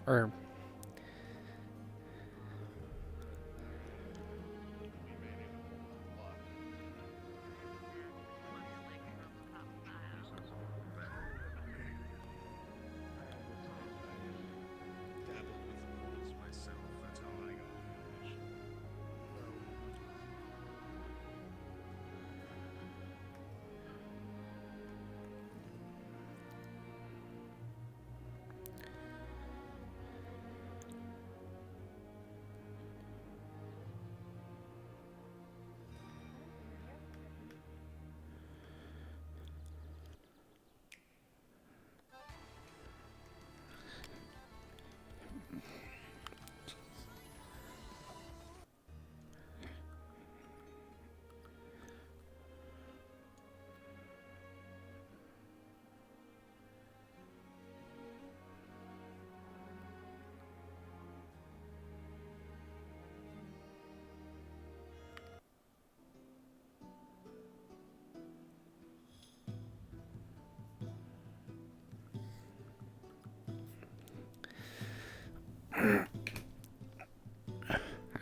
Or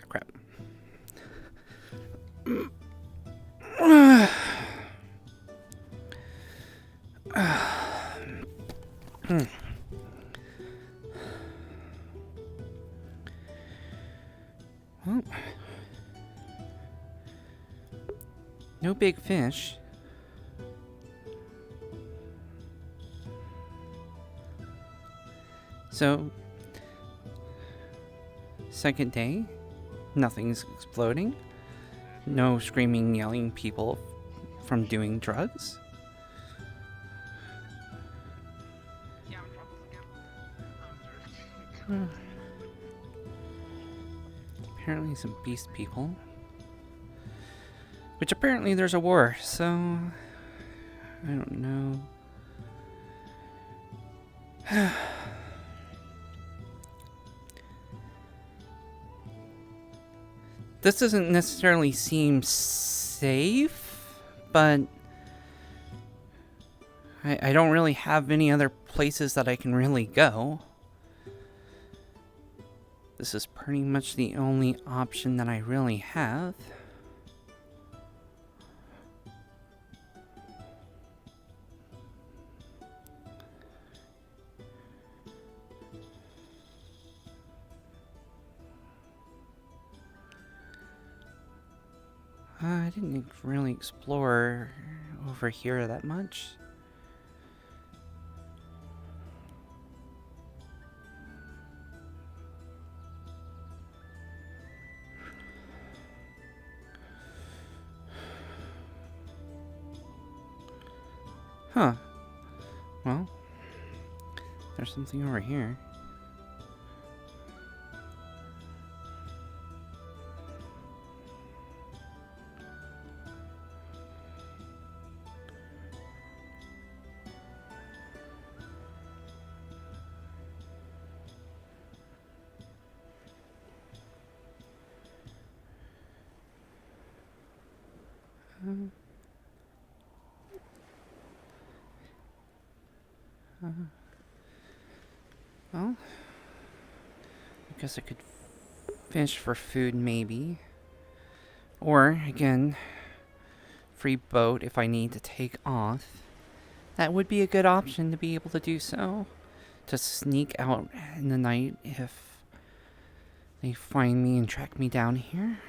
crap. Well, no big fish. So, second day, nothing's exploding. No screaming, yelling people from doing drugs. Apparently some beast people. Which apparently there's a war, so I don't know. This doesn't necessarily seem safe, but I don't really have any other places that I can really go. This is pretty much the only option that I really have. I didn't really explore over here that much. Huh. Well, there's something over here. Well, I guess I could fish for food maybe. Or, again, free boat if I need to take off. That would be a good option to be able to do so. To sneak out in the night if they find me and track me down here.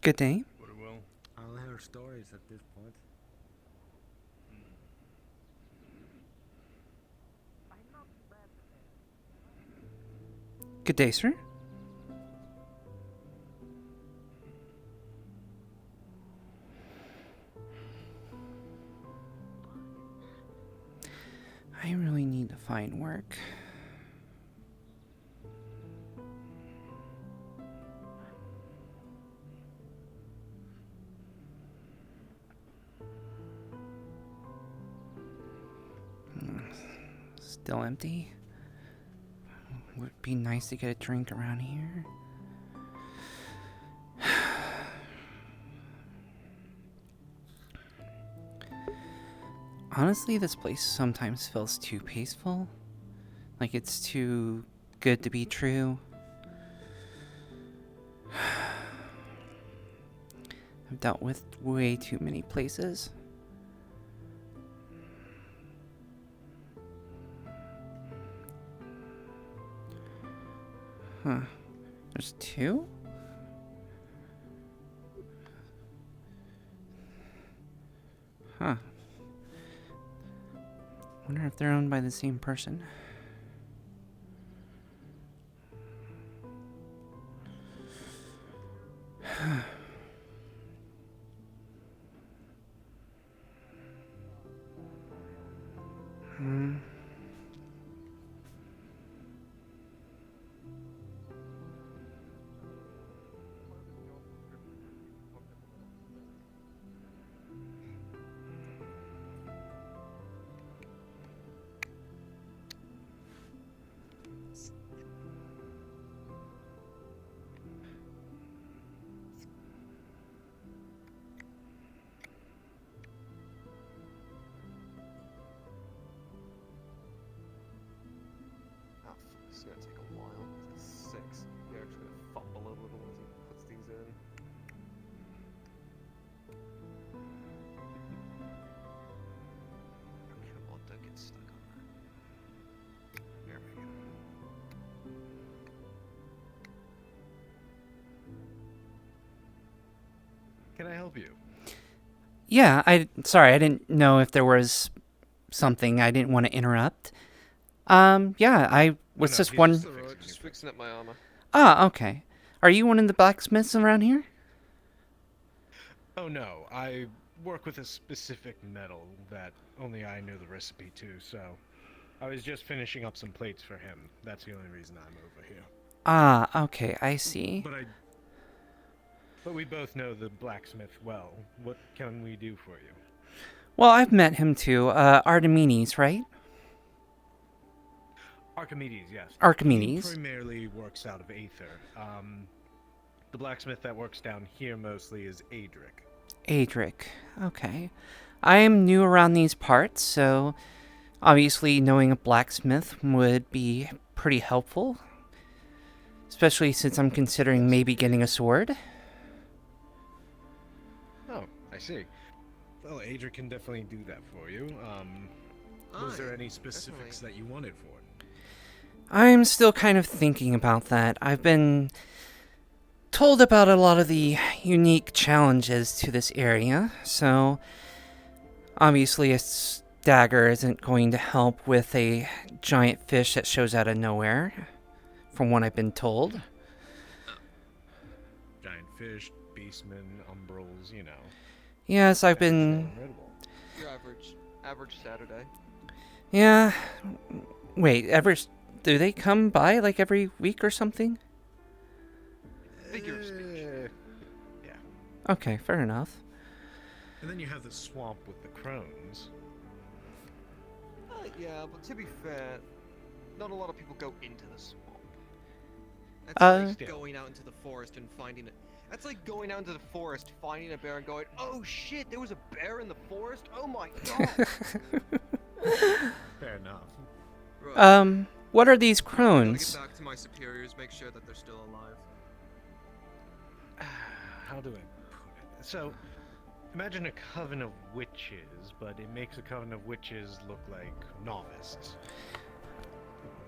Good day. But it will. I'll hear stories at this point. Good day, sir. I really need to find work. Still empty. Would be nice to get a drink around here. Honestly, this place sometimes feels too peaceful. Like it's too good to be true. I've dealt with way too many places. Huh. There's two? Huh. Wonder if they're owned by the same person. Hmm. Oh, this is gonna take a while. It's 6. You're actually gonna fumble a little as he puts these in. Oh, come on, don't get stuck on that. There we go. Can I help you? Yeah, sorry, I didn't know if there was something. I didn't want to interrupt. Yeah, I was no, just he's one. just- Alright, just fixing up my armor. Ah, okay. Are you one of the blacksmiths around here? Oh no, I work with a specific metal that only I know the recipe to, so I was just finishing up some plates for him. That's the only reason I'm over here. Ah, okay, I see. But we both know the blacksmith well. What can we do for you? Well, I've met him too. Archimedes, right? Archimedes, yes. Archimedes. He primarily works out of Aether. The blacksmith that works down here mostly is Adric. Adric. Okay. I am new around these parts, so obviously knowing a blacksmith would be pretty helpful. Especially since I'm considering maybe getting a sword. Oh, I see. Well, Adric can definitely do that for you. Was there any specifics that you wanted for it? I'm still kind of thinking about that. I've been told about a lot of the unique challenges to this area, so obviously a dagger isn't going to help with a giant fish that shows out of nowhere, from what I've been told. Giant fish, beastmen, umbrals, you know. Yes, I've been... Redwall. Your average Saturday. Yeah. Wait, do they come by like every week or something? Figure of speech. Yeah. Okay, fair enough. And then you have the swamp with the crones. Yeah, but to be fair, not a lot of people go into the swamp. That's like Still. going out into the forest and finding it. That's like going out into the forest, finding a bear and going, "Oh shit, there was a bear in the forest! Oh my god!" Fair enough. Right. What are these Gotta crones? get back to my superiors, make sure that they're still alive. How do I put it? So, imagine a coven of witches, but it makes a coven of witches look like novices.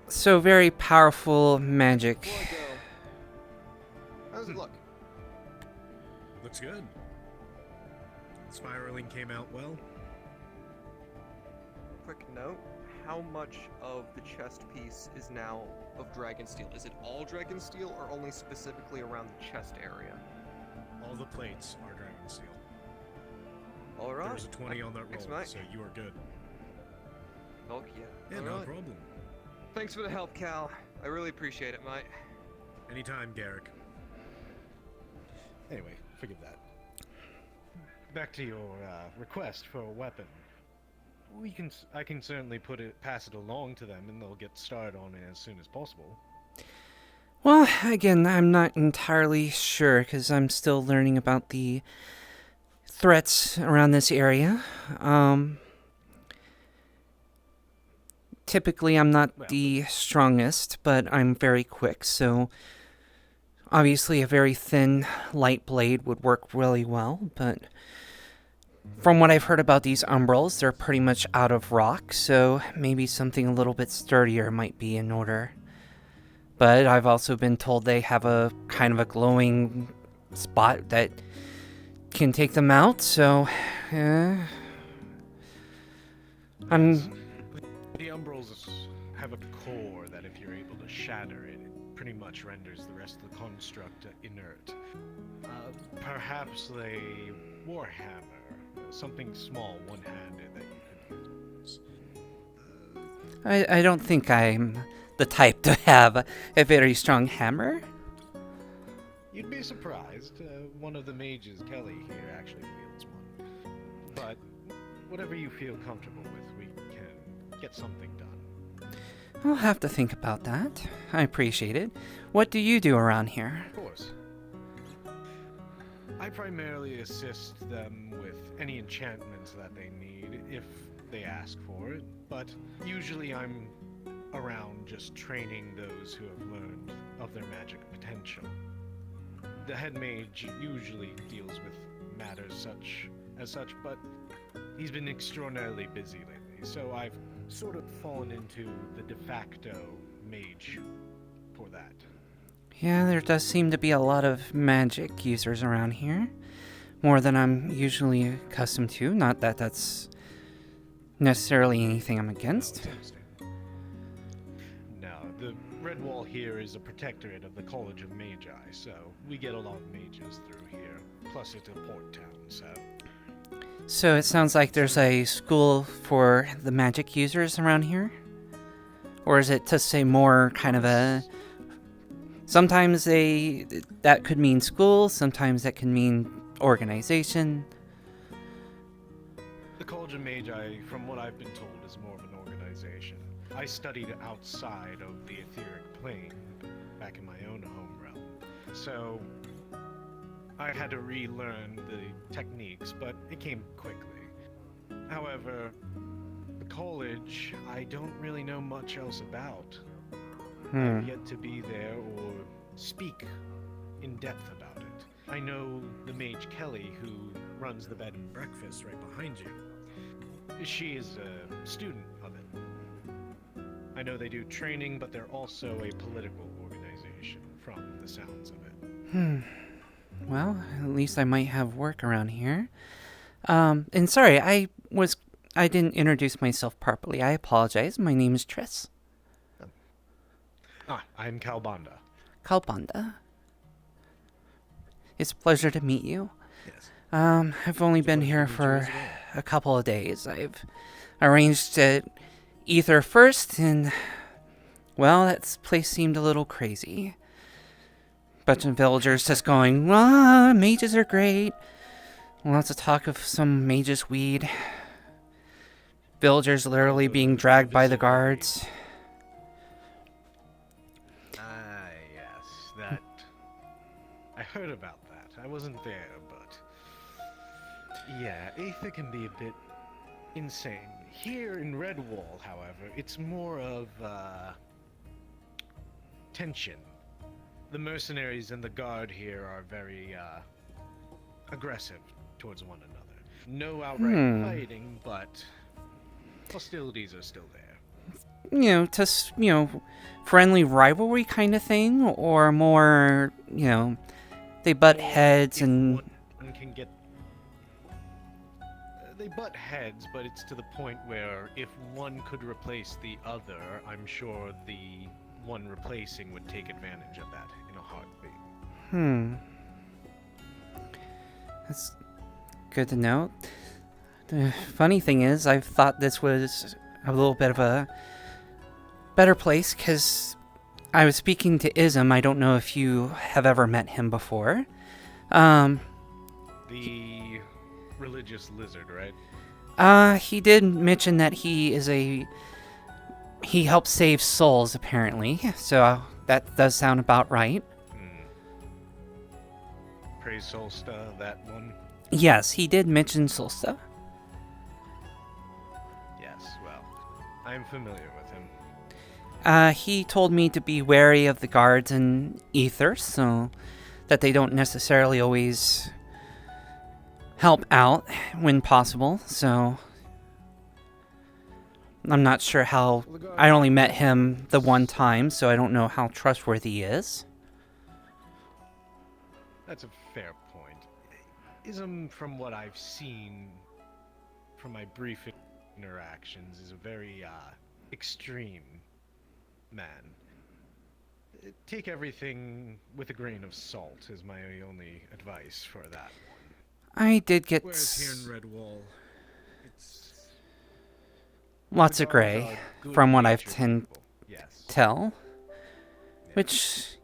So very powerful magic. Before I go, how does it look? Looks good. Spiraling came out well. Quick note, how much of the chest piece is now of dragon steel? Is it all dragon steel or only specifically around the chest area? All the plates are dragon steel. Alright. There was a 20 on that Thanks, roll, mate. so you are good. Oh, yeah. Yeah, no Alright. problem. Thanks for the help, Cal. I really appreciate it, mate. Anytime, Garrick. Anyway, forgive that. Back to your request for a weapon. I can certainly pass it along to them, and they'll get started on it as soon as possible. Well, again, I'm not entirely sure because I'm still learning about the threats around this area. Typically, I'm not the strongest, but I'm very quick, so obviously a very thin, light blade would work really well, but from what I've heard about these umbrals, they're pretty much out of rock, so maybe something a little bit sturdier might be in order. But I've also been told they have a kind of a glowing spot that can take them out, so The umbrals have a core that if you're able to shatter it, it pretty much renders the rest of the construct inert. Perhaps a warhammer, something small, one-handed that you could use. I don't think I'm the type to have a very strong hammer. You'd be surprised. One of the mages, Kelly, here actually wields one. But whatever you feel comfortable with, we can get something done. I'll have to think about that. I appreciate it. What do you do around here? Of course. I primarily assist them with any enchantments that they need, if they ask for it, but usually I'm around just training those who have learned of their magic potential. The head mage usually deals with matters such, but he's been extraordinarily busy lately, so I've sort of fallen into the de facto mage for that. Yeah, there does seem to be a lot of magic users around here. More than I'm usually accustomed to. Not that that's necessarily anything I'm against. No, the Redwall here is a protectorate of the College of Magi, so we get a lot of mages through here. Plus it's a port town, so... So it sounds like there's a school for the magic users around here? Or is it to say more kind of a... Sometimes that could mean school, sometimes that can mean organization. The College of Magi, from what I've been told, is more of an organization. I studied outside of the etheric plane, back in my own home realm. So, I had to relearn the techniques, but it came quickly. However, the college, I don't really know much else about. I've yet to be there or speak in depth about it. I know the mage Kelly, who runs the bed and breakfast right behind you. She is a student of it. I know they do training, but they're also a political organization, from the sounds of it. Well, at least I might have work around here. And sorry, I didn't introduce myself properly. I apologize. My name is Tris. I'm Kalbanda. Kalbanda. It's a pleasure to meet you. Yes. I've only been here for a couple of days. I've arranged at Aether first, and, well, that place seemed a little crazy. Bunch of villagers just going, mages are great. Lots of talk of some mages weed. Villagers literally being dragged by the guards. Yes, that... I heard about that. I wasn't there, but... Yeah, Aether can be a bit insane. Here in Redwall, however, it's more of, tension. The mercenaries and the guard here are very, aggressive towards one another. No outright fighting, but hostilities are still there. Friendly rivalry kind of thing, or more, they butt heads and they butt heads, but it's to the point where if one could replace the other, I'm sure the one replacing would take advantage of that in a heartbeat. That's good to know. The funny thing is, I've thought this was a little bit of a better place because I was speaking to Ism. I don't know if you have ever met him before. The religious lizard, right? He did mention that he helps save souls, apparently. So that does sound about right. Praise Solsta, that one? Yes, he did mention Solsta. Yes, well, I'm familiar with him. He told me to be wary of the guards in Aether, so that they don't necessarily always help out when possible, so I'm not sure how. I only met him the one time, so I don't know how trustworthy he is. That's a fair point. Ism, from what I've seen from my brief interactions, is a very extreme man. Take everything with a grain of salt is my only advice for that one. I did get Whereas here in Redwall, it's lots The of guards gray are from what I've good-natured people. Yes. tell, which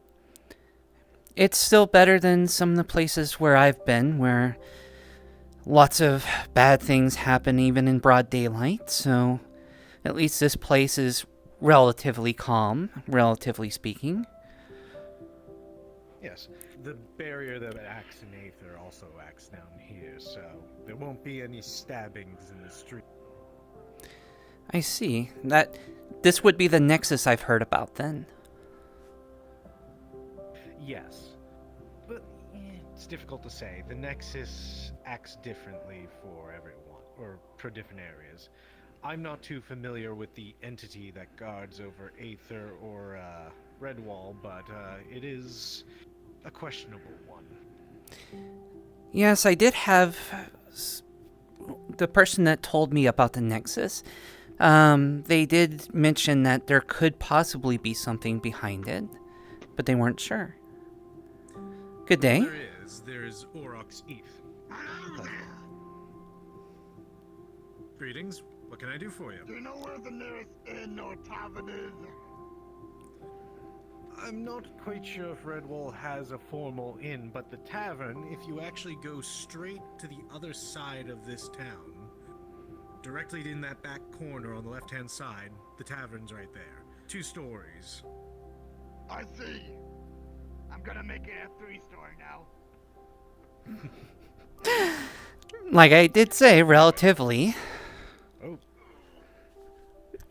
it's still better than some of the places where I've been, where lots of bad things happen even in broad daylight, so at least this place is relatively calm, relatively speaking. Yes. The barrier that acts in Aether also acts down here, so there won't be any stabbings in the street. I see. That this would be the Nexus I've heard about then. Yes. But it's difficult to say. The Nexus acts differently for everyone, or for different areas. I'm not too familiar with the entity that guards over Aether or Redwall, but it is a questionable one. Yes, I did have the person that told me about the Nexus. They did mention that there could possibly be something behind it, but they weren't sure. Good day. There's Auroch's Eth. Greetings. What can I do for you? Do you know where the nearest inn or tavern is? I'm not quite sure if Redwall has a formal inn, but the tavern, if you Actually, go straight to the other side of this town. Directly in that back corner on the left-hand side, the tavern's right there. 2 stories. I see. I'm gonna make it a 3-story now. Like I did say, relatively. Oh.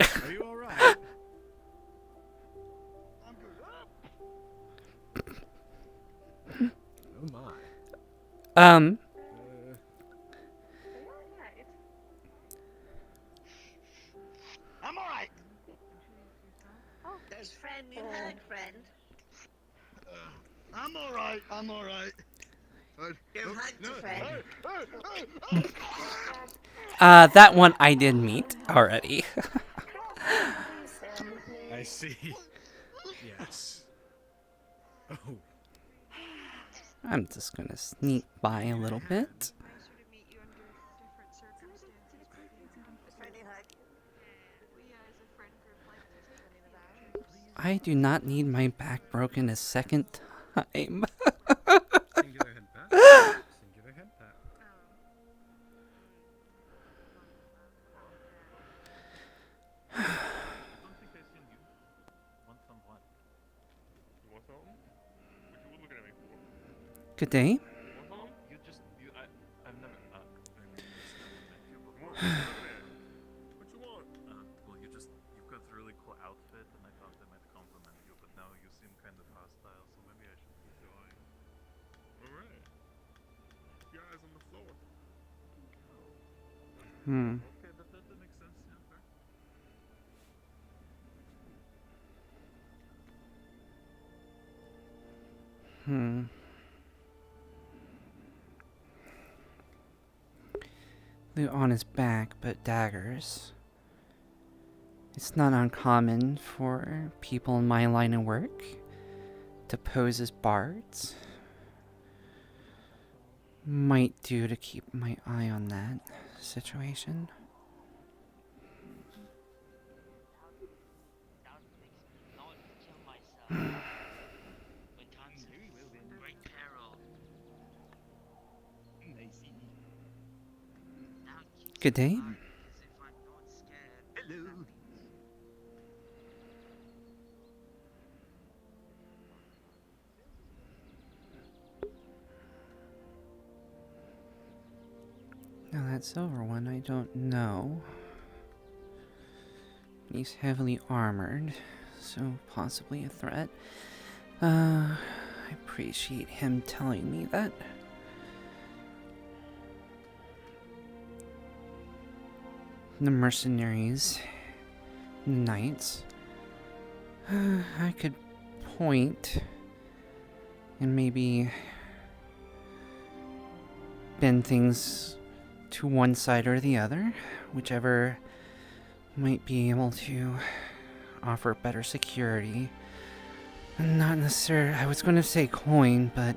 Are you alright? I'm good. Oh my. I'm alright. Oh, there's friend, new herd friend. I'm alright. I'm alright. Your hunter friend. That one I did meet already. I see. Yes. Oh. I'm just gonna sneak by a little bit. Nicer to meet you under different circumstances. Friendly hug. We as a friend group like to take trips. I do not need my back broken a second time. Singular head pat. Singular head pat. don't think I've seen you. Want some what? You want something? What you looking at me for? Good day. You want something? I've never, Come on, what you want? well, you've got a really cool outfit, and I thought I might compliment you, but now you seem kind of hostile, so maybe I should keep going. Alright. Your eyes on the floor. Okay, that makes sense, yeah, fair. loot on his back, but daggers. It's not uncommon for people in my line of work to pose as bards. Might do to keep my eye on that situation. Good day. Hello. Now that silver one, I don't know. He's heavily armored, so possibly a threat. I appreciate him telling me that. The mercenaries, the knights. I could point and maybe bend things to one side or the other, whichever might be able to offer better security. Not necessarily, I was going to say coin, but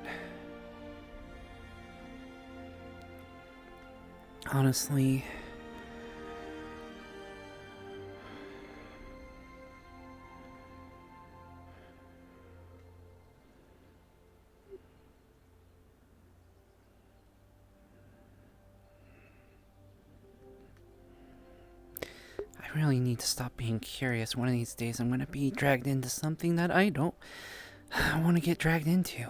honestly, I really need to stop being curious. One of these days I'm going to be dragged into something that I don't want to get dragged into.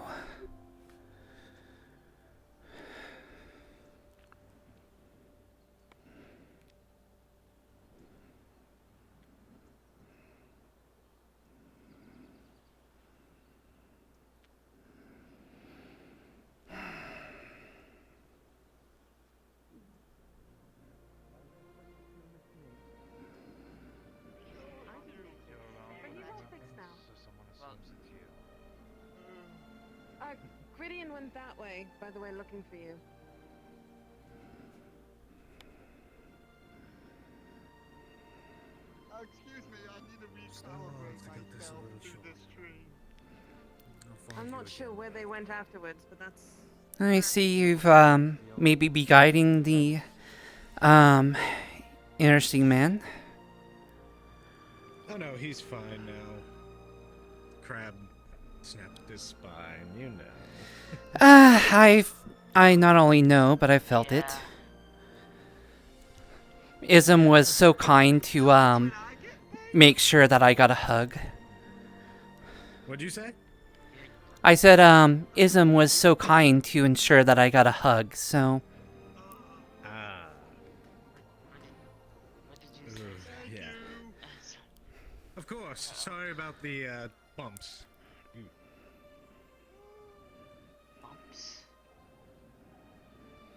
Are you all fixed now? Gwydion went that way, by the way, looking for you. Excuse me, I need to Oh, recalibrate I got this a myself little through short. this tree. I'll find I'm you not again. sure where they went afterwards, but that's... I see you've maybe be guiding the um interesting man. Oh no, he's fine now. Crab snapped his spine, you know. I not only know, but I felt it. Ism was so kind to make sure that I got a hug. What'd you say? I said Ism was so kind to ensure that I got a hug, so Ah. Ugh, yeah. Of course. Sorry about the bumps. Bumps?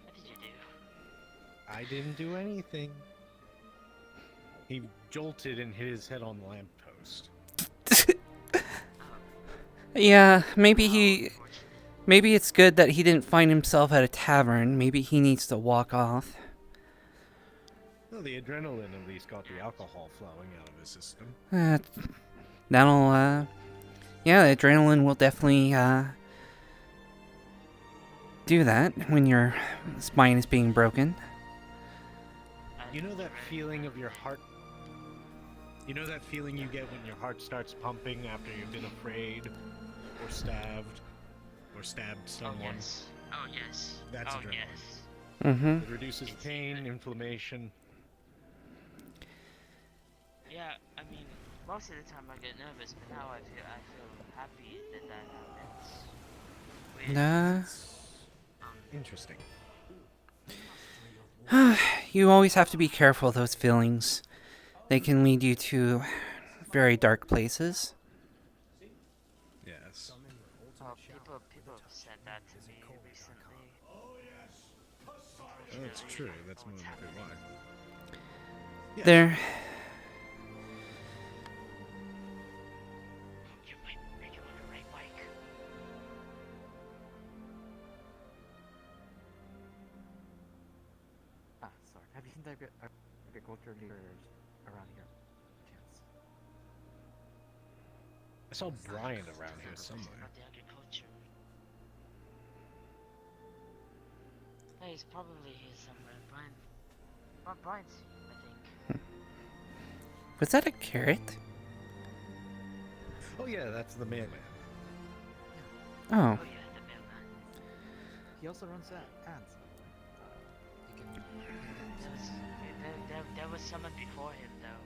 What did you do? I didn't do anything. He jolted and hit his head on the lamppost. yeah, maybe it's good that he didn't find himself at a tavern. Maybe he needs to walk off. Well, the adrenaline at least got the alcohol flowing out of his system. That'll yeah, the adrenaline will definitely do that when your spine is being broken. You know that feeling of your heart? You know that feeling you get when your heart starts pumping after you've been afraid, or stabbed someone? Oh yes. Oh yes. That's oh adrenaline. yes. Mm-hmm. It reduces pain, inflammation. Yeah, I mean, most of the time I get nervous, but now I feel happy that that happens. Weird. Interesting. You always have to be careful of those feelings. They can lead you to very dark places. Yes. Well, people have said that to me recently. That's true. That's more likely why. Yes. There. Are you on the right bike? Ah, sorry. Have you seen the agriculture leaders around here? Chance. I saw Brian around here somewhere. Not the agriculture. Yeah, he's probably here somewhere. Brian's here, I think. Was that a carrot? Oh yeah, that's the mailman. Oh. Oh yeah, the mailman. He also runs ads. You can. There was someone before him though.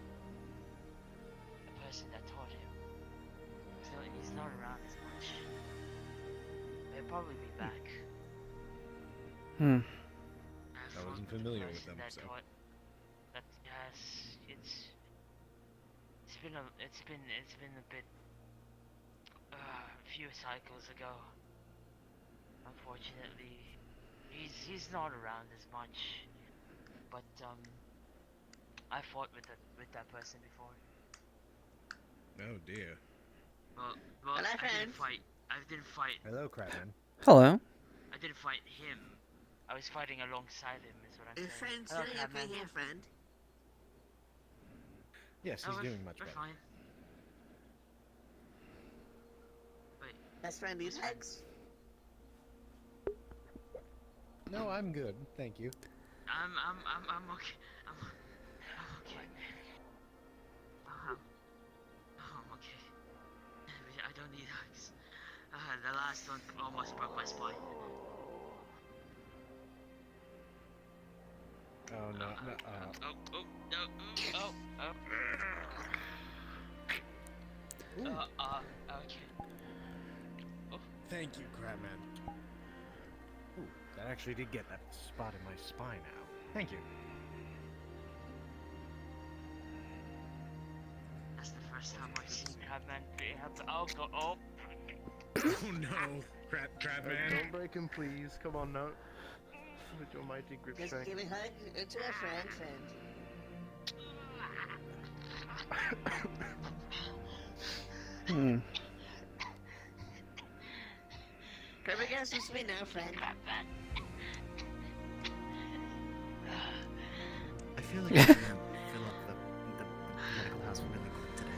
The person that taught him. So he's not around as much. He'll probably be back. Hmm. I wasn't familiar with them, so. That yes, it's been a bit a few cycles ago. Unfortunately, he's not around as much. But I fought with that person before. Oh dear. Well, Hello, I friend. didn't fight. Hello, Crabman. Hello. I didn't fight him. I was fighting alongside him. Is what I'm saying. Friend, Hello, still Crabman. okay here, friend. Yes, he's doing much we're better. fine. Wait, Best friend needs Who's friend? hugs. No, I'm good, thank you. I'm okay. I'm okay. I'm okay. I don't need hugs. The last one almost broke my spine. Oh no, Okay. Thank you, Crabman. Ooh, that actually did get that spot in my spine out. Thank you. That's the first time I've seen Crabman have to. Oh. Oh no, Crabman. Don't break him, please. Come on now. With your mighty grip Just strength. give a hug to a friend. Hmm. Come against with me now, friend. I feel like we can fill up the medical house really quick today.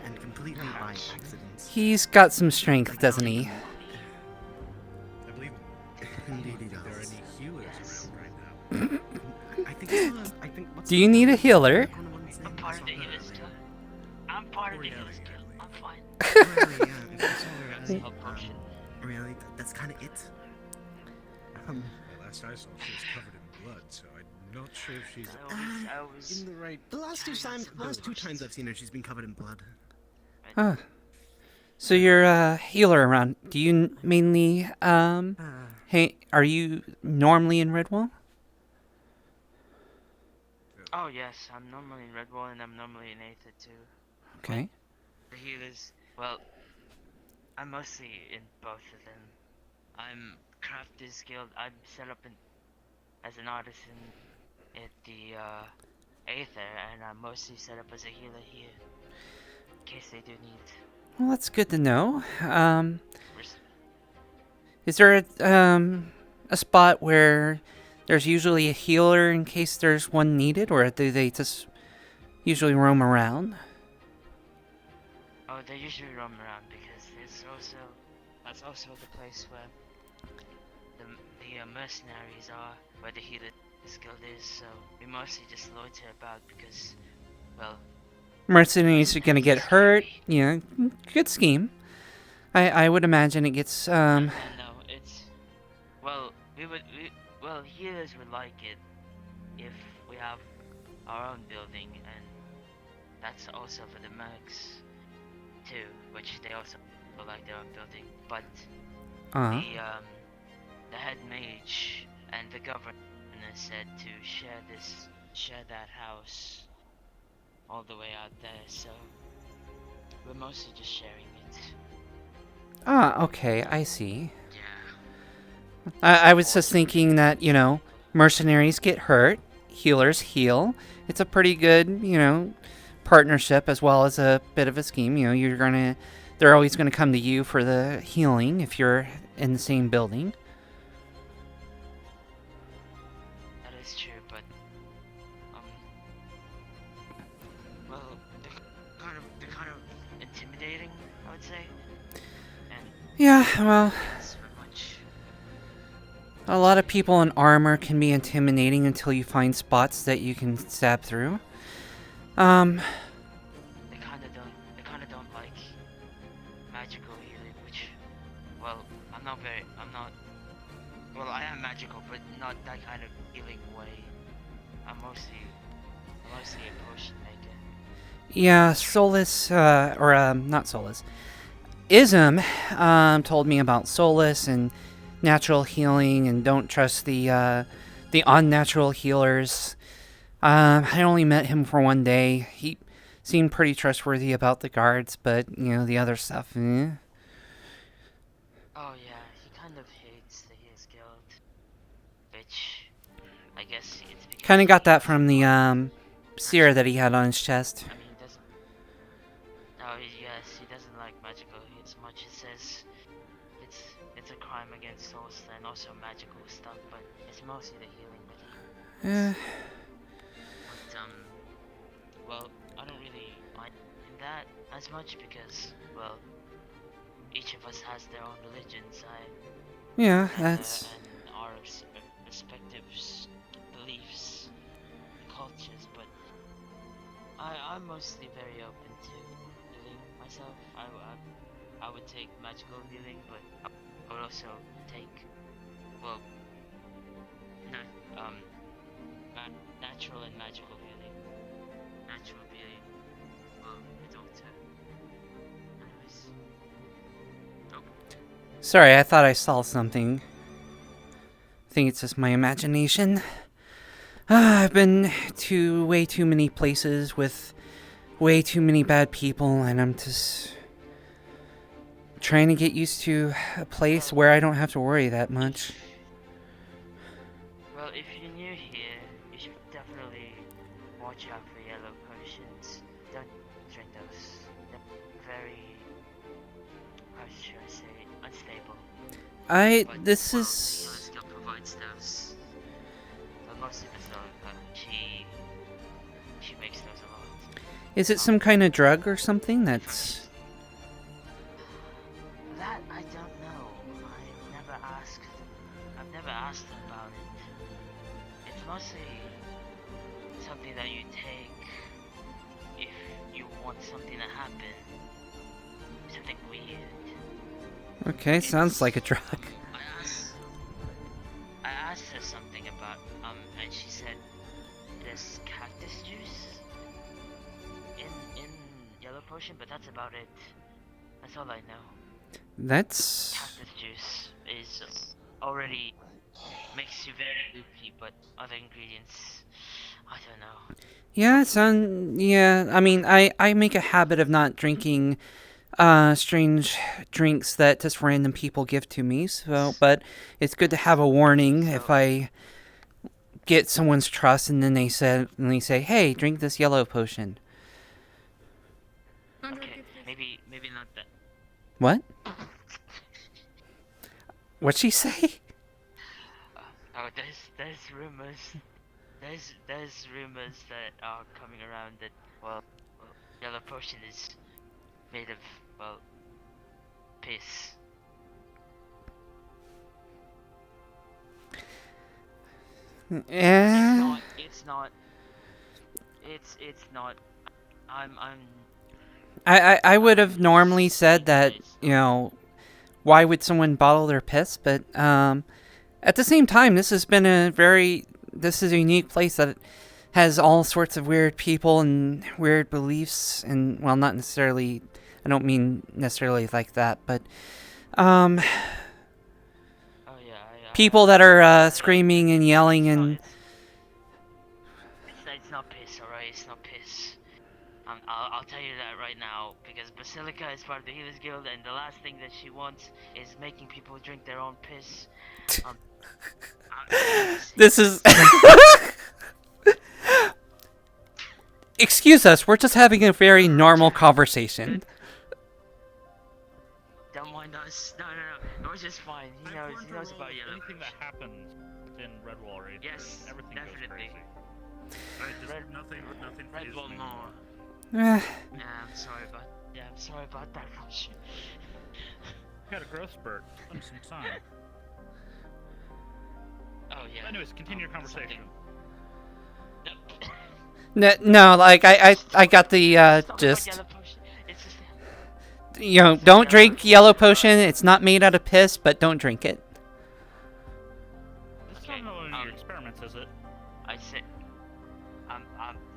And completely by accident. He's got some strength, doesn't he? I believe Indeed he there are does. any healers around right now. I think what's Do you need a healer? I'm part of the healers guild. I'm part of the healers guild. I'm fine. Really, yeah, if that's all we're That's asking. help potion. Really, that's kind of it. Well, last I saw, she was covered in blood, so I'm not sure if she's I was in the right. The last two times I've seen her, she's been covered in blood. Huh. So you're a healer around. Do you mainly, hey, are you normally in Redwall? Oh yes, I'm normally in Redwall and I'm normally in Aether too. Okay. The healers, well, I'm mostly in both of them. I'm Crafters Guild. I'm set up as an artisan at the Aether, and I'm mostly set up as a healer here in case they do need. Well, that's good to know. Res- Is there a spot where there's usually a healer in case there's one needed, or do they just usually roam around? Oh, they usually roam around because that's also the place where the mercenaries are, where the healer guild is. So we mostly just loiter about because, well, Mercenaries are gonna get hurt. Yeah, good scheme. I would imagine it gets no, it's well, healers would like it if we have our own building, and that's also for the mercs too, which they also like their own building. But the head mage and the governor said to share that house all the way out there, so we're mostly just sharing it. Okay, I see. Yeah. I was just thinking that, mercenaries get hurt, healers heal. It's a pretty good, partnership as well as a bit of a scheme. They're always gonna come to you for the healing if you're in the same building. That is true, but um, well, they're kind of intimidating, I would say. And Yeah, well, that's very much. a lot of people in armor can be intimidating until you find spots that you can stab through. They kind of don't like magical healing, which, well, I'm not. Well, I am magical, but not that kind of healing way. I'm mostly a potion maker. Yeah, Solus, not Solus. Ism, told me about Solus and natural healing, and don't trust the unnatural healers. I only met him for one day. He seemed pretty trustworthy about the guards, but, the other stuff, Oh yeah, he kind of hates the Healers Guild, which I guess it's because Kind of got he that doesn't from the, like seer that he had on his chest. I mean, he doesn't. Oh yes, he doesn't like magical as much. It says it's a crime against souls and also magical stuff, but it's mostly the healing that he. But well, I don't really mind that as much because, well, each of us has their own religions. Yeah, And that's... our respective beliefs, cultures, but I'm mostly very open to healing myself. I would take magical healing, but I would also take, well, natural and magical healing. Natural being, well, the doctor. Anyways. Oh. Sorry, I thought I saw something. I think it's just my imagination. I've been to way too many places with way too many bad people, and I'm just trying to get used to a place where I don't have to worry that much. Well, if you're new here, you should definitely watch out for yellow potions. Don't drink those. They're very, how should I say, unstable. But, This well, is... the Healer Skill provides those. But mostly Basilica. She makes those a lot. Is it some kind of drug or something that's... That I don't know. I've never asked about it. It's mostly something that you take if you want something to happen. Something weird. Okay, sounds like a drug. I asked her something about, and she said there's cactus juice in yellow potion, but that's about it. That's all I know. That's... Cactus juice is already makes you very loopy, but other ingredients, I don't know. Yeah, I mean, I make a habit of not drinking strange drinks that just random people give to me, so, but it's good to have a warning if I get someone's trust and then they say, hey, drink this yellow potion. Okay, maybe not that. What? What'd she say? Oh, there's rumors. There's rumors that are coming around that, well, yellow potion is made of, well, piss. It's not. I would have normally said that, why would someone bottle their piss? But at the same time, this is a unique place that has all sorts of weird people and weird beliefs, and, well, not necessarily, I don't mean necessarily like that, but people that are screaming and yelling and... It's not piss, alright? It's not piss. I'll tell you that right now, because Basilica is part of the Healers Guild, and the last thing that she wants is making people drink their own piss. This is... Excuse us, we're just having a very normal conversation. Don't mind us. No, we're just fine. He knows about yellow. Anything that happens in Redwall or anything. Yes, Everything definitely. goes crazy. Right, just nothing phases Redwall me more. Eh, Yeah, I'm sorry about that, Rush. Got a growth spurt. Some time. Oh yeah. Anyways, continue your conversation. no, like I got the Stop gist. yellow potion. It's just You know, don't drink yellow potion. It's not made out of piss, but don't drink it. This is not one of your experiments, is it? I say,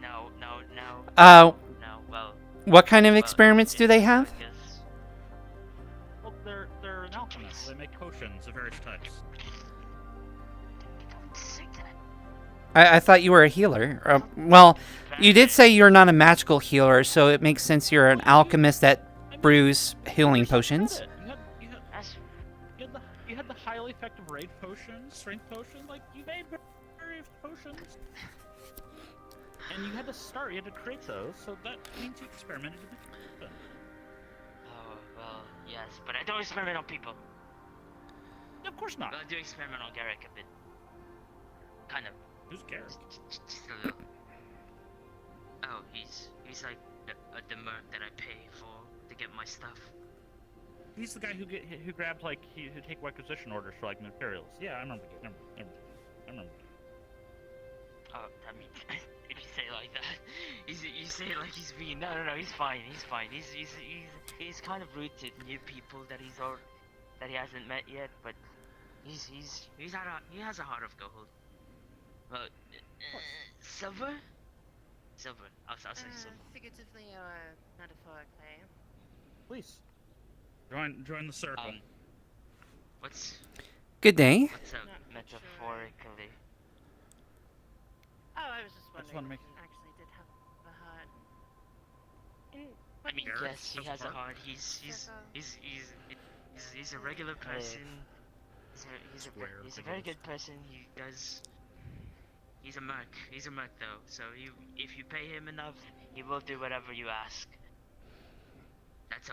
no. Uh, No, well. what kind of experiments do they have? I guess. Well, they're an alchemist. They make potions of various types. I thought you were a healer. Well, you did say you're not a magical healer, so it makes sense you're an alchemist that brews healing potions. You had the highly effective raid potion, strength potion, like you made various potions. And you had to start, you had to create those, so that means you experimented with them. Oh, well, yes, but I don't experiment on people. Of course not. Well, I do experiment on Garrick a bit. Kind of. Who's Garrick? Just a little. Oh, he's like the merc that I pay for to get my stuff. He's the guy who grabbed who take requisition orders for like materials. Yeah, I remember. I remember. Oh, I mean, did you say it like that? You say it like he's being. No, he's fine. He's kind of rude to new people that he hasn't met yet, but he has a heart of gold. Well, silver. I'll say silver. Figuratively or metaphorically? Please. Join the circle. What's Good day. What's up, metaphorically? Oh, I was just I just wondering wanna if make- he actually did have a heart. I mean, Garrick yes, he has has a a heart. He's a regular person. He's a very good person. He's a merc. He's a merc though. So if you pay him enough, he will do whatever you ask. That's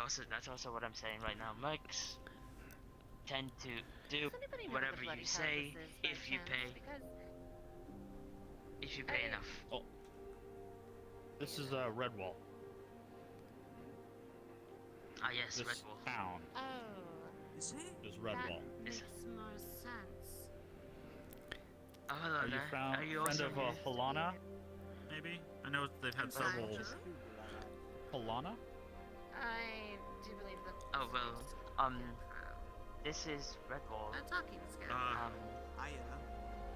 also what I'm saying right now. Mercs tend to do Does anybody know whatever what the bloody you hell say this is, by if you chance? pay. Because If you pay enough. Oh. This is Redwall. Ah yes, This Redwall. town oh, Is it? is Redwall. that makes more sense. Oh hello Are you there. friend Are you also of Halana? Maybe? I know they've had several. Halana? I do believe that. Oh well, this is Redwall. Talking scared.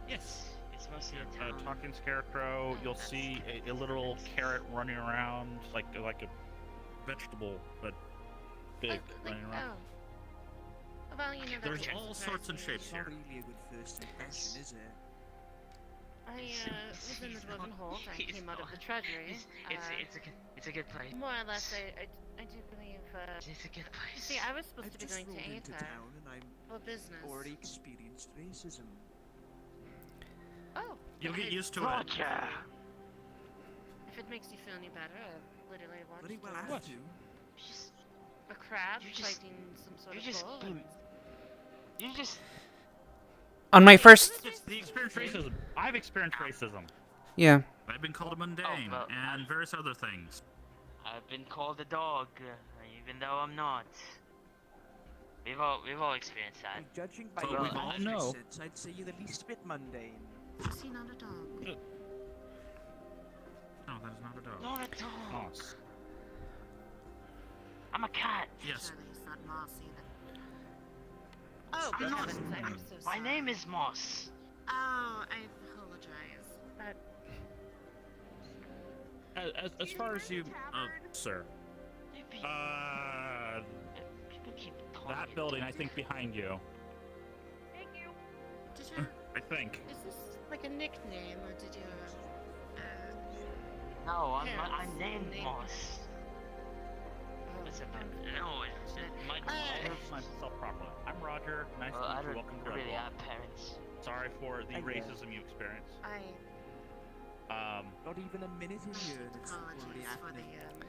Yes. It's mostly a town. Talking scarecrow. You'll see a literal carrot running around like a vegetable, but big running around. Oh. Well, you know, There's that all sorts and shapes here. Not really a good first impression, is it? I was in the Dwarven Hold. I He's came out of not. the treasury. It's a good place. More or less, I do believe. It's a good place. See, I was supposed I to be just going to rolled into Aether town and I'm for business. already experienced racism. Oh. You'll get used to it. Roger. If it makes you feel any better, I literally watched Very well, I What? do. a crab You just- fighting some sort You of just bull. came. You just. On my first, Just the experience racism. I've experienced racism. yeah. I've been called a mundane well, and various other things. I've been called a dog, even though I'm not. We've all experienced that. Judging by But your we all know. facets, I'd say you're the least bit mundane. Is he not a dog? No, that is not a dog. Not a dog. Moss. I'm a cat. Yes. Surely he's not Moss either. Oh, I'm good not. heavens, I'm so My sorry. name is Moss. Oh, I apologize. But As far as you, sir. People keep calling That me building, I dog. think, behind you. did you? I think. Is this like a nickname, or did you? No, I'm Parents named named- Moss. Oh, Listen, unfortunate. no, it's my. I'll introduce myself properly. I'm Roger. Nice Well, to I meet you. don't Welcome to really Redwall. have parents. Sorry for the I know. racism you experienced. I Not even a minute in here and it's already apologies for the happening.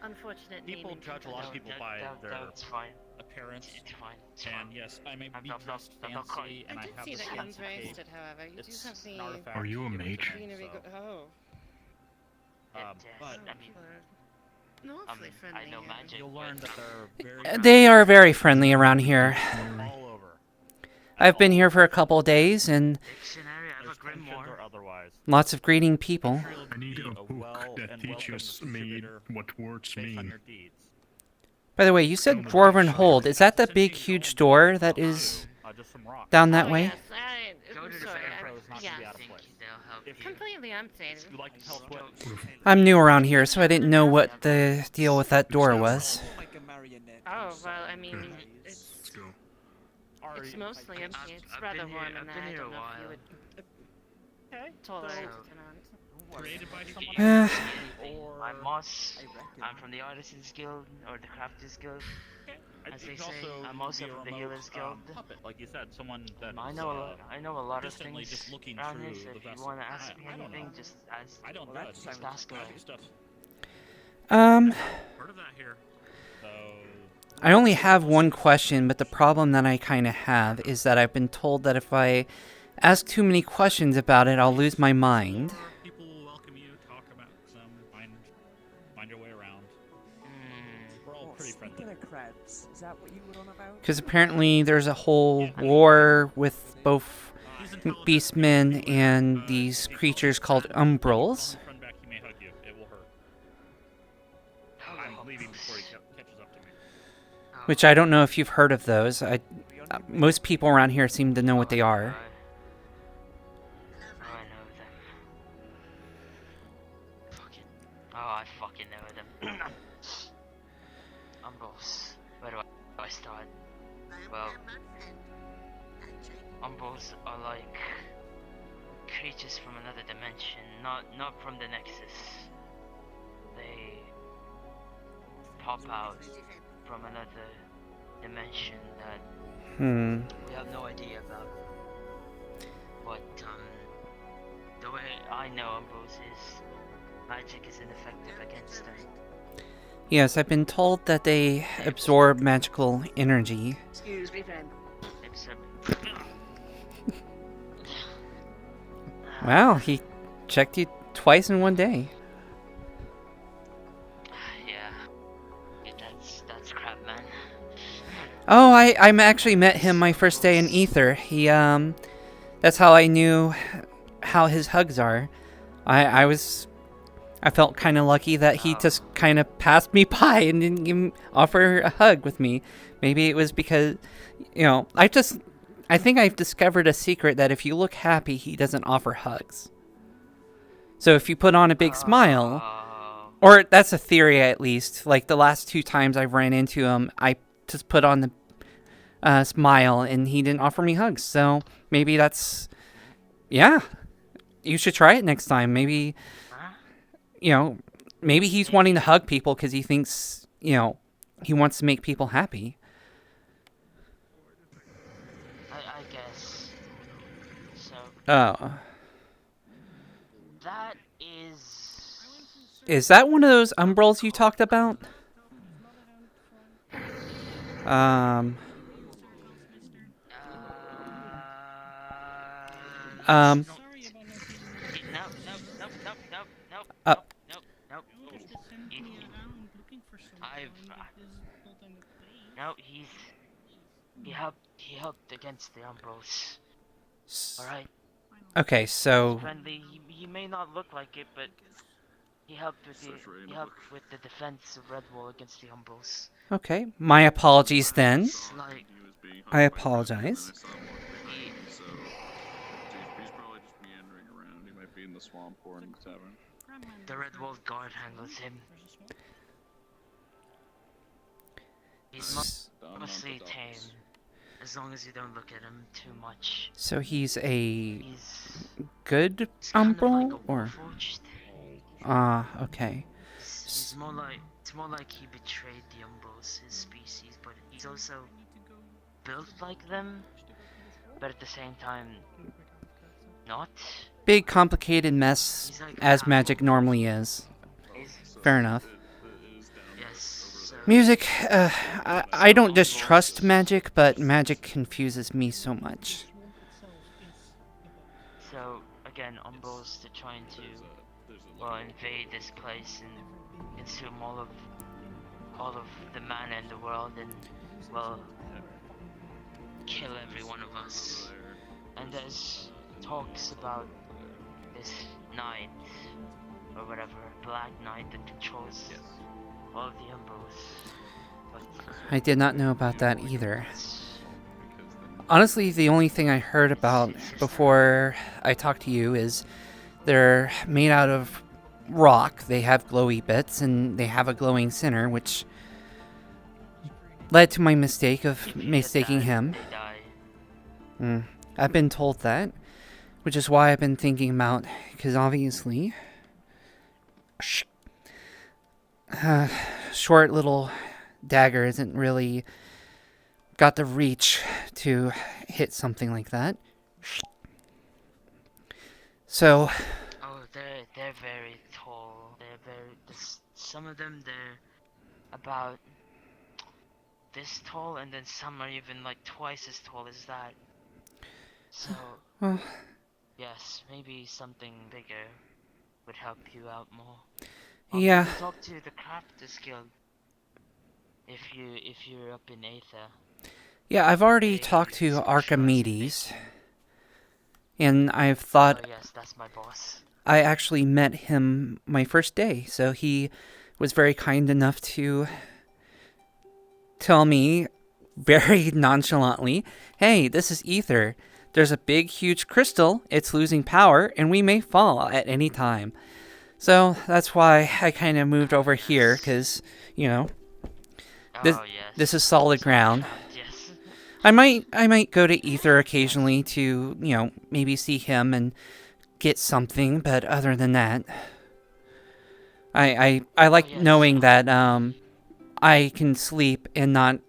unfortunate People naming judge a lot of convention. people by their That's fine. appearance. It's fine. It's And fine. yes, I may I'm be not- dressed I'm not fancy, and I I did have see this that you fancy embraced cape. it, however. You do It's have the an artifact Are you a given to mage? me, greenery. so, Oh. Yes, but I mean, People are awfully friendly. I know here. magic. you'll learn that they're very They are very friendly around here. all over. I've been here for a couple days, and Dictionary, I have There's a tensions grimoire. or otherwise. lots of greeting people. I need a book that teaches me what words based on mean. your deeds. By the way, you said Dwarven Hold. Is that the big, huge door that is Just some rocks. down that Oh, way? yes. Go to the Sorry, Fair Pros, not yeah. to be out of Think place. they'll help you. Completely empty. You like to tell us what? I'm new around here, so I didn't know what the deal with that door was. Oh, well, I mean, Let's it's go. it's mostly empty. It's I've rather been here- warm I've in there. been I here don't a know if you while. would Okay. tolerate So- it or not. Created by someone Eh. else. I'm Moss. I'm from the Artisans Guild, or the Crafters Guild. As You they can say, also I'm also be a from the remote, Healers Guild. puppet, like you said, someone that I is, know a lot of distantly things just looking around here, through so the if you vessel. want to ask me I don't anything, know. just ask. I don't well, judge. just ask away. Magic stuff. Um, Heard of that here. So I only have one question, but the problem that I kind of have is that I've been told that if I ask too many questions about it, I'll lose my mind. people will welcome you, talk about some, find your way around. We're all pretty friendly. Krebs, is that what you were on about? Because apparently there's a whole war with both beastmen and these creatures called umbrals. Friend back, he may hug you. It will hurt. I'm leaving before he catches up to me. Which I don't know if you've heard of those. Most people around here seem to know what they are. Oh, I know them. I fucking know them. Umbrals. Where do I start? Well, Umbrals are like creatures from another dimension, not from the Nexus. They pop out from another dimension that we have no idea about. But the way I know Umbrals is magic is ineffective against them. Yes, I've been told that they absorb magical energy. Excuse me, friend. Wow, he checked you twice in one day. Yeah, that's crap, man. Oh, I actually met him my first day in Aether. That's how I knew how his hugs are. I felt kind of lucky that he just kind of passed me by and didn't even offer a hug with me. Maybe it was because, I think I've discovered a secret that if you look happy, he doesn't offer hugs. So if you put on a big smile, or that's a theory at least, like the last 2 times I've ran into him, I just put on the smile and he didn't offer me hugs. So maybe that's, yeah, you should try it next time. Maybe, maybe he's wanting to hug people because he thinks, he wants to make people happy. I guess. So. Oh. That is. Is that one of those umbrals you talked about? No. No, he helped against the Umbrals. Alright? Okay, so Friendly, he may not look like it, but he helped with the defense of Redwall against the Umbrals. okay, my apologies then. It's like, I apologize. He's probably just meandering around. He might be in the swamp or in the tavern. the Redwall guard handles him. He's mostly tame, as long as you don't look at him too much. So he's a good umbral, or? Okay. It's more like he betrayed the Umbrals, his species, but he's also built like them, but at the same time, not. Big complicated mess, as magic normally is. Fair enough. Yes, so Music, I don't distrust magic, but magic confuses me so much. So again, Umbrals are trying to invade this place and consume all of the mana in the world and kill every one of us. And there's talks about this knight or whatever, Black Knight that controls all of the Umbrals. But I did not know about that either. Honestly, the only thing I heard about before I talked to you is they're made out of rock. They have glowy bits, and they have a glowing center, which led to my mistake of mistaking him. I've been told that, which is why I've been thinking about, because obviously, short little dagger isn't really got the reach to hit something like that. So. Oh, they're very tall. Some of them they're about this tall, and then some are even like twice as tall as that. So. Well. Yes, maybe something bigger would help you out more. Yeah. Maybe talk to the Crafters Guild if you're up in Aether. Yeah, I've already talked to Archimedes, and I've thought. Oh yes, that's my boss. I actually met him my first day, so he was very kind enough to tell me very nonchalantly, "Hey, this is Aether. There's a big, huge crystal. It's losing power, and we may fall at any time." So that's why I kind of moved over here, because, this is solid ground. Yes. I might go to Aether occasionally to, maybe see him and get something, but other than that, I like knowing that I can sleep and not,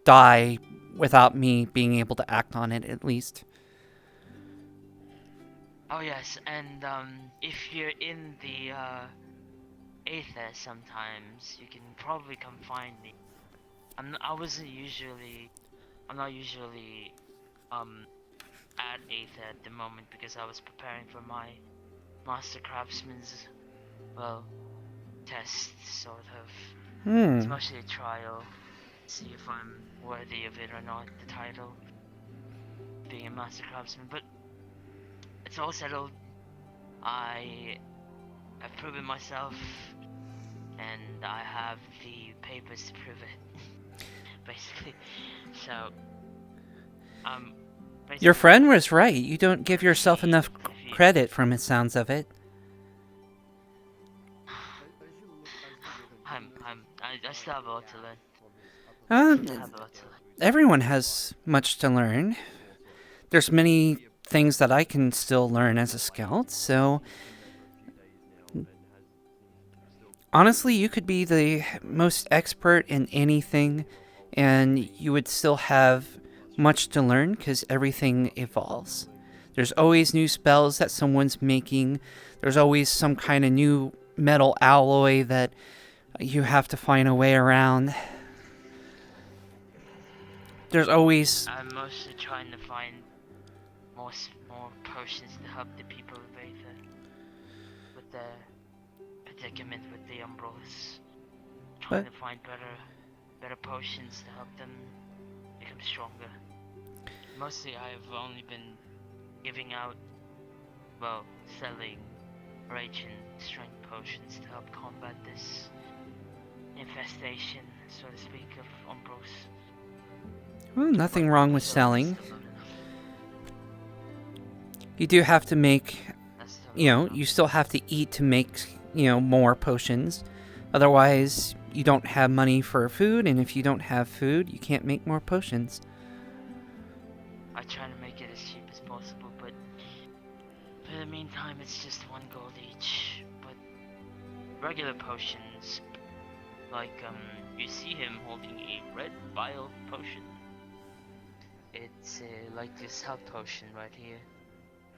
die without me being able to act on it, at least. Oh yes, and if you're in the Aether sometimes, you can probably come find me. I'm not usually at Aether at the moment because I was preparing for my Master Craftsman's test, sort of. It's mostly a trial. See if I'm worthy of it or not, the title. Being a Master Craftsman, but it's all settled. I have proven myself, and I have the papers to prove it. Basically. So, your friend was right. You don't give yourself enough credit from the sounds of it. I still have a lot to learn. Everyone has much to learn. There's many things that I can still learn as a scout, so honestly, you could be the most expert in anything, and you would still have much to learn because everything evolves. There's always new spells that someone's making. There's always some kind of new metal alloy that you have to find a way around. There's always... I'm mostly trying to find more potions to help the people of Aether with their predicament with the Umbrals. Trying to find better potions to help them become stronger. Mostly I've only been giving out, selling rage and strength potions to help combat this infestation, so to speak, of Umbrals. Well, nothing wrong with selling. You do have to make, you still have to eat to make, more potions. Otherwise, you don't have money for food, and if you don't have food, you can't make more potions. I try to make it as cheap as possible, but for the meantime, it's just 1 gold each. But regular potions, like, you see him holding a red vial potion. It's like this health potion right here.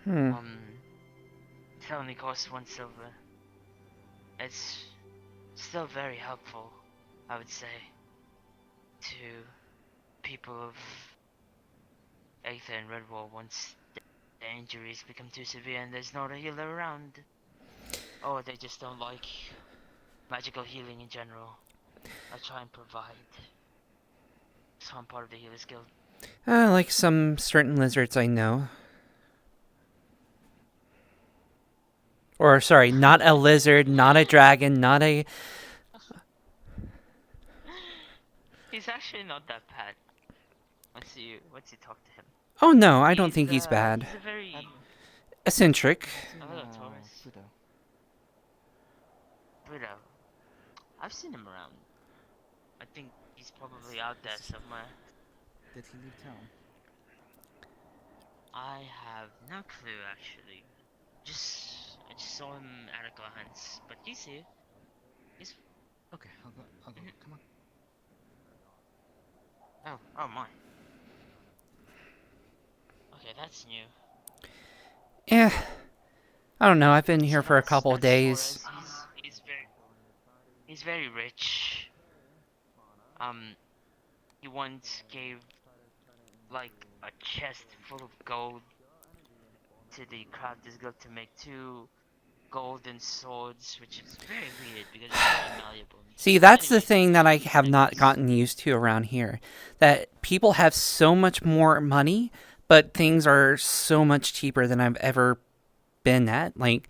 It only costs 1 silver. It's still very helpful. I would say, to people of Aether and Redwall once the injuries become too severe and there's not a healer around. Or they just don't like magical healing in general. I try and provide. So I'm part of the Healers Guild. Like some certain lizards I know. Or, sorry, not a lizard, not a dragon, not a... He's actually not that bad. Once you talk to him. Oh no, I don't think he's bad. He's a very... Eccentric. A little Taurus. Pluto. I've seen him around. I think he's probably out there somewhere. Did he leave town? I have no clue actually. I just saw him at a glance, but he's here. He's okay. I'll go. Come on. Oh my. Okay, that's new. Yeah. I don't know. I've been here for a couple of days. He's very rich. He once gave like a chest full of gold to the Crafters Guild to make 2 golden swords, which is very weird because it's very malleable. See, that's the thing that I have not gotten used to around here. That people have so much more money, but things are so much cheaper than I've ever been at. Like,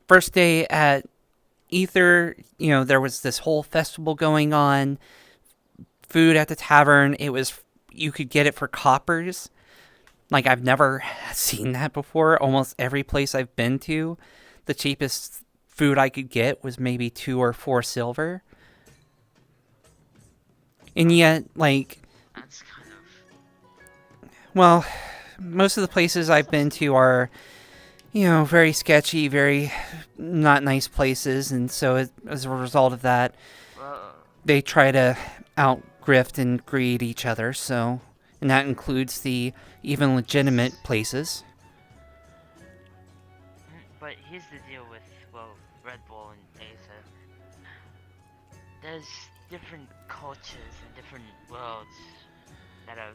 first day at Aether, there was this whole festival going on. Food at the tavern, you could get it for coppers. Like, I've never seen that before. Almost every place I've been to, the cheapest food I could get was maybe 2 or 4 silver. And yet, like... That's kind of... Well, most of the places I've been to are, very sketchy, very not nice places. And so as a result of that, they try to out-grift and greed each other, so... And that includes the even legitimate places. But here's the deal with, Redwall and Aether. There's different cultures and different worlds that are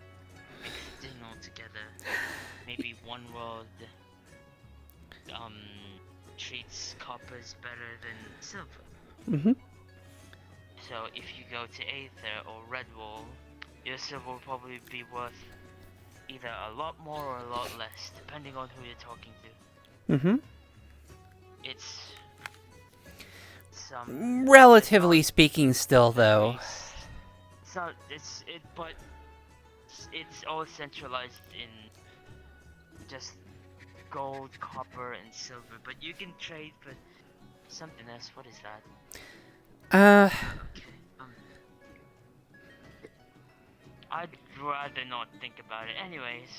mixed in all together. Maybe one world treats coppers better than silver. Mm-hmm. So if you go to Aether or Redwall, your silver will probably be worth either a lot more or a lot less, depending on who you're talking to. Mm-hmm. It's relatively speaking, still though. So but it's all centralized in just gold, copper, and silver. But you can trade for something else. What is that? I'd rather not think about it. Anyways,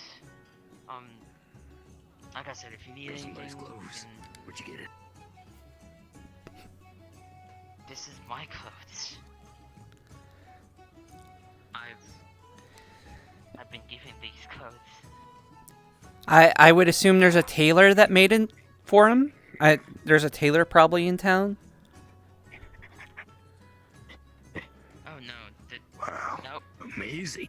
like I said, if you need anything, where'd you get it? This is my clothes. I've been given these clothes. I would assume there's a tailor that made it for him. There's a tailor probably in town. Oh no! Wow! Nope. Amazing.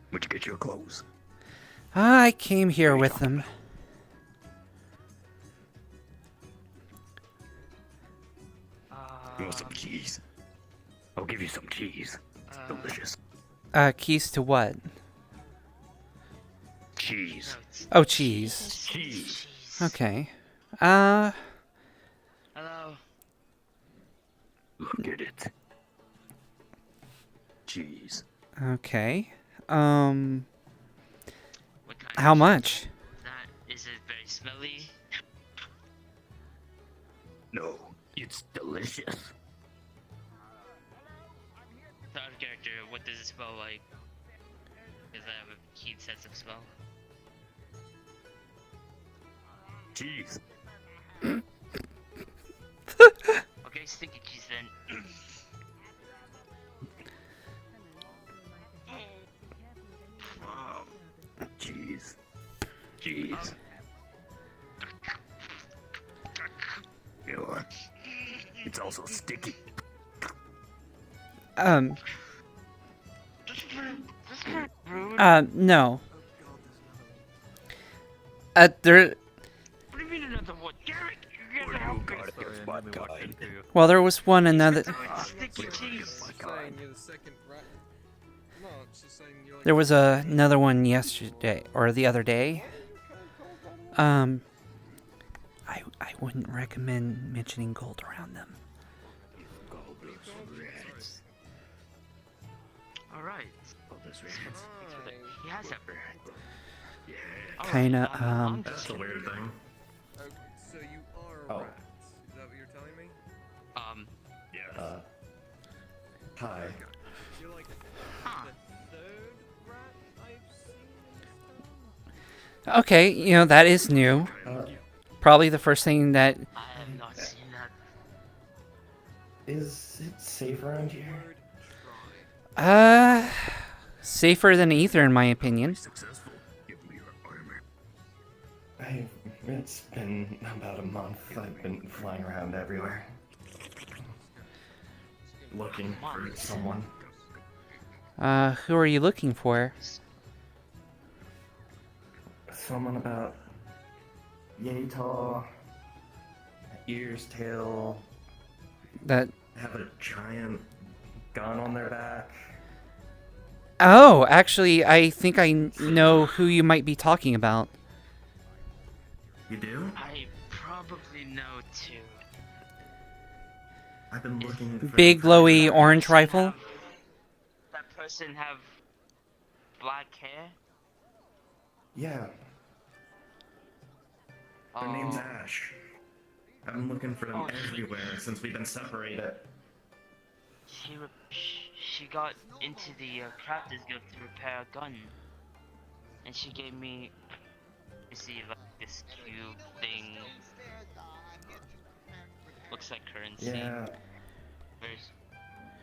Where'd you get your clothes? I came here with them. You want some cheese? I'll give you some cheese. It's delicious. Keys to what? Cheese. Oh, cheese. Cheese. Okay. Hello. Look at it. Cheese. Okay. What kind How of much? that? Is it very smelly? No, it's delicious. So out of character, what does it smell like? Does that have a keen sense of smell? Cheese. Okay, sticky cheese then. Cheese. Cheese. You know what? It's also sticky. Um. That's pretty rude. No. There. What do you mean another one? Garrett, you gotta help me. Well, there was one another. Sticky cheese. You're the second rat. No, she's saying you're like There was another one yesterday or the other day. I wouldn't recommend mentioning gold around them. Alright. He has that. Kinda, That's a weird thing. Okay, so you are a rat. Is that what you're telling me? Yeah. Hi. You're like the third rat I've seen in this town? Okay, that is new. Probably the first thing that. I have not seen that. Is it safe around here? Safer than Aether, in my opinion. It's been about a month. I've been flying around everywhere. Looking for someone. Who are you looking for? Someone about yay tall, ears, tail, That. have a giant gun on their back. Oh, actually, I think I know who you might be talking about. You do? I probably know too. I've been looking for Big, glowy orange rifle. That person have black hair? Yeah. Her name's Ash. I've been looking for them everywhere since we've been separated. She got into the Crafters Guild to repair a gun. And she gave me, you see, like this cube thing. Looks like currency. Yeah.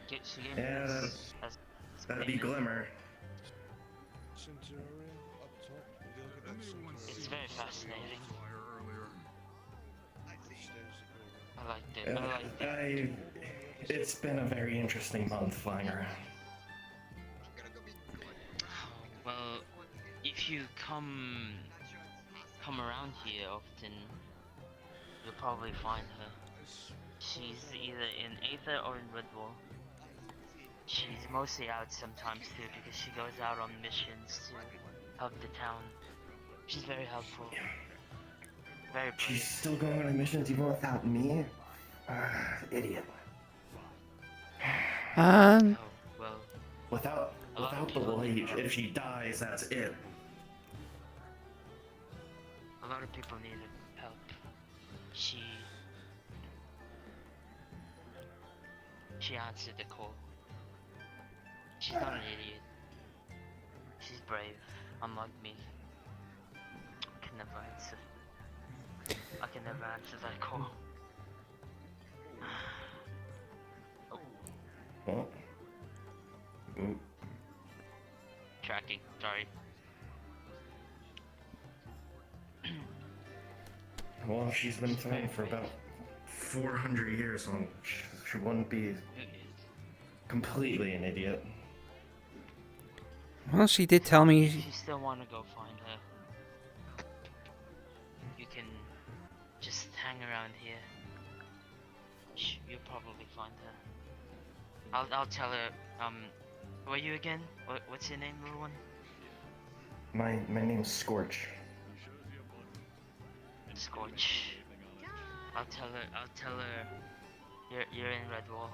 She gave me Yeah, this as that'd be Glimmer. It's very fascinating. I liked it. I liked it. It's been a very interesting month flying around. Well, if you come around here often, you'll probably find her. She's either in Aether or in Redwall. She's mostly out sometimes too because she goes out on missions to help the town. She's very helpful. Very brave. She's still going on missions even without me? Idiot. Oh, well. Without the light, if she dies, that's it. A lot of people need help. She answered the call. She's not an idiot. She's brave, unlike me. I can never answer that call. Well. Ooh. Tracking, sorry. Well, she's been flying for about 400 years, so she wouldn't be completely an idiot. Well, she did tell me. If you still want to go find her, you can just hang around here. You'll probably find her. I'll tell her. Who are you again? What's your name, little one? My name's Scorch. Scorch. I'll tell her you're in Redwall.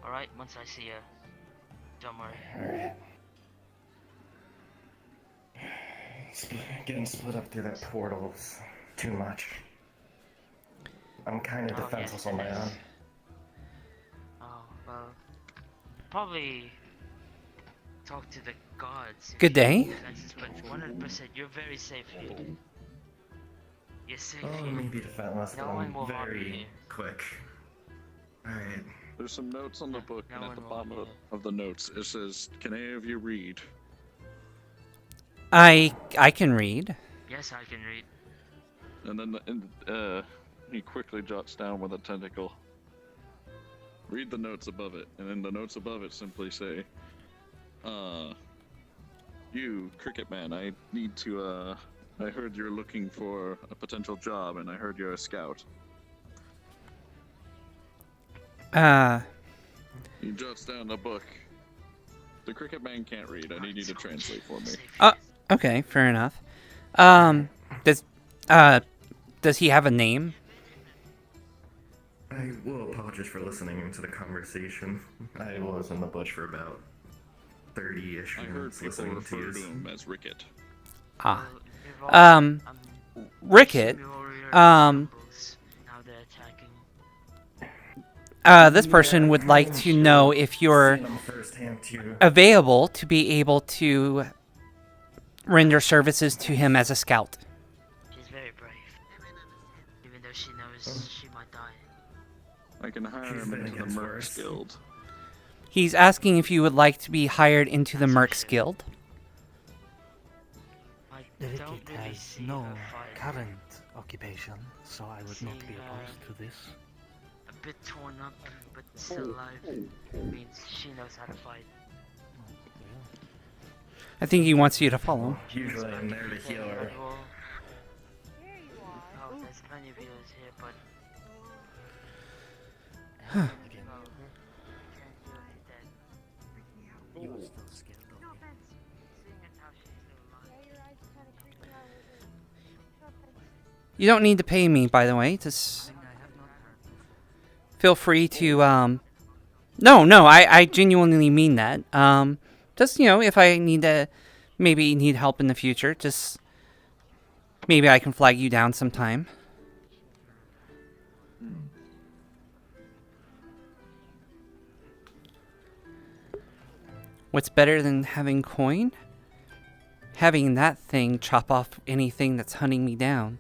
Alright, once I see her. Don't worry. Alright. Getting split up through that portal's too much. I'm kind of defenseless on my own. Oh, well. Probably talk to the guards. Good day. But 100%, you're very safe here. You're safe Oh, here. maybe defenseless, but No one I'm will harm you very here. quick. Alright. There's some notes on the book, No and at one the will bottom harm you. of the notes it says, "Can any of you read?" I can read. Yes, I can read. And then he quickly jots down with a tentacle. Read the notes above it, and then the notes above it simply say, you, Cricket Man, I need to, I heard you're looking for a potential job, and I heard you're a scout. He jots down a book. The Cricket Man can't read. I need you to translate for me. Okay, fair enough. Does he have a name? I will apologize for listening to the conversation. I was in the bush for about 30-ish I heard minutes people listening refer to to you. him as Ricket. Ricket, this person would like to know if you're available to be able to render services to him as a scout. She's very brave, even though she knows she might die. I can hire him into the Mercs Guild. He's asking if you would like to be hired into the Mercs Guild. Ricket has no current occupation, so I would not be opposed to this. A bit torn up, but still alive. Means she knows how to fight. I think he wants you to follow. Usually I'm there to heal her. Oh, there's plenty of healers here, but... You are still scared of me. You don't need to pay me, by the way. Just feel free to, No, I genuinely mean that. Just, if I need to, maybe need help in the future, just maybe I can flag you down sometime. What's better than having coin? Having that thing chop off anything that's hunting me down.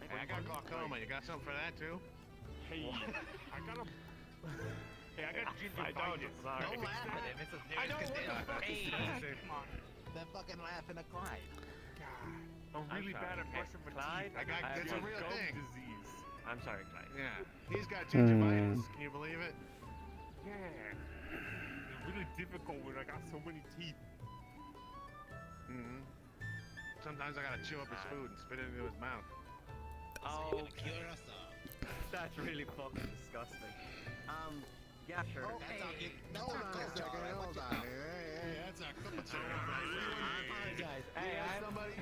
Hey, I got glaucoma. You got something for that too? Hey, I got a. Hey, I got gingivitis. Sorry. Don't laugh at him. It's a serious condition. Come on. They're fucking laughing at Clyde. God. I'm really bad at brushing my teeth. It's a real thing. Disease. I'm sorry, Clyde. Yeah. He's got gingivitis. Can you believe it? Yeah. It's really difficult when I got so many teeth. Mm-hmm. Sometimes I gotta chew up his food and spit it into his mouth. Oh, that's really fucking disgusting. Yeah, sure. Hold on a second. Hold on. Hey, that's a couple of apologize. Hey, somebody.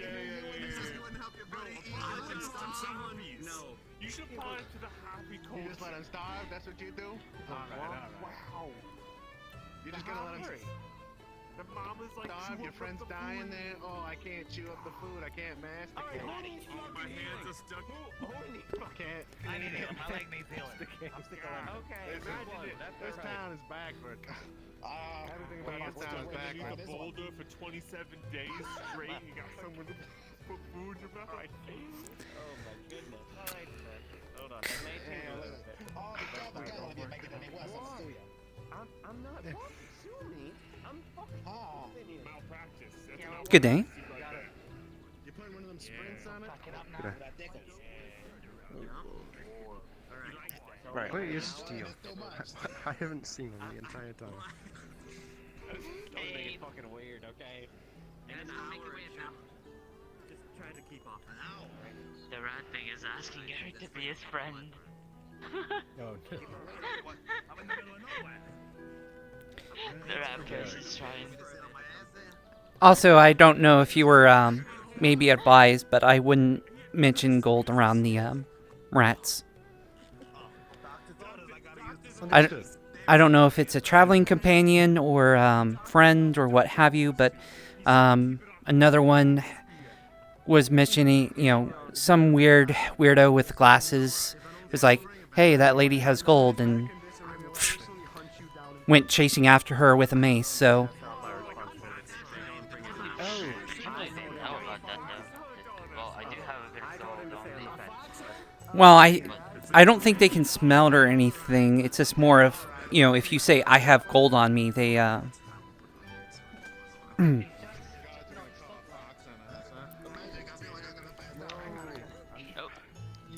Help your buddy eat. No. You should apply to the happy culture. You just let him starve? That's what you do? Alright. Wow. You're just gonna let him The mom is like starve? Your friend's dying there? Oh, I can't chew up the food. I can't masticate. My hands are stuck. Can't. I need it. My leg needs healing. I'm sticking around. Okay, This town is backward. Everything about this town is backward. The boulder for 27 days straight. You got someone to put food in your mouth. Oh my goodness. Alright, hold on. I'm not fucking sue me. I'm fucking malpractice. Good day. You put one of them sprints on it? Right, where is Steel? I haven't seen him the entire time. Don't make it fucking weird, okay? Just try to keep off an hour. The rat thing is asking Eric to be his friend. Oh, no. The rat curse is trying. Also, I don't know if you were maybe advised, but I wouldn't mention gold around the rats. I don't know if it's a traveling companion or friend or what have you, but another one was mentioning, some weirdo with glasses was like, hey, that lady has gold, and went chasing after her with a mace, so... Well, I don't think they can smell it or anything. It's just more of you know, if you say I have gold on me, they You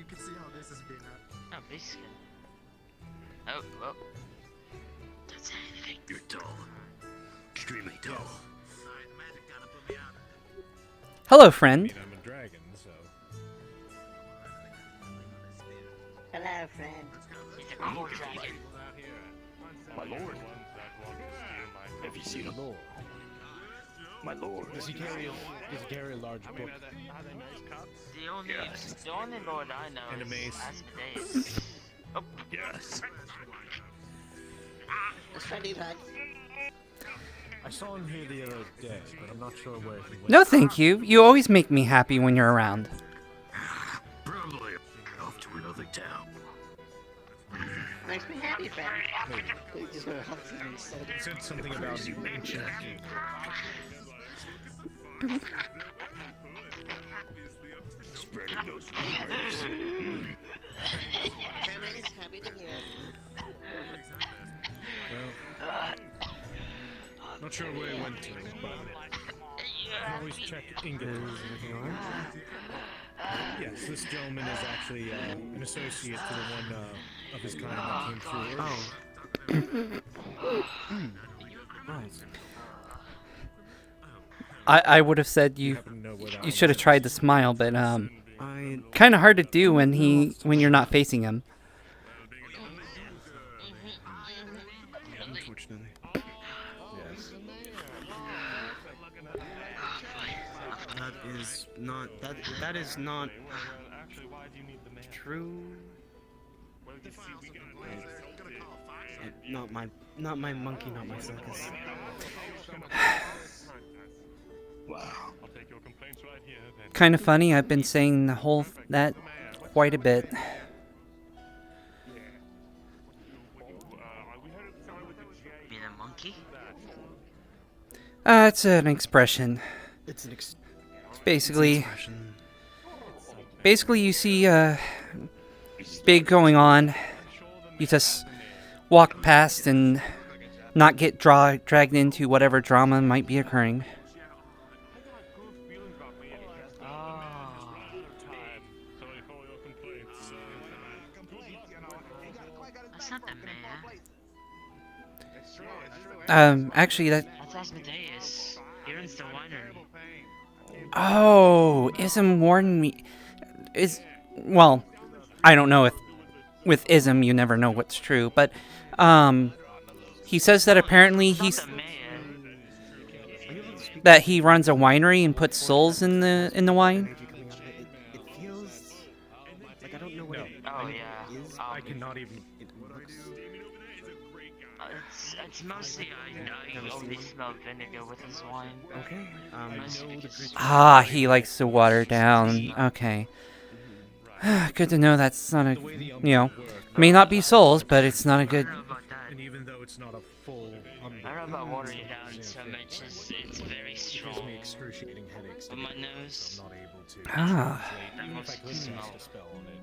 can see how this is being Oh, basically. Oh, well. That's anything. You're tall. Extremely tall. hello, I friend. mean, I'm a dragon, so. Hello, friend. He's a cool dragon. My lord. Have you seen him? My lord. Does he carry a large book? The only lord I know And a is mace. Asmodeus. Oh. Yes. It's Freddy back. I saw him here the other day, but I'm not sure where he went. No, thank you. You always make me happy when you're around. Probably off to another town. Makes me happy, friend. He said something about ancient. Spreading those rumors. Family's happy to hear it. Well, not sure where he went to, but I can always check Ingot. Yes, this gentleman is actually an associate to the one of his kind that came through. Right. I would have said you should have tried the smile, but kind of hard to do when you're not facing him. Unfortunately. Yes. That is not true. Not my monkey, not my circus. Wow. Kind of funny. I've been saying that quite a bit. Being a monkey? It's an expression. It's Basically, you see big going on. You just walk past and not get dragged into whatever drama might be occurring. That's not the mayor. Actually, That's Asmodeus. He runs the winery. Oh, Ism warned me. Well, I don't know if with Ism you never know what's true, but he says that apparently that he runs a winery and puts souls in the wine. It feels like I don't know what it Oh yeah. I cannot even. It's mostly I only smell vinegar with his wine. Okay. Mostly because He likes to water down. Okay. Good to know that's not a, may not be souls, but it's not a good. And even though it's not a full. I don't know about watering it down so much as it's very strong. Gives me excruciating headaches. But my nose. I'm not able to. That Even if I must could smell. cast a spell on it.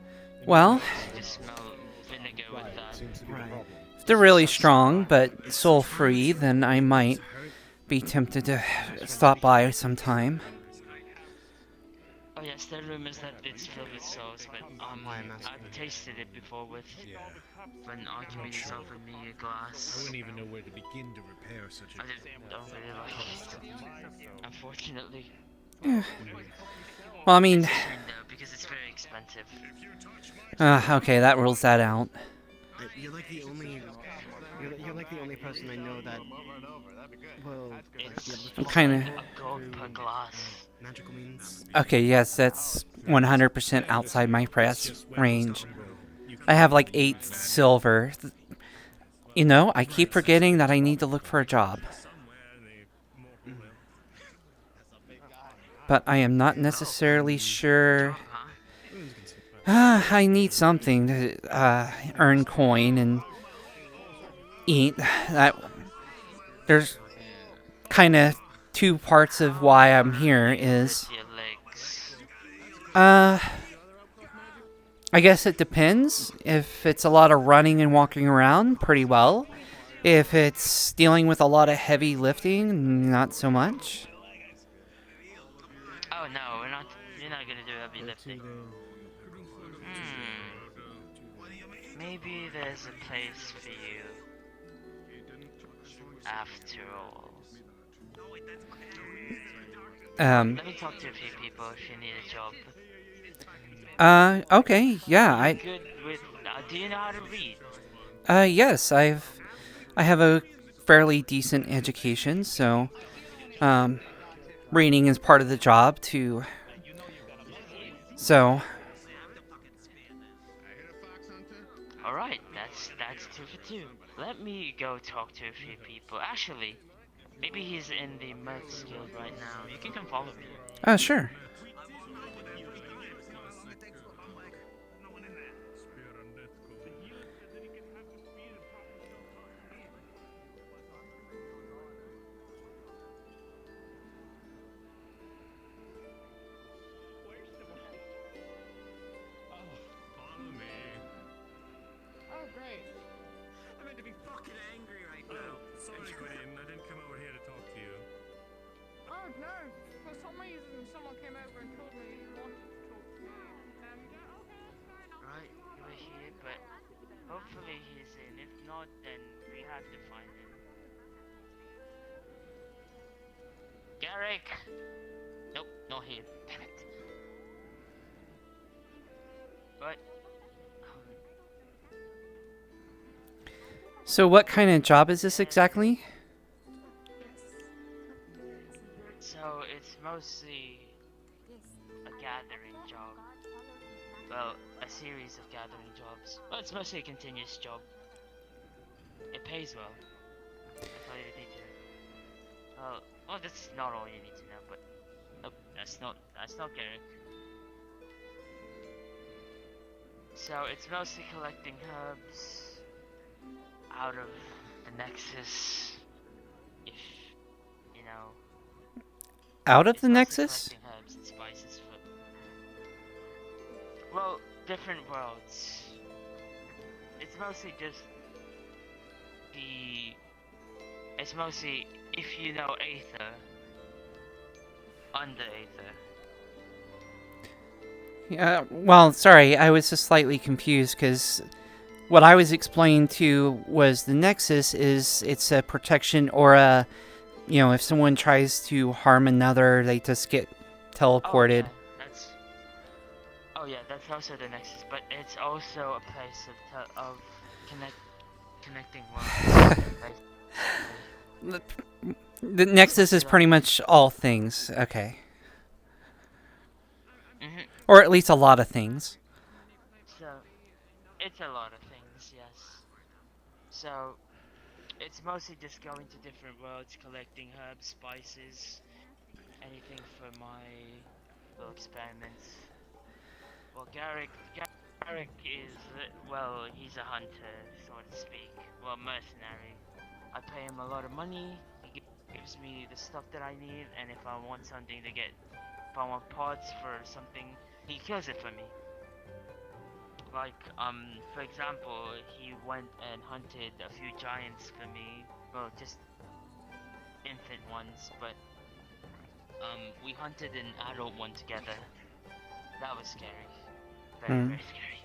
Well, Just smell vinegar with that. Seems to be the problem. if they're really strong but soul free, then I might be tempted to stop by sometime. Oh yes, there are rumors that it's filled with souls, but I've tasted it before with when Archimedes offered me a I glass. wouldn't even know where to begin to repair such a. I don't really like it, unfortunately. Yeah. Well, I mean, It's a shame though, because it's very expensive. okay, that rules that out. You're like the only. You're like the only person I know that. Well, I'm kind of. A gold per glass. Magical means. Okay, yes, that's 100% outside my price range. I have like 8 silver. I keep forgetting that I need to look for a job. But I am not necessarily sure. I need something to earn coin and eat. There's kind of 2 parts of why I'm here is. I guess it depends. If it's a lot of running and walking around, pretty well. If it's dealing with a lot of heavy lifting, not so much. Oh no, we're not. You're not gonna do heavy lifting. Maybe there's a place for you. After all. Let me talk to a few people if you need a job. Okay, yeah, Are you good with? Do you know how to read? Yes, I have a fairly decent education, so, reading is part of the job too. So. All right, that's 2 for 2. Let me go talk to a few people. Actually, maybe he's in the Mercs Guild right now. You can come follow me. Sure. Oh, great. I'm meant to be fucking angry right now. Sorry, Quinn. I didn't come over here to talk to you. Oh, no. For some reason, someone came over and told me you wanted to talk to me. Yeah, okay, that's fair enough. Right, you were here, but hopefully he's in. If not, then we have to find him. Garrick! Nope, not here. Damn it. But So what kind of job is this exactly? so it's mostly a gathering job. Well, a series of gathering jobs. Well, it's mostly a continuous job. It pays well. That's all you need to know. Well, that's not all you need to know, but nope, that's not Garrick. So it's mostly collecting herbs out of the Nexus, if you know. Out of It's the mostly Nexus? collecting herbs and spices for, well, different worlds. It's mostly just it's mostly, if you know Aether, under Aether. Yeah, well, sorry, I was just slightly confused because what I was explained to was the Nexus it's a protection or a, if someone tries to harm another, they just get teleported. Oh yeah, that's also the Nexus, but it's also a place of connecting worlds. The Nexus is pretty much all things, okay. Or at least a lot of things. So, it's a lot of things, yes. So, it's mostly just going to different worlds, collecting herbs, spices, anything for my little experiments. Well, Garrick is, well, he's a hunter, so to speak. Well, mercenary. I pay him a lot of money, he gives me the stuff that I need, and if I want something if I want parts for something, he kills it for me. Like, for example, he went and hunted a few giants for me. Well, just infant ones, but we hunted an adult one together. That was scary. Very scary.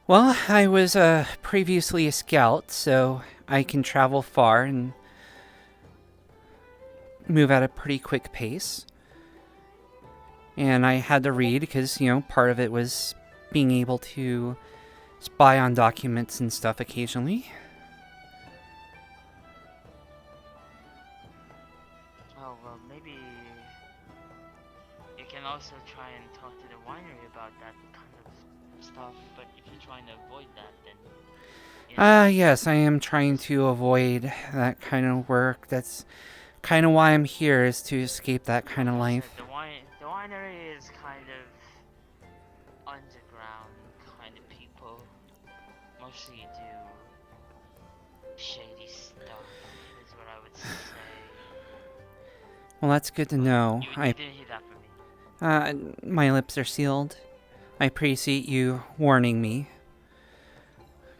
Well, I was previously a scout, so I can travel far and move at a pretty quick pace. And I had to read because, part of it was being able to spy on documents and stuff occasionally. Oh, well, maybe you can also try and talk to the winery about that kind of stuff, but if you're trying to avoid that, then... Yes, I am trying to avoid that kind of work. That's kind of why I'm here, is to escape that kind of life. The winery is kind of underground kind of people. Mostly do shady stuff, is what I would say. Well, that's good to know. You didn't hear that from me. My lips are sealed. I appreciate you warning me.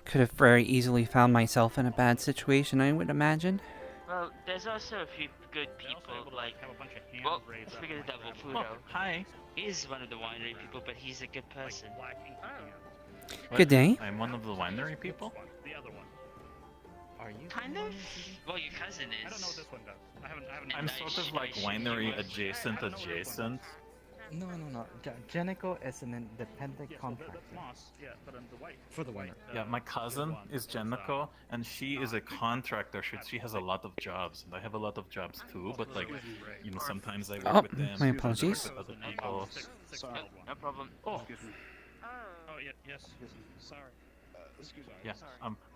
could have very easily found myself in a bad situation, I would imagine. Well, there's also a few good people, like, well, speaking of the devil, Fudo. Hi. He's one of the winery people, but he's a good person. Good day. I'm one of the winery people? The other one. Are you? Kind of? Well, your cousin is. I don't know what this one does. I haven't. I'm sort of like winery adjacent. No. Jenico is an independent contractor. Yeah, but I'm the white. For the winner. Yeah, my cousin is Jenico, and she is a contractor. She has a lot of jobs, and I have a lot of jobs too. But like, you know, sometimes I work with them. My sometimes I work apologies. with other people. No problem. Oh, yes. Sorry. Yeah.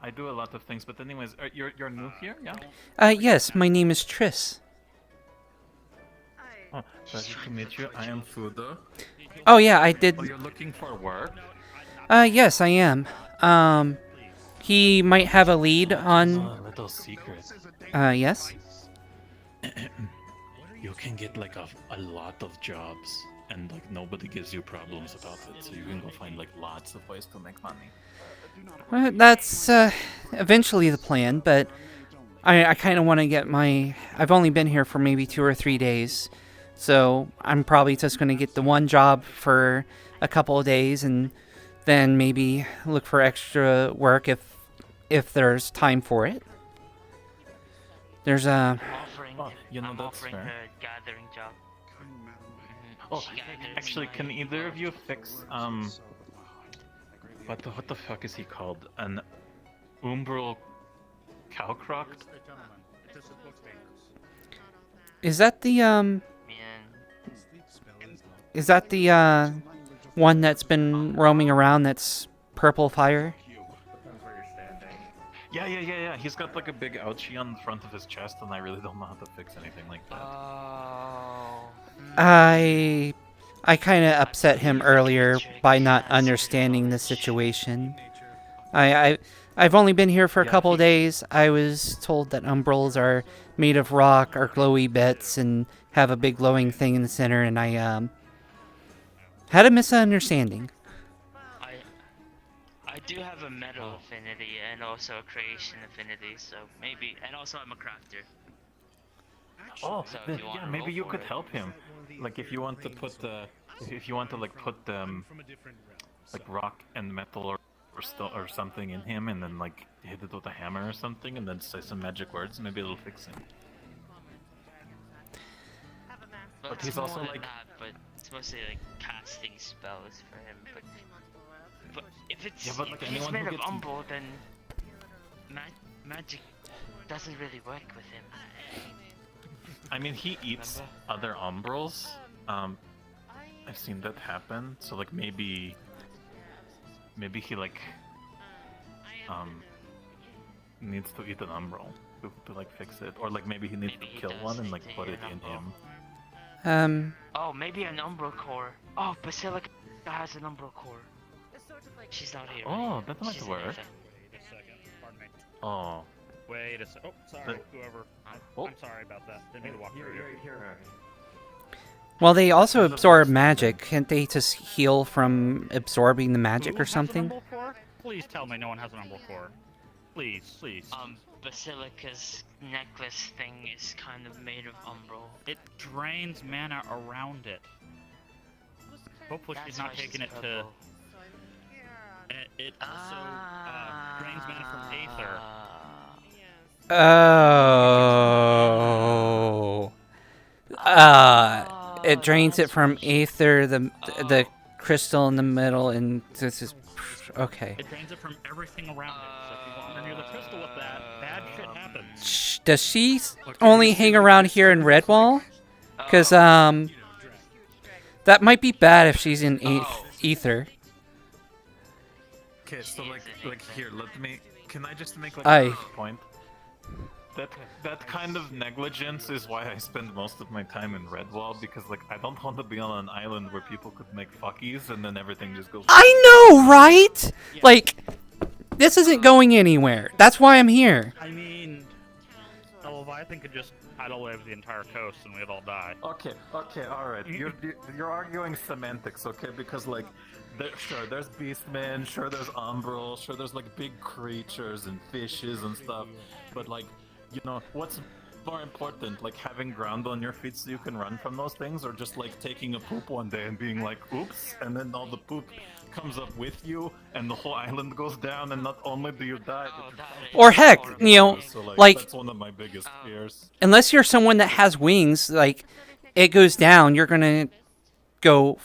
I do a lot of things, but anyways, you're new here, yeah? Yes, my name is Tris. Oh, pleasure to meet you. I am Fudo. Oh yeah, I did. Oh, you're looking for work? Yes, I am. He might have a lead on. A little secret. Yes. You can get like a lot of jobs, and like nobody gives you problems about it, so you can go find like lots of ways to make money. Well, that's eventually the plan, but I kind of want to get my. I've only been here for maybe 2 or 3 days, so I'm probably just going to get the one job for a couple of days, and then maybe look for extra work if there's time for it. There's a. I'm offering her a gathering job. Oh, actually, can either of you fix what the fuck is he called? An umbral cowcroc? Is that the Is that the one that's been roaming around? That's purple fire. Yeah. He's got like a big ouchie on the front of his chest, and I really don't know how to fix anything like that. I kind of upset him earlier by not understanding the situation. I've only been here for a couple of days. I was told that umbrals are made of rock or glowy bits and have a big glowing thing in the center, and I had a misunderstanding. I do have a metal affinity and also a creation affinity, so maybe, and also I'm a crafter. Oh, So then, if you wanna yeah, maybe roll you for could it. help him. Like if you want to put like rock and metal or something in him, and then like hit it with a hammer or something, and then say some magic words, maybe it'll fix him. But it's he's more also than like that, but it's mostly like casting spells for him. But if it's Yeah, but, like, if he's anyone made who of gets- umbral, then magic doesn't really work with him. I mean, he eats other umbrals. I've seen that happen. So like maybe he like needs to eat an umbral to like fix it, or like maybe he needs to kill one and like put it in him. Oh, maybe an umbral core. Oh, Basilica has an umbral core. She's not here. Oh, that might She's in work. Aether. Wait a second. Pardon me. Oh. Wait a second. Oh, sorry, whoever. I'm sorry about that. Didn't mean to walk through you. Well, they also absorb magic. Can't they just heal from absorbing the magic or something? Who has an umbral core? Please tell me no one has an umbral core. Please. Basilica's necklace thing is kind of made of umbral. It drains mana around it. Hopefully she's not taking it to... It also drains mana from Aether. Oh. It drains it from Aether, the crystal in the middle, and this is okay. It drains it from everything around it. So if you wander near the crystal with that, bad shit happens. Does she only hang around here in Redwall? Because that might be bad if she's in Aether. Okay, so like here, can I just make like Aye. a point? That kind of negligence is why I spend most of my time in Redwall, because like I don't want to be on an island where people could make fuckies and then everything just goes. I know, right? Like, this isn't going anywhere. That's why I'm here. I mean, a I think it just tidal waves the entire coast and we'd all die. Okay, alright. You're arguing semantics, okay? Because, like, sure, there's beastmen, sure, there's umbral, sure, there's, like, big creatures and fishes and stuff. But, like, you know, what's more important? Like, having ground on your feet so you can run from those things? Or just, like, taking a poop one day and being like, oops, and then all the poop comes up with you, and the whole island goes down, and not only do you die, but Or heck, you know, so, like, that's one of my biggest fears. unless you're someone that has wings, like, it goes down, you're gonna go.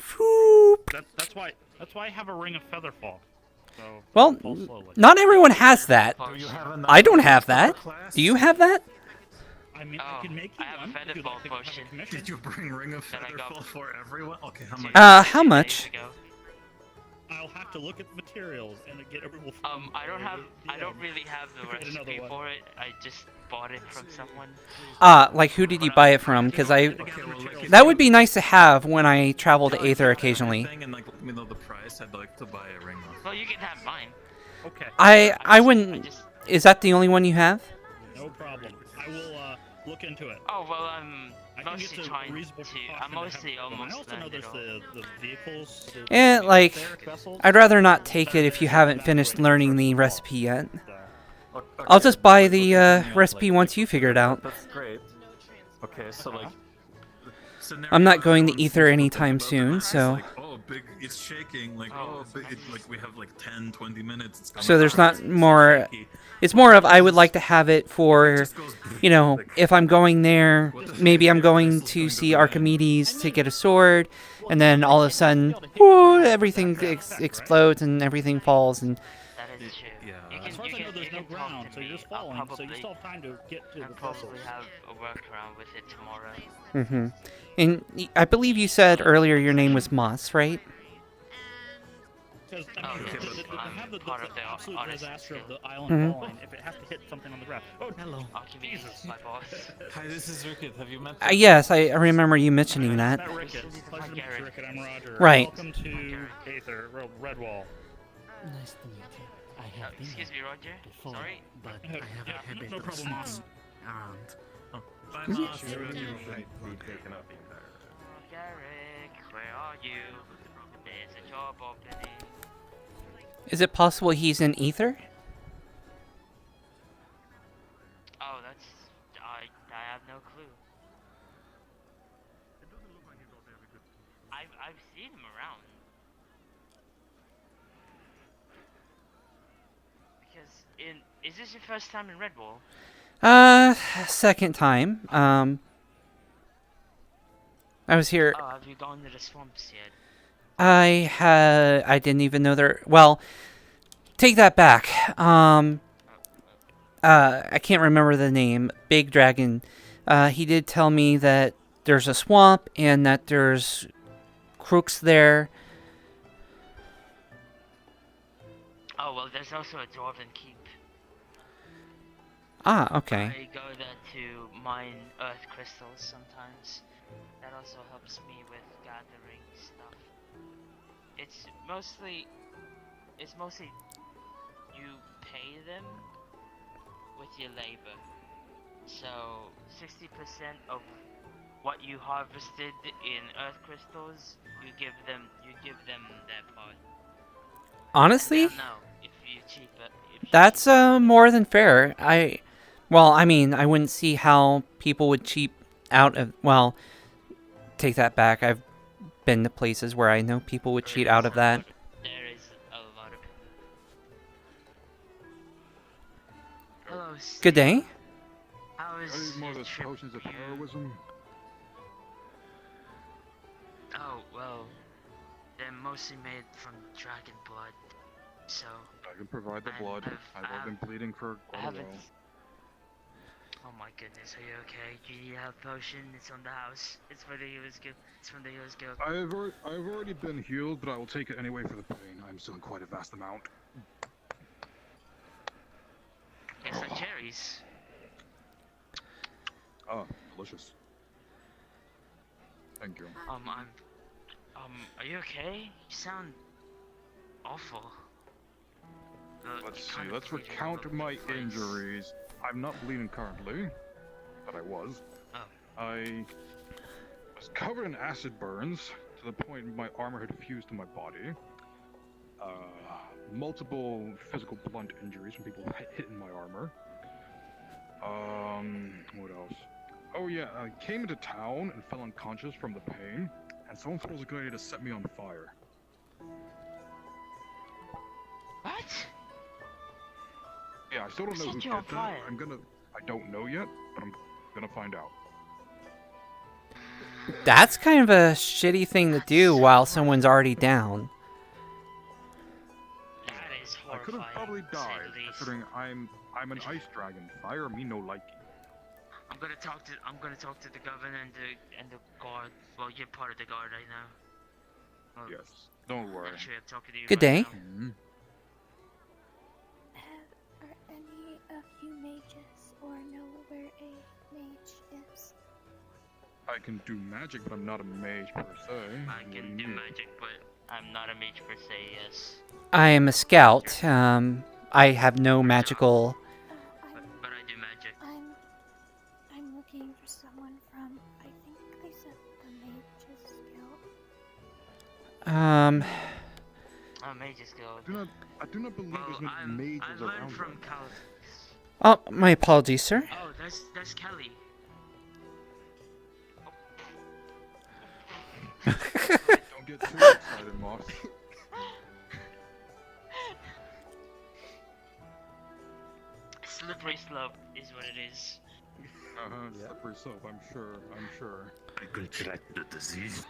That's why I have a ring of feather fall. So Well, fall slowly. not everyone has that. I don't have that. Do you have that? I mean, I can make you one. If you'd like to have a commission. Did you bring Ring of Featherfall for everyone? Okay, how much? How much? I'll have to look at the materials and get approval from I don't really have the recipe for it. I just bought it from someone. Like, who did you buy it from? Because that would be nice to have when I travel to Aether occasionally. And, like, let me know the price. I'd like to buy a ring of. Well, you can have mine. Okay. I wouldn't. Is that the only one you have? No problem. I will look into it. Oh well, I'm I can mostly get to trying reasonable to. cost I'm and have mostly them. I almost also done know it there's all. the vehicles. Like, vessels. I'd rather not take it if you haven't finished learning the recipe yet. I'll just buy the recipe once you figure it out. That's great. Okay, so like. I'm not going to Aether anytime soon, so. Like, oh, big, it's shaking. Like, oh, big, like we have like 10, 20 minutes. It's So there's not more. It's more of I would like to have it for, you know, if I'm going there, maybe I'm going to see Archimedes to get a sword, and then all of a sudden, whoo, everything explodes and everything falls, and That is true. Yeah. As far as I know, there's no ground, so you're just falling. So you still have time to get to the vessels. Probably have a workaround with it tomorrow. And I believe you said earlier your name was Moss, right? Because I mean, to have the absolute disaster of the island Mhm. falling, if it has to hit something on the ground. Oh, hello. Jesus, my boss. Hi, this is Rickett. Have you met? Yes, I remember you mentioning that. Not Rickett. Pleasure to meet you, Rickett. I'm Roger. Right. Welcome to Aether, Redwall. Nice to meet you. I have been Excuse me, Roger. before, Sorry. but I have Yeah, a habit no of problem, Moss. sneaking around. Bye, Moss. Garrick, where are you? There's a job opening. Is it possible he's in Aether? Oh, that's. I have no clue. I've seen him around. Because is this your first time in Redwall? Second time. I was here. Oh, have you gone to the swamps yet? I didn't even know there. Well, take that back. I can't remember the name. Big Dragon. He did tell me that there's a swamp and that there's crooks there. Oh well, there's also a dwarven keep. Ah, okay. I go there to mine earth crystals sometimes. That also helps me with gathering stuff. It's mostly you pay them with your labor. So 60% of what you harvested in earth crystals, you give them their part. Honestly, No, if you cheap it. that's more than fair. I mean, I wouldn't see how people would cheap out of. Well, take that back. I've been to places where I know people would cheat out of that. There is a lot of. Hello. Good day. How is more your those trip? potions of heroism. Oh well, they're mostly made from dragon blood, so. I can provide the blood. I've been bleeding for quite a while. Oh my goodness, are you okay? Do you need a potion? It's on the house. It's for the healers guild. It's from the healers guild. I've already been healed, but I will take it anyway for the pain. I'm still in quite a vast amount. It's like cherries. Oh, delicious. Thank you. Are you okay? You sound awful. Let's see. Let's recount my injuries. I'm not bleeding currently. that I was. Oh. I was covered in acid burns to the point my armor had fused to my body. Multiple physical blunt injuries from people hitting my armor. What else? Oh yeah, I came into town and fell unconscious from the pain, and someone thought it was a good idea to set me on fire. What? Yeah, I still don't know Set who you on did that. fire? I don't know yet, but I'm gonna find out. That's kind of a shitty thing to do while someone's already down. That is I could have probably to say died, the least. considering I'm an ice dragon. Fire me no likey. I'm gonna talk to the governor and the guard. Well, you're part of the guard right now. Well, Yes, don't worry. actually, I'm talking to you Good right day. now. Are any of you mages or know where a mage is? I can do magic, but I'm not a mage per se. I can do magic, but I'm not a mage per se. Yes. I am a scout. I have no magical. But I do magic. I'm looking for someone from, I think they said the Mage's Guild. Oh, Mage's Guild. I do not believe there's many mages I learned around. from Cal. Oh, my apologies, sir. Oh, that's Kelly. Don't get too excited, Moss. Slippery slope is what it is. Slippery slope, I'm sure. I contract the disease.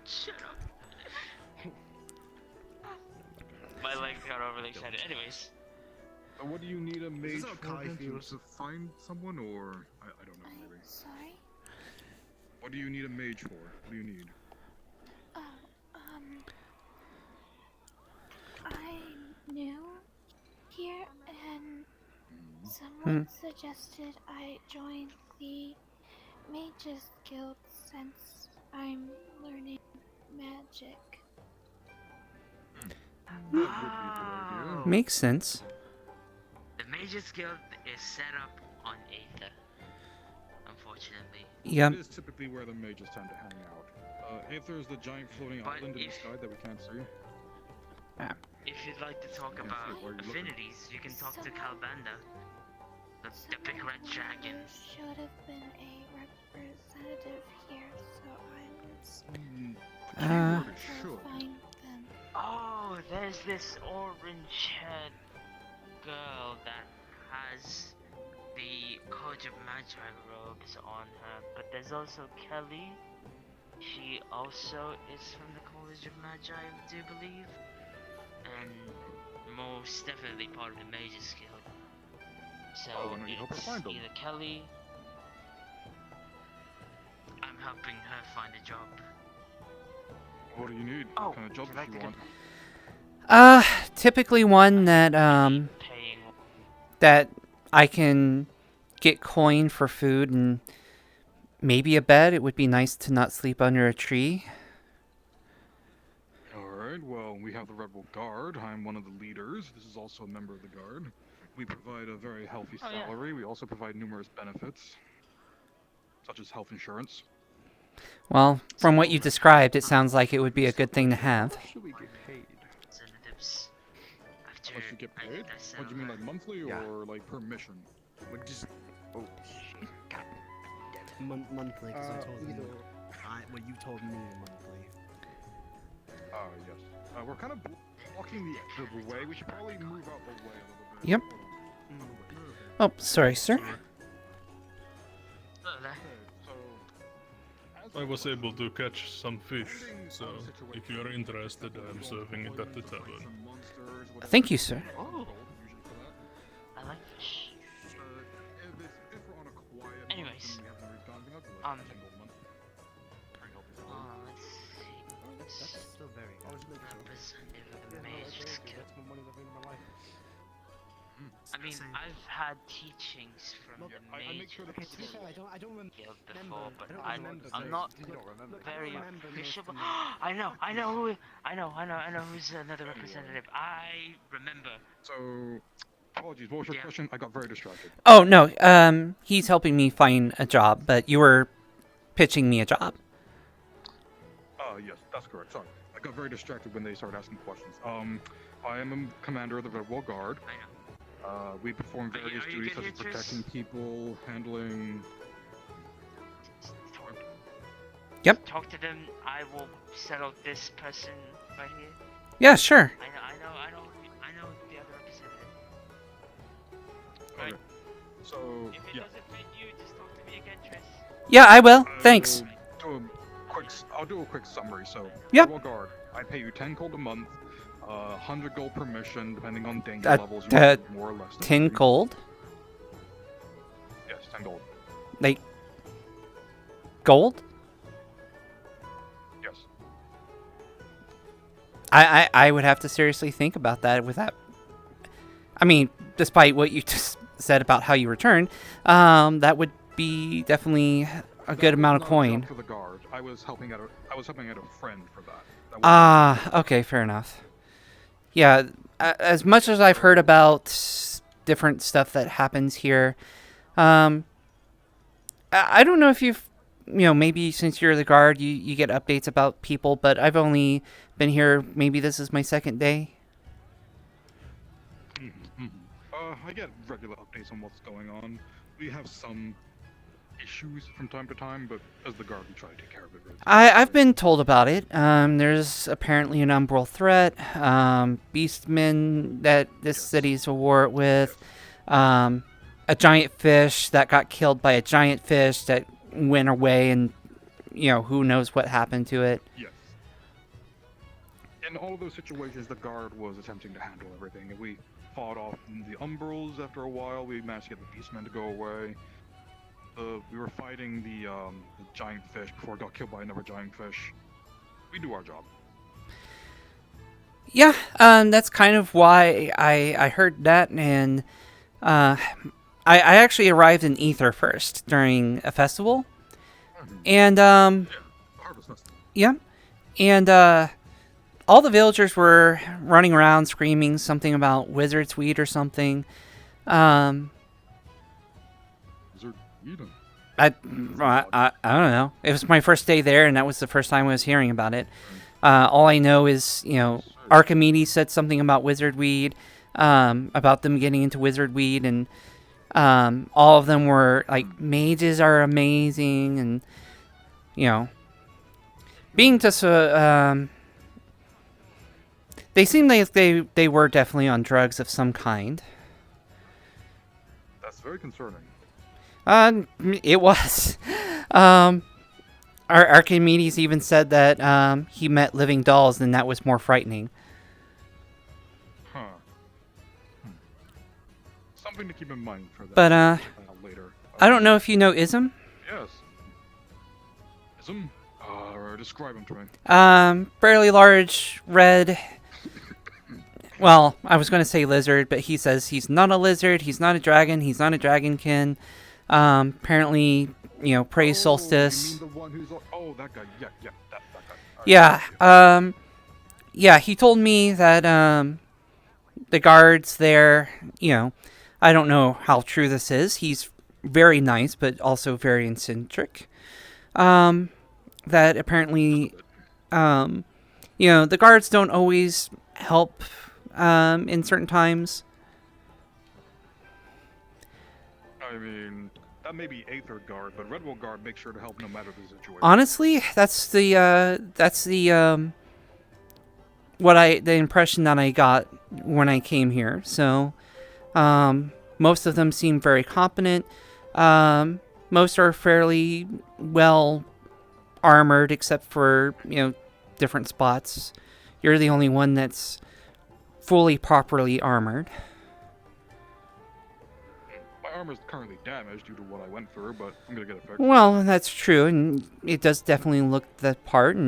Shut up. My legs got overly excited. Anyways. What do you need a mage how for? Kai Again? feels? To find someone, or I don't know, maybe. Sorry? What do you need a mage for? What do you need? I'm new here, and someone suggested I join the Mage's Guild since I'm learning magic. Makes sense. The Mage's Guild is set up on Aether. Unfortunately. Yep. It is typically where the mages tend to hang out. Aether is the giant floating island in the sky that we can't see. If you'd like to talk about affinities, you can talk to Calbanda, the big red dragon. There should have been a representative here, so I was to find them. Oh, there's this orange-haired girl that has the College of Magi robes on her, but there's also Kelly. She also is from the College of Magi, I do believe, and most definitely part of the Mage's Guild. So it's either Kelly. I'm helping her find a job. What do you need? Oh, what kind of job do you want? Typically one that that I can get coin for food and maybe a bed. It would be nice to not sleep under a tree. Alright, well, we have the Redwall Guard. I'm one of the leaders. This is also a member of the Guard. We provide a very healthy salary. We also provide numerous benefits, such as health insurance. Well, from what you described, it sounds like it would be a good thing to have. Should we get paid? How much you get paid? What do you mean, like monthly or like per mission? What just? Oh shit! God. Monthly, because I told you. Well, you told me monthly. Oh yes. We're kind of blocking the way. We should probably move out the way a little bit. Yep. Oh, sorry, sir. I was able to catch some fish, so if you're interested, I'm serving it at the tavern. Thank you, sir. Oh. I like fish. Anyways, let's see. That's still very good. Representative of the Mage's Guild. I mean, I've had teachings from the Mage's Guild before, but I'm not very appreciable. I know who's another representative. I remember. So, Apologies. What was your question? I got very distracted. Oh no, he's helping me find a job, but you were pitching me a job. Yes, that's correct. Sorry, I got very distracted when they started asking questions. I am a commander of the Redwall Guard. I know. We perform various duties such as protecting people, handling. Yep. Talk to them. I will settle this person right here. Yeah, sure. I know the other representative. Right. Okay. So If it doesn't fit you, just talk to me again, Tris. Yeah, I will. Thanks. I'll do a quick summary. So, Yep. Redwall Guard, I pay you 10 gold a month, 100 gold per mission, depending on danger levels. You get more or less. 10 gold? Yes, 10 gold. Like, gold? Yes. I would have to seriously think about that with that. I mean, despite what you just said about how you return, that would be definitely a good amount of coin. For the guard, I was helping out a friend for that. Okay, fair enough. Yeah, as much as I've heard about different stuff that happens here, I don't know if you've, maybe since you're the guard, you get updates about people, but I've only been here, maybe this is my second day. I get regular updates on what's going on. We have some issues from time to time, but as the guard, we try to take care of it. I've been told about it. There's apparently an umbral threat, beastmen that this city's a war with, a giant fish that got killed by a giant fish that went away, and who knows what happened to it. Yes. In all of those situations, the guard was attempting to handle everything, and we fought off the umbrals. After a while, we managed to get the beastmen to go away. We were fighting the giant fish before it got killed by another giant fish. We do our job. Yeah, that's kind of why I heard that, and I actually arrived in Aether first during a festival, and yeah, and all the villagers were running around screaming something about wizard's weed or something. I don't know. It was my first day there, and that was the first time I was hearing about it. All I know is, Archimedes said something about wizard weed, about them getting into wizard weed, and all of them were like, mages are amazing, and being just they seemed like they were definitely on drugs of some kind. That's very concerning. It was. Archimedes even said that he met living dolls, and that was more frightening. Huh. Something to keep in mind for that. But later. I don't know if you know Ism. Yes. Ism? Describe him to me. Fairly large, red. Well, I was going to say lizard, but he says he's not a lizard, he's not a dragon, he's not a dragonkin. Apparently, praise solstice. You mean the one who's that guy. Yeah, that Yeah, guy. yeah, he told me that, the guards there, I don't know how true this is. He's very nice, but also very eccentric. That apparently, the guards don't always help, in certain times. I mean, that may be Aether Guard, but Redwall Guard makes sure to help no matter the situation. Honestly, that's the impression that I got when I came here. So, most of them seem very competent. Most are fairly well armored, except for different spots. You're the only one that's fully properly armored. My armor's currently damaged due to what I went through, but I'm gonna get it fixed. Well, that's true, and it does definitely look the part.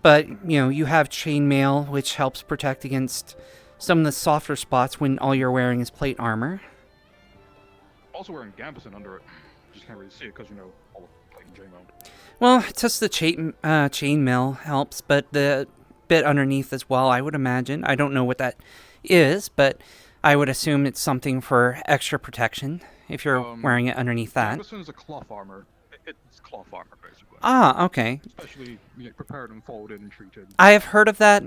But you have chainmail, which helps protect against some of the softer spots when all you're wearing is plate armor. Also wearing gambeson under it. Just can't really see it because all the plate and chainmail. Well, just the chainmail helps, but the bit underneath as well, I would imagine. I don't know what that is, but I would assume it's something for extra protection if you're wearing it underneath that. This one is a cloth armor. It's cloth armor, basically. Ah, okay. Especially prepared and folded and treated. I have heard of that.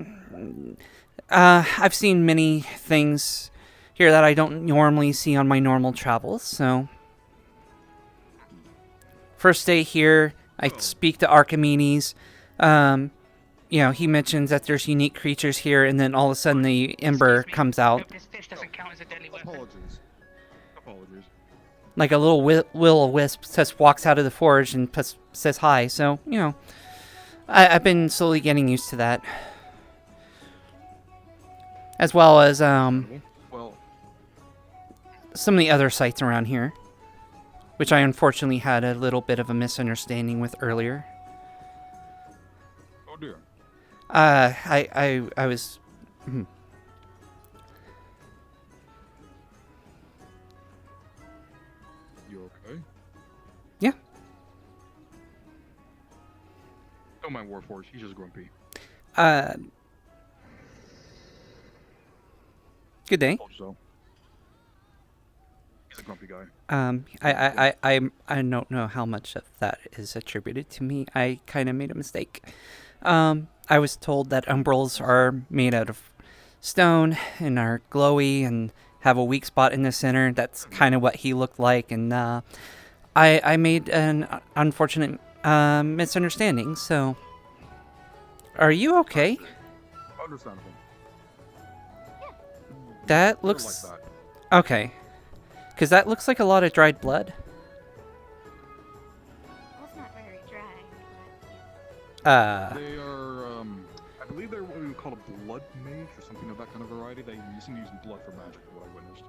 I've seen many things here that I don't normally see on my normal travels, so... First day here, I speak to Archimedes. You know, he mentions that there's unique creatures here, and then all of a sudden the ember comes out. This doesn't count as a deadly weapon. Apologies. Like a little will-o-wisp just walks out of the forge and says hi. So, you know, I've been slowly getting used to that. As well as some of the other sites around here, which I unfortunately had a little bit of a misunderstanding with earlier. Oh dear. I was... You okay? Yeah. Don't mind Warforged, he's just grumpy. Good day. So. He's a grumpy guy. I don't know how much of that is attributed to me. I kind of made a mistake. I was told that umbrals are made out of stone and are glowy and have a weak spot in the center. That's kind of what he looked like, and I made an unfortunate misunderstanding. So, are you okay? Understandable. That looks okay. Because that looks like a lot of dried blood. Well, it's not very dry. They are, I believe they're what we would call a blood mage or something of that kind of variety. They seem to use blood for magic, from what I witnessed.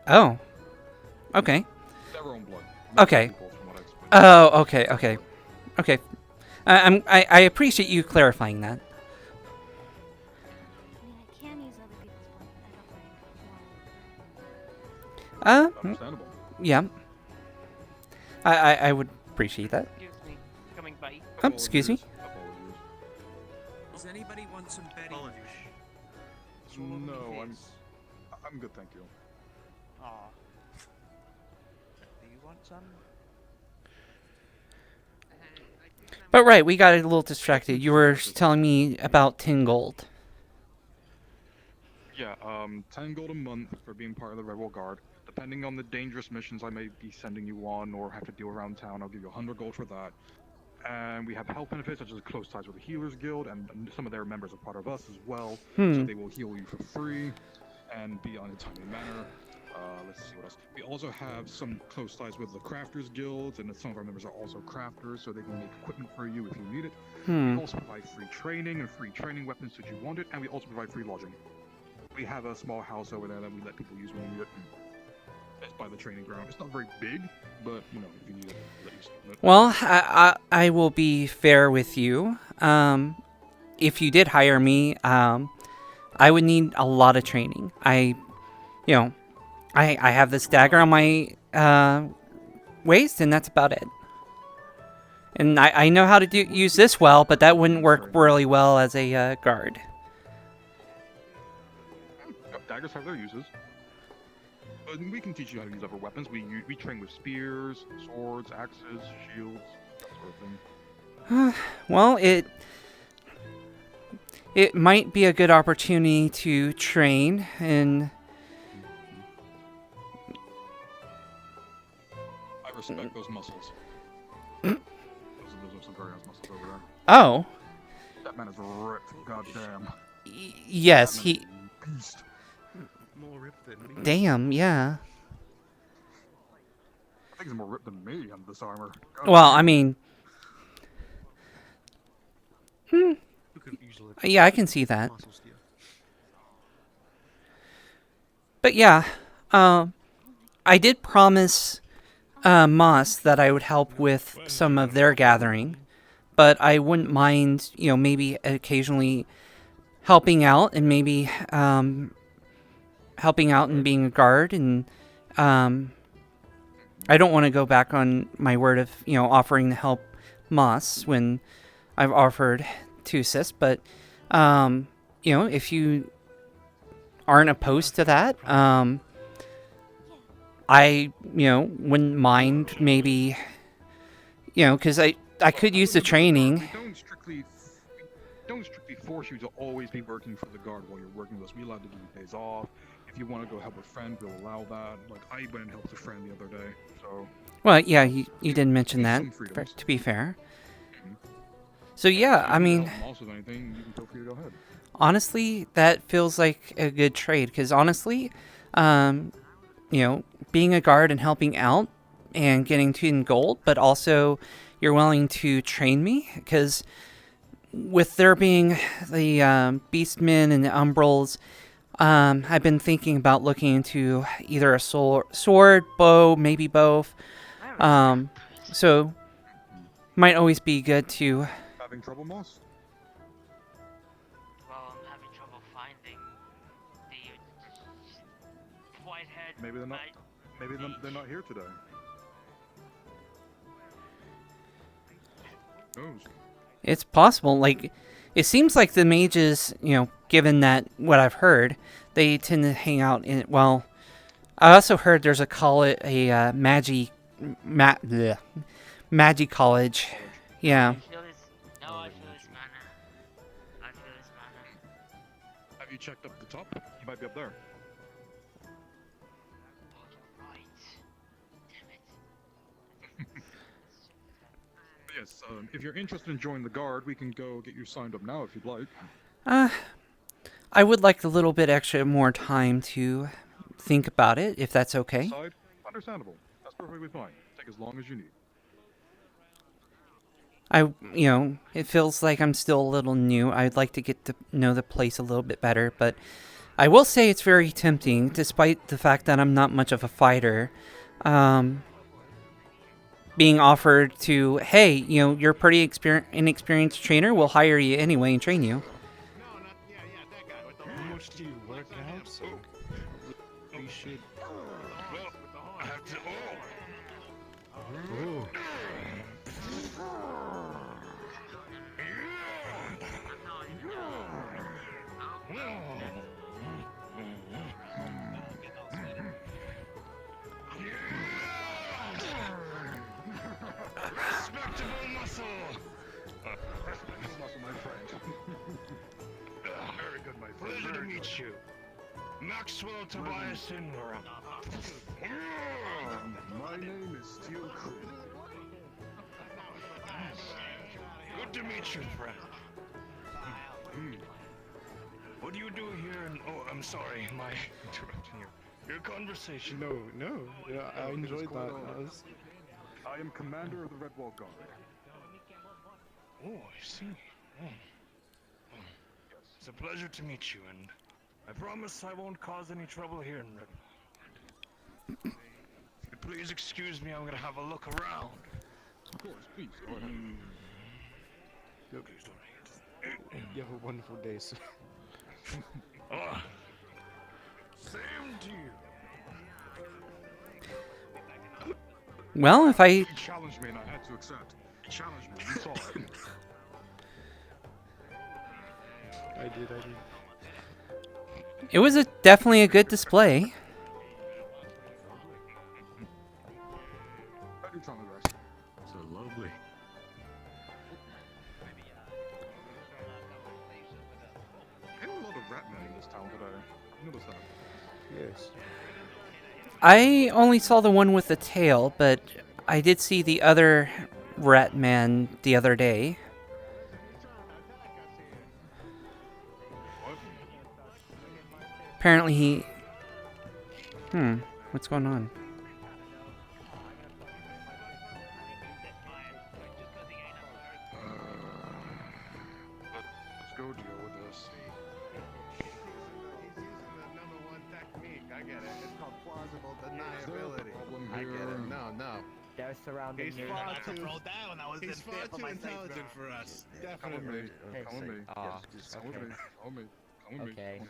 Oh. Okay. Their own blood. Okay. Oh, okay, okay. Okay. I appreciate you clarifying that. Understandable. Yeah. I would appreciate that. Excuse me. Coming by. Excuse me. Does anybody want some Betty? No, I'm good, thank you. Aw. Do you want some? But right, we got a little distracted. You were telling me about 10 gold. Yeah, 10 gold a month for being part of the Redwall Guard. Depending on the dangerous missions I may be sending you on or have to do around town, I'll give you 100 gold for that. And we have health benefits such as close ties with the Healers Guild, and some of their members are part of us as well, so they will heal you for free and be on a timely manner. Let's see what else. We also have some close ties with the Crafters Guilds, and some of our members are also crafters, so they can make equipment for you if you need it. We also provide free training and free training weapons should you want it, and we also provide free lodging. We have a small house over there that we let people use when we need it. It's by the training ground. It's not very big, but you know, if you need it, let you it. Well, I will be fair with you. If you did hire me, I would need a lot of training. I have this dagger on my waist, and that's about it. And I know how to use this well, but that wouldn't work really well as a guard. Daggers have their uses. But we can teach you how to use other weapons. We train with spears, swords, axes, shields, that sort of thing. Well, it might be a good opportunity to train and... I respect those muscles. those are some very nice muscles over there. Oh. That man is ripped, goddamn. Yes, he... Beast. More ripped than me. Damn, yeah. I think he's more ripped than me on this armor. Well, I mean... Yeah, I can see that. But yeah, I did promise Moss that I would help with some of their gathering, but I wouldn't mind, maybe occasionally helping out and maybe helping out and being a guard. And I don't want to go back on my word of, offering to help Moss when I've offered to assist, but if you aren't opposed to that, I, wouldn't mind maybe, because I could use the training. We don't strictly force you to always be working for the guard while you're working with us. We allow to give you days off. If you want to go help a friend, we'll allow that. Like, I went and helped a friend the other day, so... Well, yeah, you did mention that, some freedoms. to be fair. So, yeah, I mean... Also, anything, you can feel free to go ahead. Honestly, that feels like a good trade, because honestly, being a guard and helping out and getting 2 in gold, but also you're willing to train me, because with there being the beastmen and the umbrals, I've been thinking about looking into either a sword, bow, maybe both. So might always be good to... Having trouble, Moss? Well, I'm having trouble finding the white-head. Maybe they're not. Maybe they're not here today. Who knows? It's possible. Like, it seems like the mages, given that what I've heard, they tend to hang out in. Well, I also heard there's a magi college. Yeah. Have you checked up the top? He might be up there. Yes, if you're interested in joining the guard, we can go get you signed up now if you'd like. I would like a little bit extra more time to think about it, if that's okay. Side? Understandable. That's perfectly fine. Take as long as you need. It feels like I'm still a little new. I'd like to get to know the place a little bit better, but I will say it's very tempting, despite the fact that I'm not much of a fighter. Being offered to, hey, you're a pretty inexperienced trainer, we'll hire you anyway and train you. How much do you work out? So we should. Well, I have to. Oh. Respectable muscle. Respectable muscle, my friend. Very good, my friend. Pleasure to meet you. Maxwell Tobias Ingram. My name is Steel Crew. Good to meet you, friend. What do you do here in... Oh, I'm sorry, my interrupting you. Your conversation. No. Yeah, I enjoyed that. I am commander of the Redwall Guard. Oh, I see. It's a pleasure to meet you, and I promise I won't cause any trouble here in Redwall. Please excuse me, I'm gonna have a look around. Of course, please, go ahead. Please don't You have a wonderful day, sir. Same to you. Well, if I... You challenged me and I had to accept. You challenged me, you saw it. I did. It was definitely a good display. I do try my best. So lovely. I have a lot of rat men in this town today. You notice that? Yes. I only saw the one with the tail, but I did see the other rat man the other day. Apparently he... what's going on? Let's go deal with this. He's using the #1 technique. I get it. It's called plausible deniability. I get it. No. They're surrounding He's you. far too He's far too intelligent for us. Come with me. Hey, Come with me. so- Come with me. Come with me. Come with me. Okay.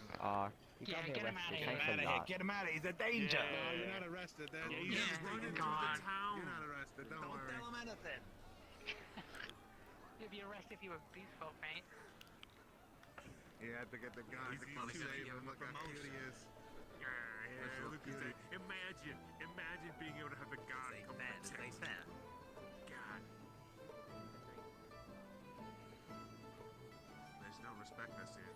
You Yeah, got me get him arrested. out of here. Thanks Get a him out lot. Get him out of here. He's a danger. No, you're not arrested. He's just running through the town. You're not arrested. Don't worry. Tell him anything. You'd be arrested if you were peaceful, right? You have to get the guard to come save him. Look how cute he is. Yeah, look at that. Imagine being able to have a god come protect you. God. There's no respect this here.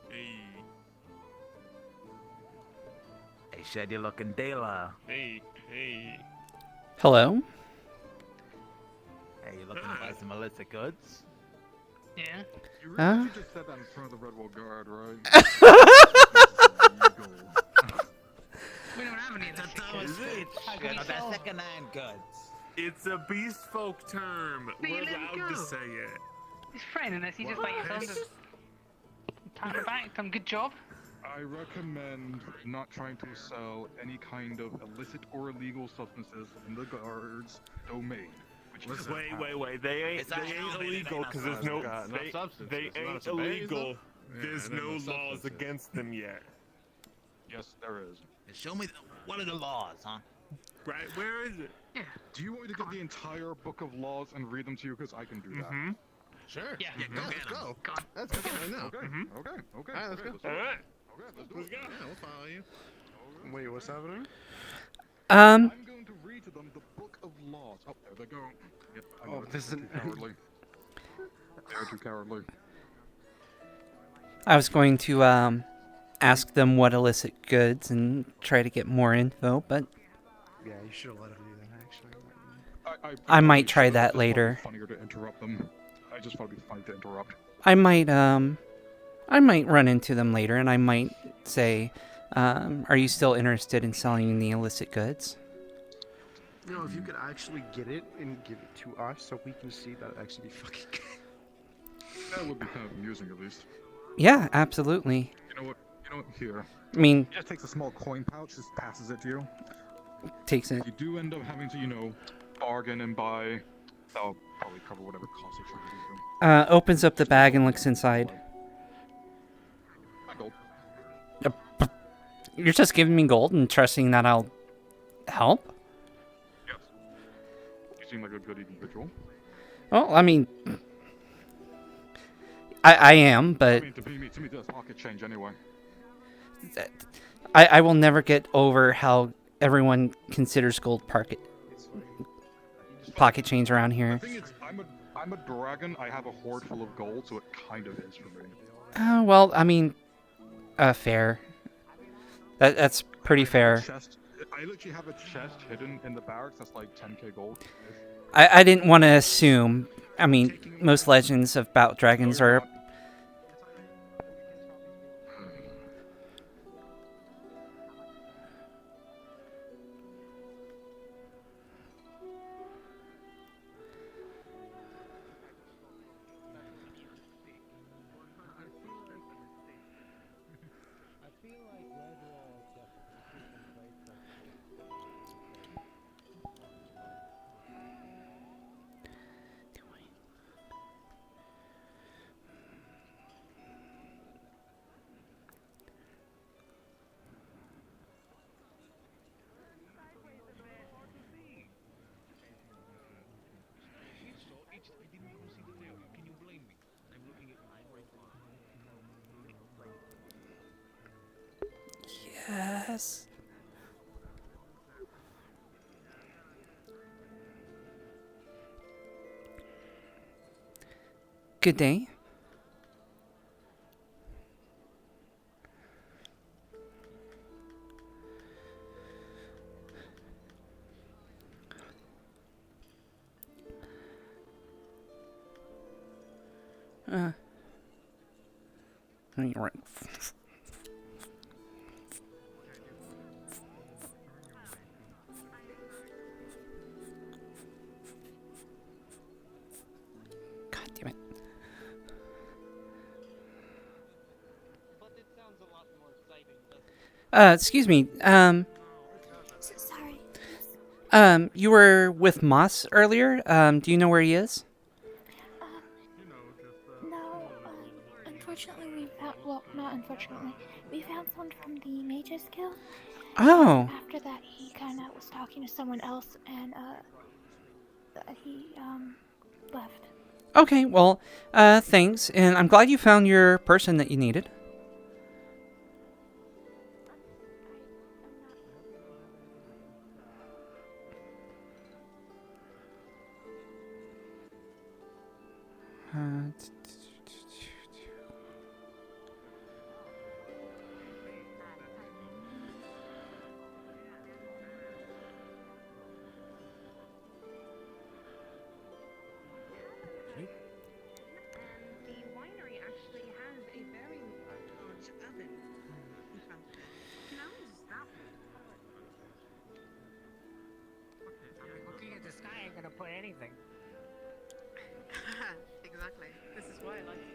Hey. Hey, Shed, you looking Dela. Hey. Hello? Hey, you looking to buy some illicit goods? Yeah. You Huh? realize you just said that in front of the Redwall guard, right? We don't have any of that. Is it? That's second-hand goods. It's a beast folk term. But you We're let him allowed to go. say it. He's fine unless he just like found us. Pat him back, done good job. I recommend not trying to sell any kind of illicit or illegal substances in the guard's domain. Wait. They ain't illegal because there's no. They ain't illegal. There's no laws against them yet. Yes, there is. Show me what are the laws, huh? Right, where is it? Yeah. Do you want me to get the entire book of laws and read them to you? Because I can do that. Mm-hmm. Sure. Yeah. Let's go. Let's go right now. Okay. Okay. Alright, let's go. Let's do it. Alright. Okay, let's do Let's it. go. Yeah, we'll follow you. Wait, what's happening? I'm going to read to them the book of laws. Oh, there they go. Yep, I know this isn't cowardly. They're too cowardly. I was going to ask them what illicit goods and try to get more info, but Yeah, you should have let him do that, actually. I might try should. that It's just later. funnier to interrupt them. I just thought it'd be funny to interrupt. I might run into them later, and I might say, are you still interested in selling the illicit goods? You know, if you could actually get it and give it to us so we can see, that'd actually be fucking good. That would be kind of amusing, at least. Yeah, absolutely. You know what? Here. I mean, He just takes a small coin pouch, just passes it to you. Takes it. You do end up having to, bargain and buy. That'll probably cover whatever costs they try to do. Opens up the bag and looks inside. Gold. You're just giving me gold and trusting that I'll help? Yes. You seem like a good individual. Well, I mean, I am, but To me, that's pocket change anyway. I will never get over how everyone considers gold pocket change around here. The thing is, I'm a dragon. I have a hoard full of gold, so it kind of is for me. Well, I mean, fair. That's pretty fair. I literally have a chest hidden in the barracks that's like 10k gold. I didn't want to assume. I mean, most legends about dragons are. Yes. Good day. You're right. God damn it. Excuse me. Sorry. You were with Moss earlier. Do you know where he is? No, unfortunately we found, well, not unfortunately, we found someone from the Mages Guild. Oh. After that he got and was talking to someone else, and he left. Okay, well, thanks, and I'm glad you found your person that you needed. The winery actually has a very large oven in front of it. Now is that Looking at the sky ain't gonna put anything. exactly. This is why I like it.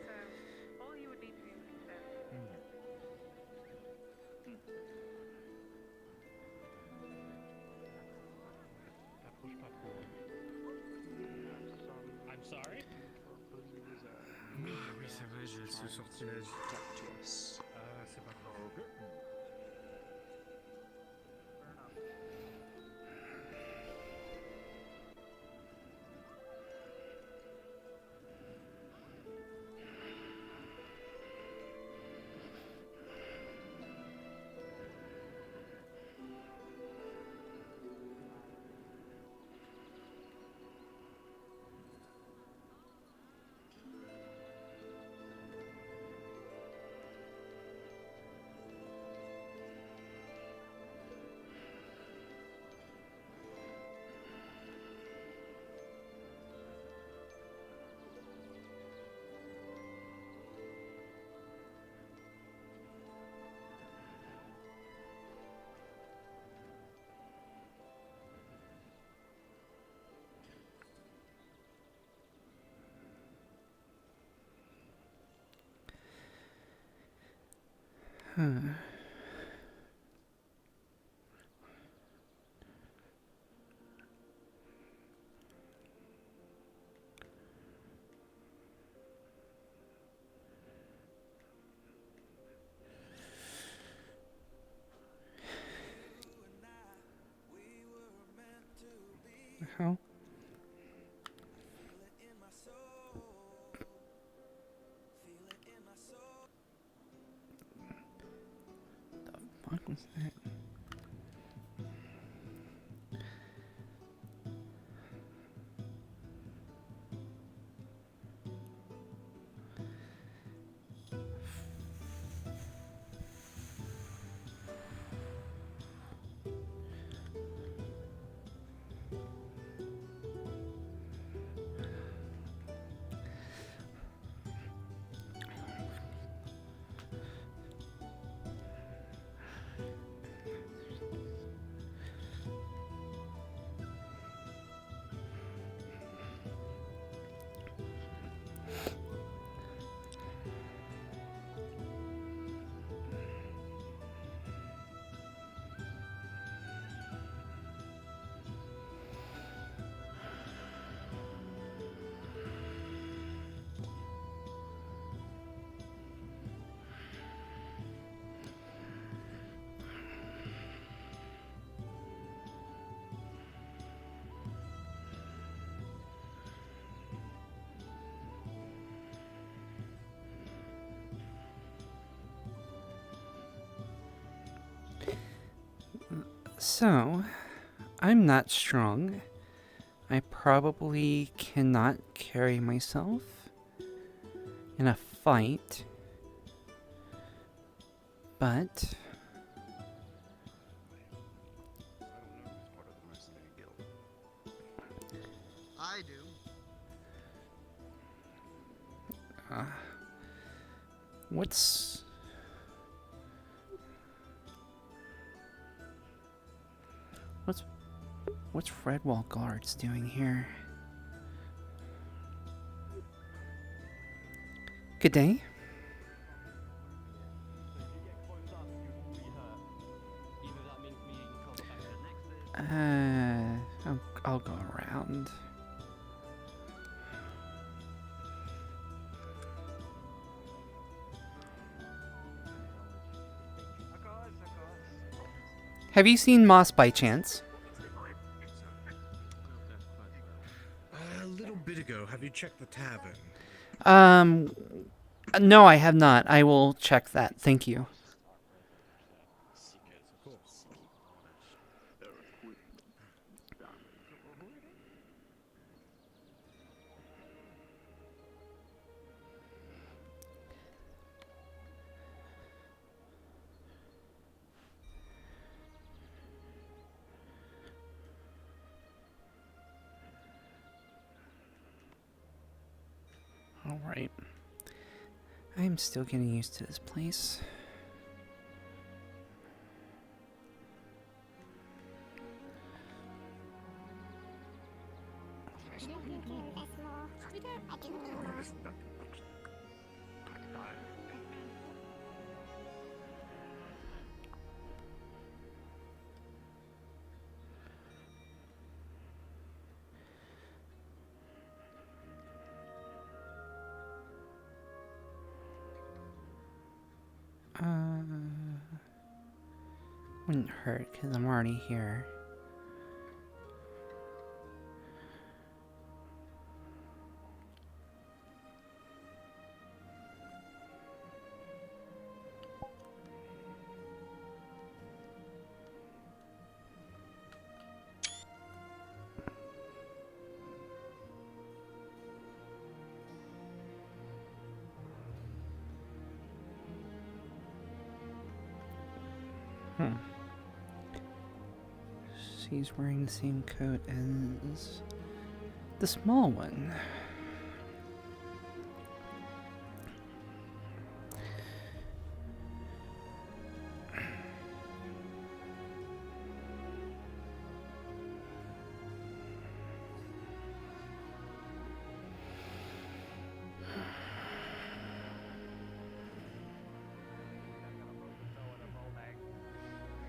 So, all you would need to do is I'm sorry? Oui, c'est vrai, j'ai ce sortilège. C'est pas trop. How? The fuck was that? So, I'm not strong. I probably cannot carry myself in a fight. But I do. what's what's Redwall guards doing here? Good day. I'll go around. Have you seen Moss by chance? A little bit ago, have you checked the tavern? No, I have not. I will check that. Thank you. Alright. I'm still getting used to this place. Wouldn't hurt because I'm already here. She's wearing the same coat as the small one.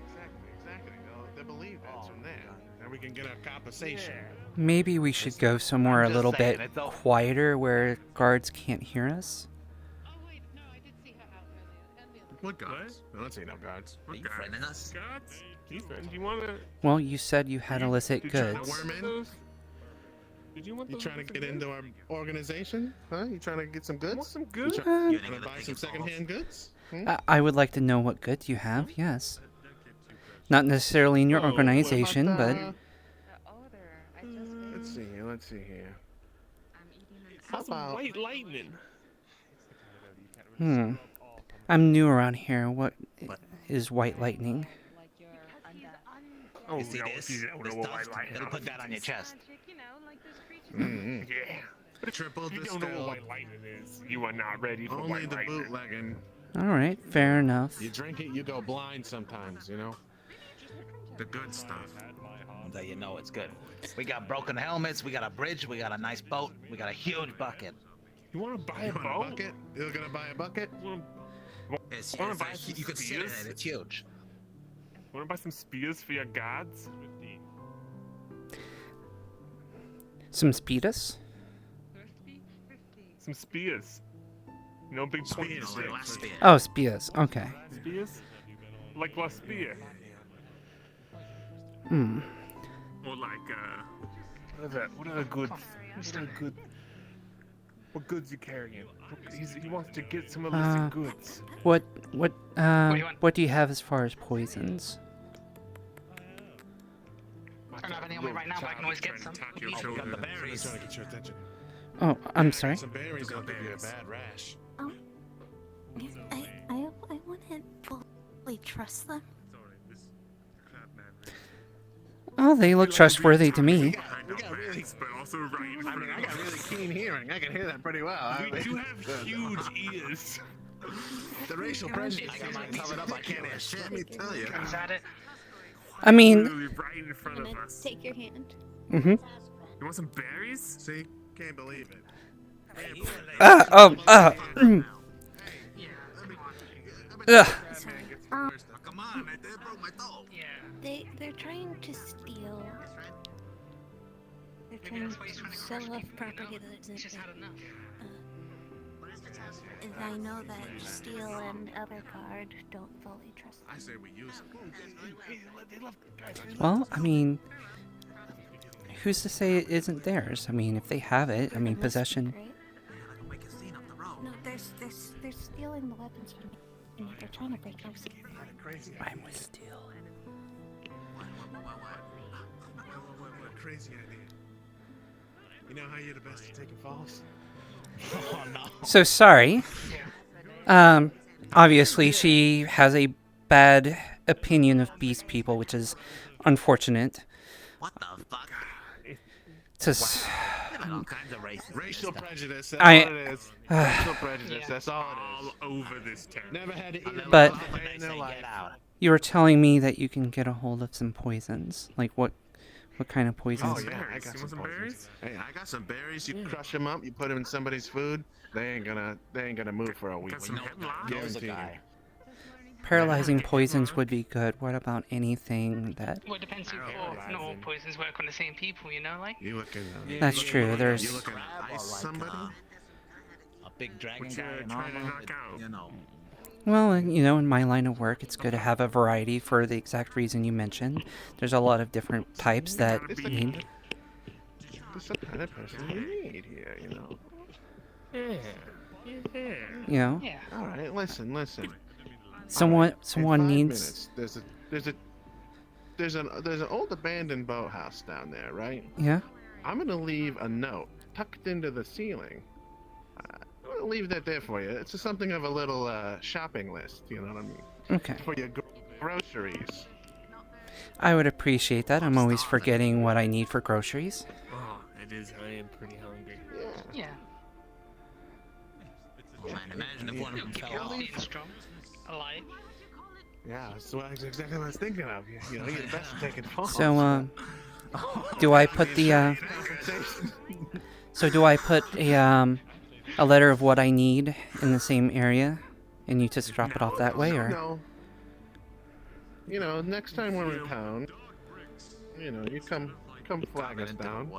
Exactly. They'll believe that's from there. Then we can get a conversation. Maybe we should go somewhere a just little saying, bit it's all- quieter where guards can't hear us. What guards? I don't see no guards. Are you friending us? Guards? Do you want to? Well, you said you had illicit Did you try to goods. worm in? Did you want You those trying to illicit get goods? into our organization? Huh? You trying to get some goods? Want some goods? You Uh, trying to buy some secondhand goods? I would like to know what goods you have, yes. Not necessarily in your organization, but... Let's see here. How's some white lightning? I'm new around here. What is white lightning? Oh, You see no, this? you don't This know what dust? white lightning It'll put is. that on your chest. Yeah. Triple You don't know distilled. what white lightning is. You are not ready for Only white the lightning. bootlegging. Alright, fair enough. You drink it, you go blind sometimes, you know? The good stuff. So you know it's good. We got broken helmets, we got a bridge, we got a nice boat, we got a huge bucket. You want to buy You a want a boat? bucket? You're gonna buy a bucket? It's, Wanna it's buy some you could sit in spears? it, it's huge. Want to buy some spears for your gods? Some speedus? Some spears. You know, big pointy Spears, sticks. like spears. Oh, spears. Okay. Spears? Like La Spear. Or like, what are the goods? What goods you carrying? He wants to get some illicit goods. What do you have as far as poisons? I don't have any on me right now, but I can always get some. You got the berries. Trying to get your attention. Oh, I'm sorry. Some berries will give you a bad rash. I wouldn't fully trust them. Oh, they look trustworthy to me. We got really, but also right in I mean, I got really keen hearing. I can hear that pretty well. We do have huge ears. The racial prejudice. I got mine covered up. I can't hear shit. Let me tell you. Is that it? I mean... Literally right in front of us. Take your hand. Mm-hmm. You want some berries? See? Can't believe it. Come on, they broke my toe. They're trying to steal. They're trying to sell off property that isn't. And I know that Steel and other guard don't fully trust them. I say we use them. Well, I mean, who's to say it isn't theirs? I mean, if they have it, I mean, possession. No, they're stealing the weapons from me. They're trying to break our secret. I'm with Steel. What crazy idea. You know how you're the best at taking falls? Oh no. So sorry. Obviously she has a bad opinion of beast people, which is unfortunate. What the fuck? Just, All kinds of Racial prejudice, that's I- all it is. Racial prejudice, that's all it is. All over this town. Never had to eat But- a day in their life. you were telling me that you can get a hold of some poisons. Like what kind of poisons? Oh yeah, I got some berries. Hey, I got some berries. You crush them up, you put them in somebody's food. They ain't gonna move for a week. Got some hemlock? Guaranteed. Paralyzing poisons would be good. What about anything that... Well, it depends who for. Not all poisons work on the same people, you know, like. You looking? That's true, there's- You looking to ice somebody? A big dragon What guy you and trying to armor, knock out? you know. Well, you know, in my line of work, it's good to have a variety for the exact reason you mentioned. There's a lot of different types that need... It's the kind of person you need here, you know. Yeah. You know? Yeah. All right, listen. Someone In 5 needs... minutes, there's an old abandoned boathouse down there, right? Yeah? I'm gonna leave a note tucked into the ceiling. I'm gonna leave that there for you. It's just something of a little shopping list, you know what I mean? Okay. For your groceries. I would appreciate that. I'm always forgetting what I need for groceries. Oh, it is. I am pretty hungry. Yeah. Man, imagine if one of them fell off. Being strong. Alive. Yeah, that's exactly what I was thinking of. You know, you're the best at taking falls. So, do I put the, So do I put a letter of what I need in the same area, and you just drop it off that way, or? No. You know, next time we're in town, you know, you come flag us down.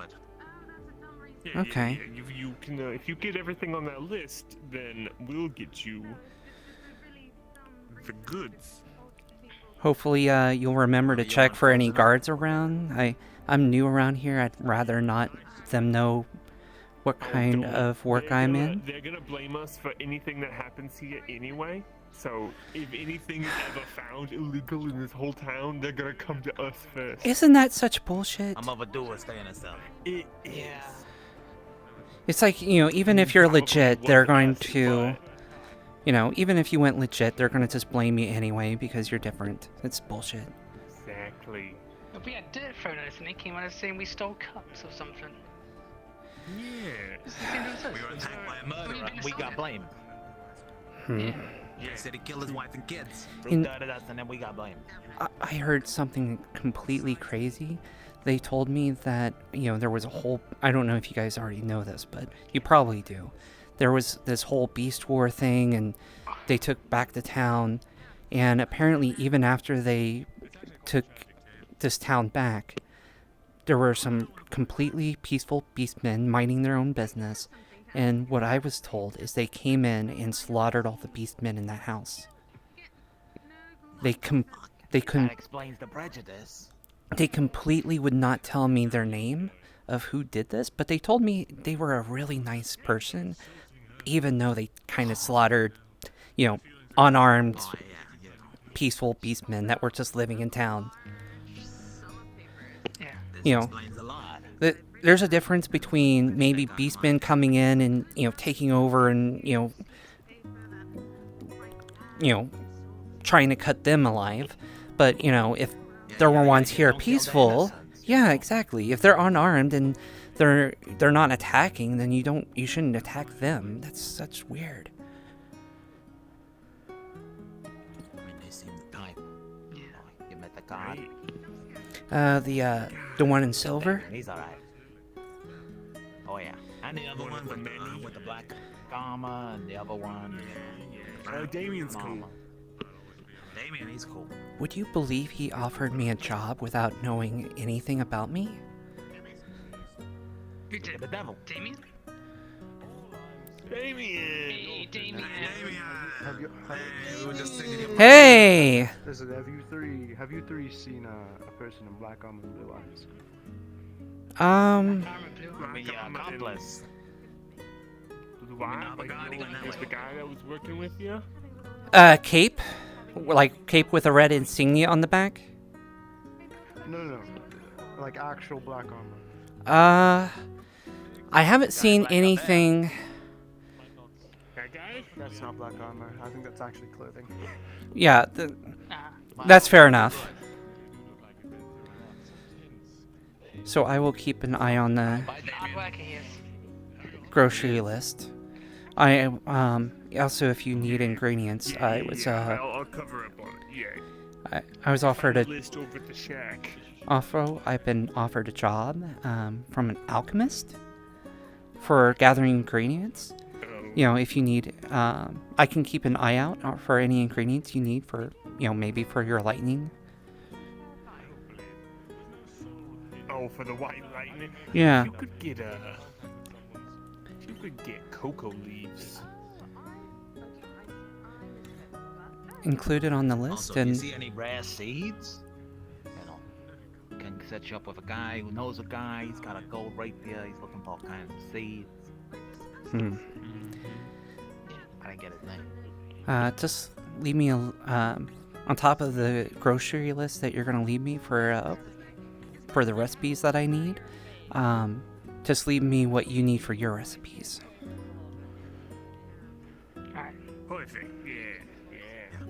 Yeah, Okay. Yeah, you can, if you get everything on that list, then we'll get you the goods. Hopefully, you'll remember to check for any guards around. I'm new around here. I'd rather not them know what kind of work I'm in. They're gonna blame us for anything that happens here anyway. So if anything is ever found illegal in this whole town, they're gonna come to us first. Isn't that such bullshit? I'm overdue with staying in cell. It is. It's like, you know, even if you're legit, they're going to, you know, even if you went legit, they're going to just blame you anyway because you're different. It's bullshit. Exactly. If we had dirt thrown at us and they came out saying we stole cups or something. Yeah. We were attacked by a murderer. We got blamed. Hmm. He said he killed his wife and kids. In- Proved us, and then we got blamed. I heard something completely crazy. They told me that, you know, there was a whole... I don't know if you guys already know this, but you probably do. There was this whole Beast War thing, and they took back the town. And apparently, even after they took this town back, there were some completely peaceful beastmen minding their own business. And what I was told is they came in and slaughtered all the beastmen in that house. They couldn't... That explains the prejudice. They completely would not tell me their name of who did this, but they told me they were a really nice person, even though they kind of slaughtered, you know, unarmed, peaceful beastmen that were just living in town. You know, there's a difference between maybe beastmen coming in and, you know, taking over and, you know, trying to cut them alive. But, you know, if there were ones here peaceful, yeah, exactly. If they're unarmed and they're not attacking, then you shouldn't attack them. That's such weird. I mean, they seem the type. Yeah. You met the god. The one in silver. He's alright. Oh yeah. And the other one with the black gamma, and the other one. Damien's cool. Damien, he's cool. Would you believe he offered me a job without knowing anything about me? The devil. Damien? Damien! Hey, Damien. Have you, Hey! Listen, have you three seen a person in black armor and blue eyes? Your accomplice. Why? Is the guy that was working with you? Cape? Like cape with a red insignia on the back? No. Like actual black armor. I haven't seen anything. That guy? That's not black armor. I think that's actually clothing. Yeah, that's fair enough. So I will keep an eye on the grocery list. I also, if you need ingredients, I was I'll cover up on it. Yeah. I was offered a list over at the shack. I've been offered a job from an alchemist for gathering ingredients. You know, if you need, I can keep an eye out for any ingredients you need for, you know, maybe for your lightning. Oh, for the white lightning? Yeah. You could get cocoa leaves. Included on the list, Also, if you and see any rare seeds, can set you up with a guy who knows a guy. He's got a gold rapier. He's looking for all kinds of seeds. Yeah, I didn't get his name. just leave me on top of the grocery list that you're gonna leave me for the recipes that I need. Just leave me what you need for your recipes. Perfect. Yeah.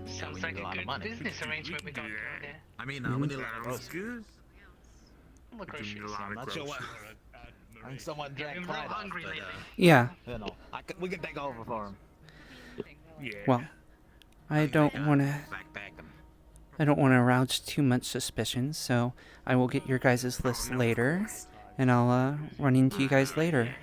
Sounds like a good business arrangement we got going there. I mean, we need a lot of roast. Good. Look, I'm not sure what. I think someone drank I'm real Clyde off, hungry but, lately. Yeah. You know, we can take over for him. Yeah. Well, I don't want to arouse too much suspicion, so I will get your guys' list later, and I'll run into you guys later.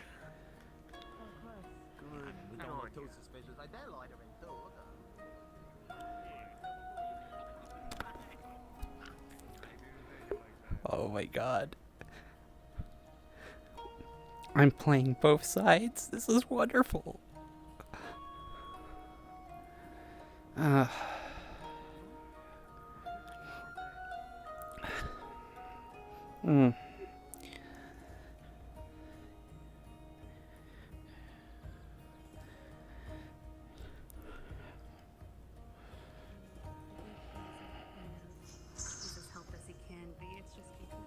Oh my god. I'm playing both sides. This is wonderful. He's as helped as he can be. It's just keeping him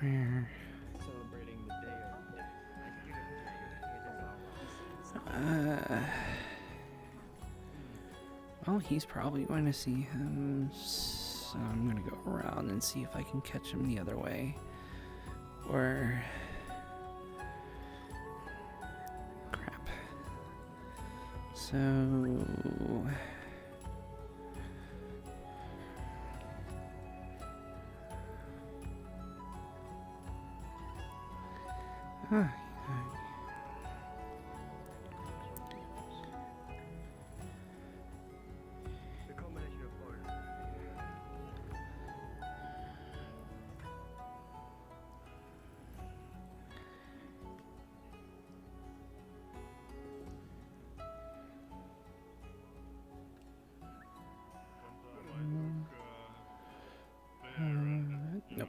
Where? Well, he's probably going to see him, so I'm going to go around and see if I can catch him the other way. Or... crap. So... nope.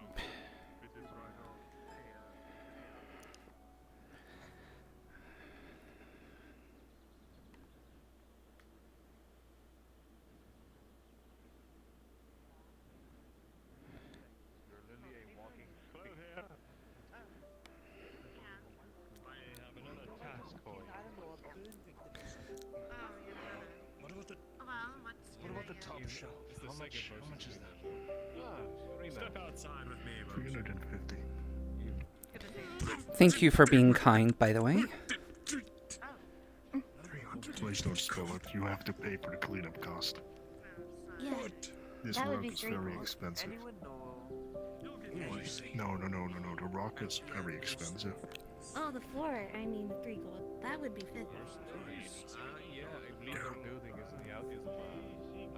What about the top shelf? How much is that? Step outside with me, 350. Thank you for being kind, by the way. Please don't spill it. You have to pay for the cleanup cost. Yeah, This that would rock be is 3 very gold. expensive. What? No. The rock is very expensive. Oh, the floor. I mean, the 3 gold. That would be 50. Yeah, I believe our building is in the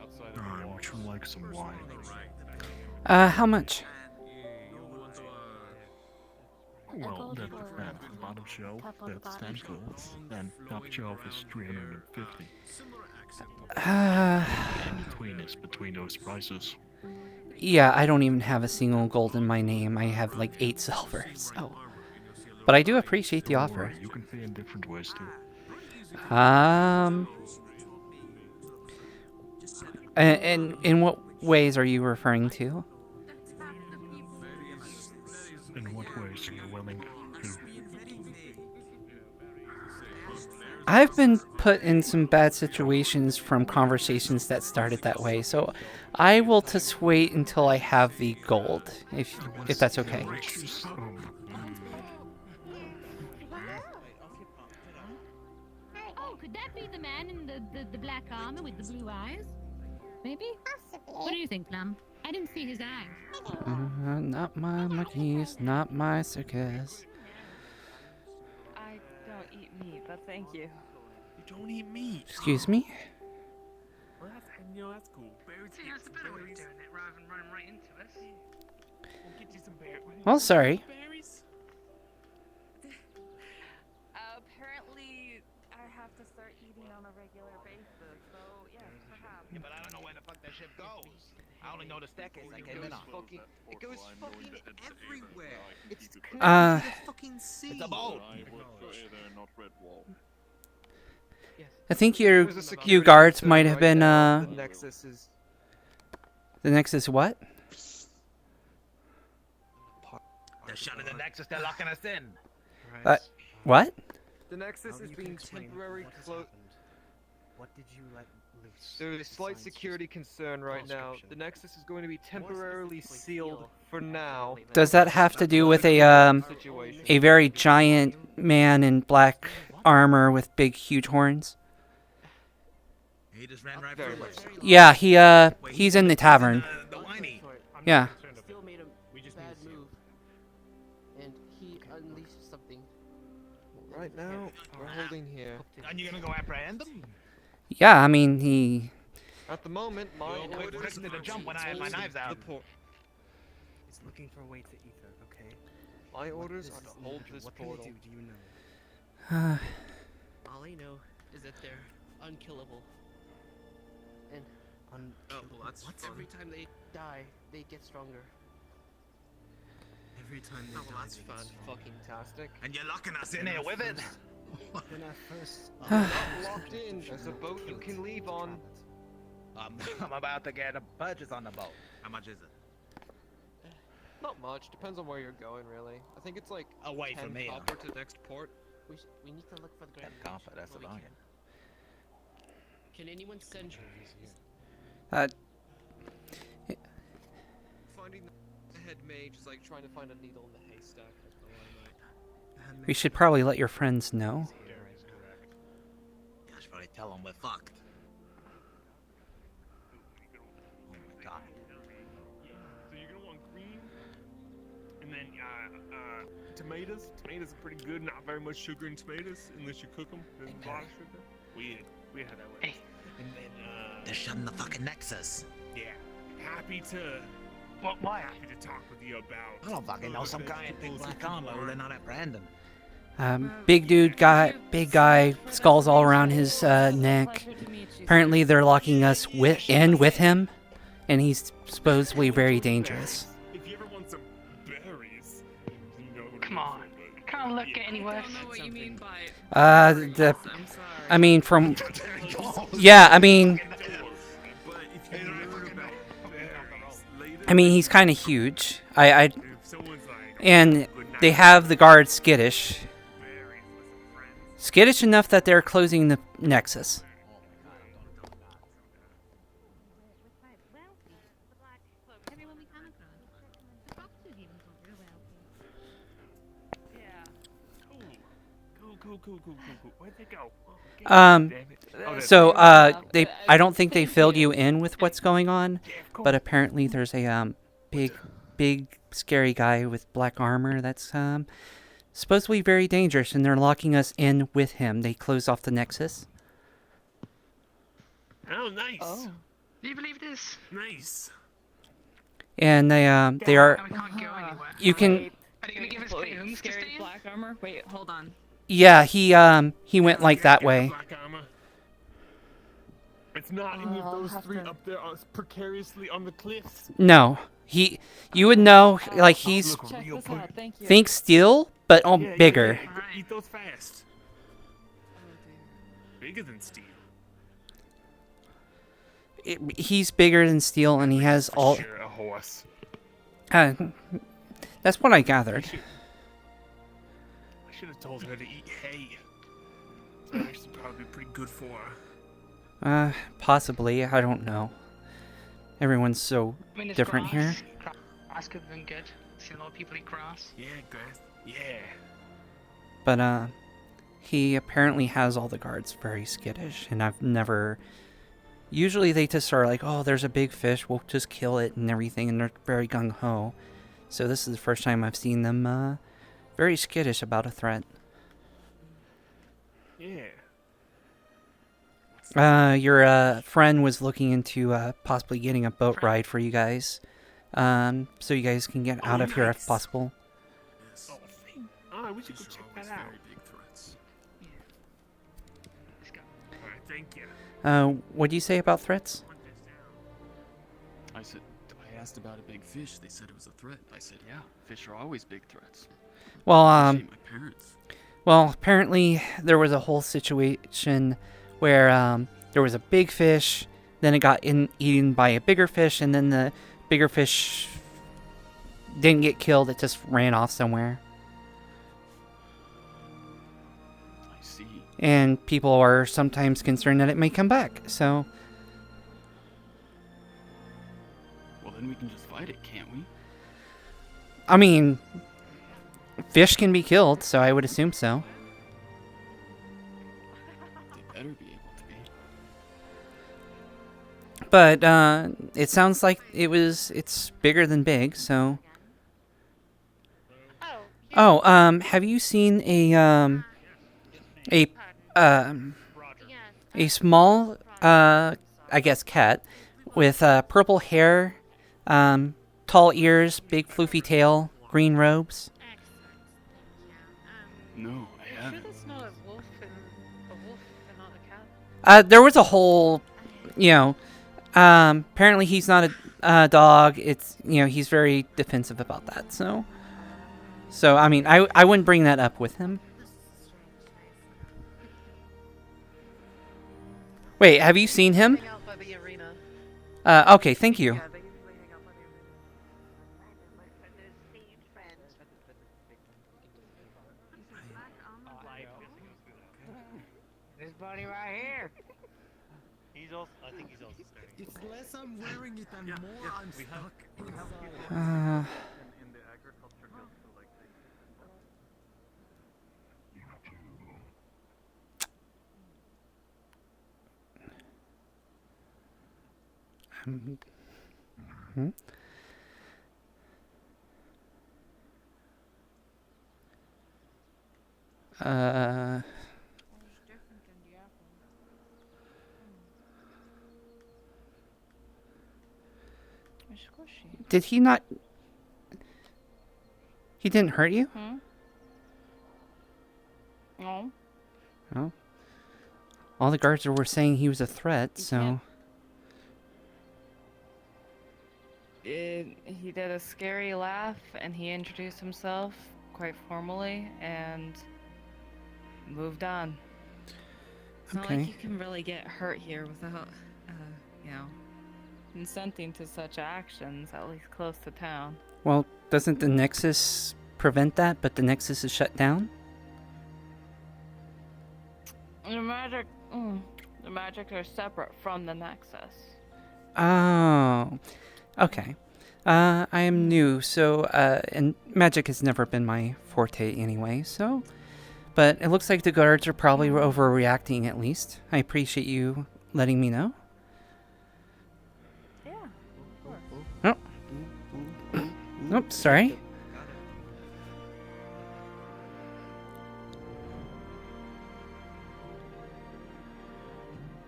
outside of the Alright, wall. would you like some wine? How much? Well, that depends. Bottom shelf, that's 10 gold, and top shelf is 350. In between those prices. Yeah, I don't even have a single gold in my name. I have like 8 silver, so. But I do appreciate the Don't offer. worry, you can pay in different ways too. And in what ways are you referring to? In what ways are you willing to? I've been put in some bad situations from conversations that started that way, so I will just wait until I have the gold, if that's okay. Oh, could that be the man in the black armor with the blue eyes? Maybe? What do you think, Plum? I didn't see his eyes. Not my monkeys, not my circus. I don't eat meat, but thank you. You don't eat meat. Excuse me? Well, that's cool. Berries. See, that's a better way of doing it rather than running right into us. We'll get you some berries. Well, sorry. Berries? Apparently, I have to start eating on a regular basis, so yes, perhaps. Yeah, but I don't know where the fuck that ship goes. I only know the staircase I came in on. It goes fucking everywhere. It's connected Uh, to the fucking sea. It's a boat. Not Redwall. I think you guards might have been, The Nexus is... The Nexus what? They're shutting the Nexus, they're locking us in. What? The Nexus is being temporarily closed. What did you let loose? There's a slight security concern right now. The Nexus is going to be temporarily sealed for now. Does that have to do with a very giant man in black armor with big, huge horns? He just ran right through us. Yeah, he's in the tavern. The whiny. Yeah. Still made a bad move, and he unleashed something. Right now, we're holding here. And you're gonna go apprehend them? Yeah, I mean, he... At the moment, my You're expecting to jump when I have my knives out. It's looking for a way to ether, okay? My orders This are to is hold not- this what can I portal. do you know? All I know is that they're unkillable. And that's every time they die, they get stronger. Every time they die, that's they fun. get stronger. Fucking tastic. And you're locking us in here with it? When I first... Not locked in. There's a boat you can leave on. I'm about to get a purchase on the boat. How much is it? Not much. Depends on where you're going, really. I think it's like Away 10 from me, huh? copper to the next port. We need to look for the grand. Copper, that's the bargain. Can anyone send Finding the head mage is like trying to find a needle in the haystack. We should probably let your friends know. I should probably tell them we're fucked. Oh my god. So you're gonna want green, and then tomatoes. Tomatoes are pretty good. Not very much sugar in tomatoes unless you cook them. There's a lot of sugar. We had that way. And then They're shutting the fucking Nexus. yeah, happy to. Well, why happy to talk with you about? I don't fucking know some guy in big black armor who they're not apprehending. Big guy, skulls all around his neck. Apparently they're locking us with him, and he's supposedly very dangerous. If you ever want some berries, you know. Come on. Can't look at any worse. I don't know what you mean by. I mean, from... Yeah, I mean, he's kind of huge. And they have the guards skittish. Skittish enough that they're closing the Nexus. Cool. Cool. Where'd they go? Um, Damn it. Oh, they're so there. I don't think they filled you in with what's going on, but apparently there's a big scary guy with black armor that's supposedly very dangerous, and they're locking us in with him. They closed off the Nexus. Oh, nice. Oh. Do you believe this? Nice. And they are. We can't go anywhere. You can. Are they gonna give us clearance to stay in? Black armor? Wait, hold on. Yeah, he went like that way. Black armor. It's not any of those three up there precariously on the cliffs. No, you would know, like he's think steel, but bigger. Eat those fast. Bigger than steel. He's bigger than steel, and he has all. Sure, a horse. That's what I gathered. I should have told her to eat hay. That actually probably pretty good for her. Possibly. I don't know. Everyone's so different here. Grass could have been good. Seen a lot of people eat grass. Yeah, grass. Yeah. But he apparently has all the guards very skittish, and I've never. Usually they just are like, oh, there's a big fish, we'll just kill it and everything, and they're very gung ho. So this is the first time I've seen them very skittish about a threat. Yeah. Your friend was looking into possibly getting a boat ride for you guys, so you guys can get out of here if possible. Oh, we should go check that out. Let's go. Alright, thank you. What do you say about threats? I asked about a big fish. They said it was a threat. I said, yeah, fish are always big threats. Well, Especially my parents. Well, apparently there was a whole situation where there was a big fish, then it got eaten by a bigger fish, and then the bigger fish didn't get killed. It just ran off somewhere. I see. And people are sometimes concerned that it may come back, so. Well, then we can just fight it, can't we? I mean, fish can be killed, so I would assume so. They better be able to be. But it sounds like it's bigger than big, so. Oh, have you seen a small, I guess, cat with purple hair, tall ears, big floofy tail, green robes? No, I haven't. That's not a wolf and not a cat. There was a whole, apparently he's not a dog. It's, he's very defensive about that. So I mean, I wouldn't bring that up with him. Wait, have you seen him? Okay, thank you. This buddy right here. He's also. I think he's also starting. It's less I'm wearing it and more I'm stuck inside. In the agriculture guild, so like Hmm? Did he not? He didn't hurt you? No. Oh. All the guards were saying he was a threat, so. He did a scary laugh, and he introduced himself quite formally, and moved on. It's not like you can really get hurt here without, consenting to such actions, at least close to town. Well, doesn't the Nexus prevent that, but the Nexus is shut down? The magic are separate from the Nexus. Oh, okay. I am new, so and magic has never been my forte anyway. So, But it looks like the guards are probably overreacting at least. I appreciate you letting me know. Yeah, of course. Oh. Oops, sorry.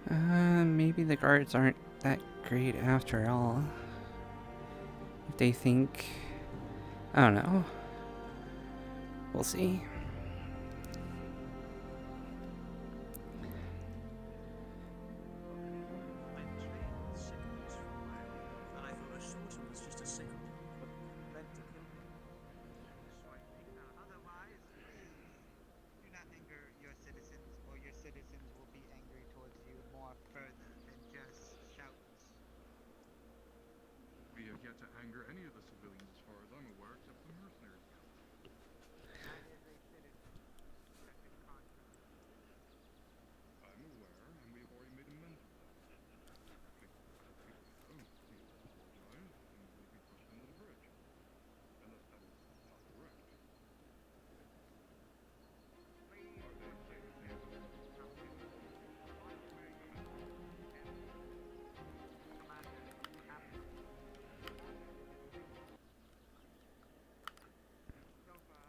Maybe the guards aren't that great after all. If they think... I don't know. We'll see. And I thought a shorter was just a sickle. Meant to kill me. Otherwise, please do not anger your citizens, or your citizens will be angry towards you more further than just shouts. We have yet to anger any of the civilians as far as I'm aware, except the mercenary guild. That is a citizen that can conquer. I'm aware, and we've already made amends with them. Please apologize, and we pushed under the bridge. Unless that is not correct. Are they plaintiff's names?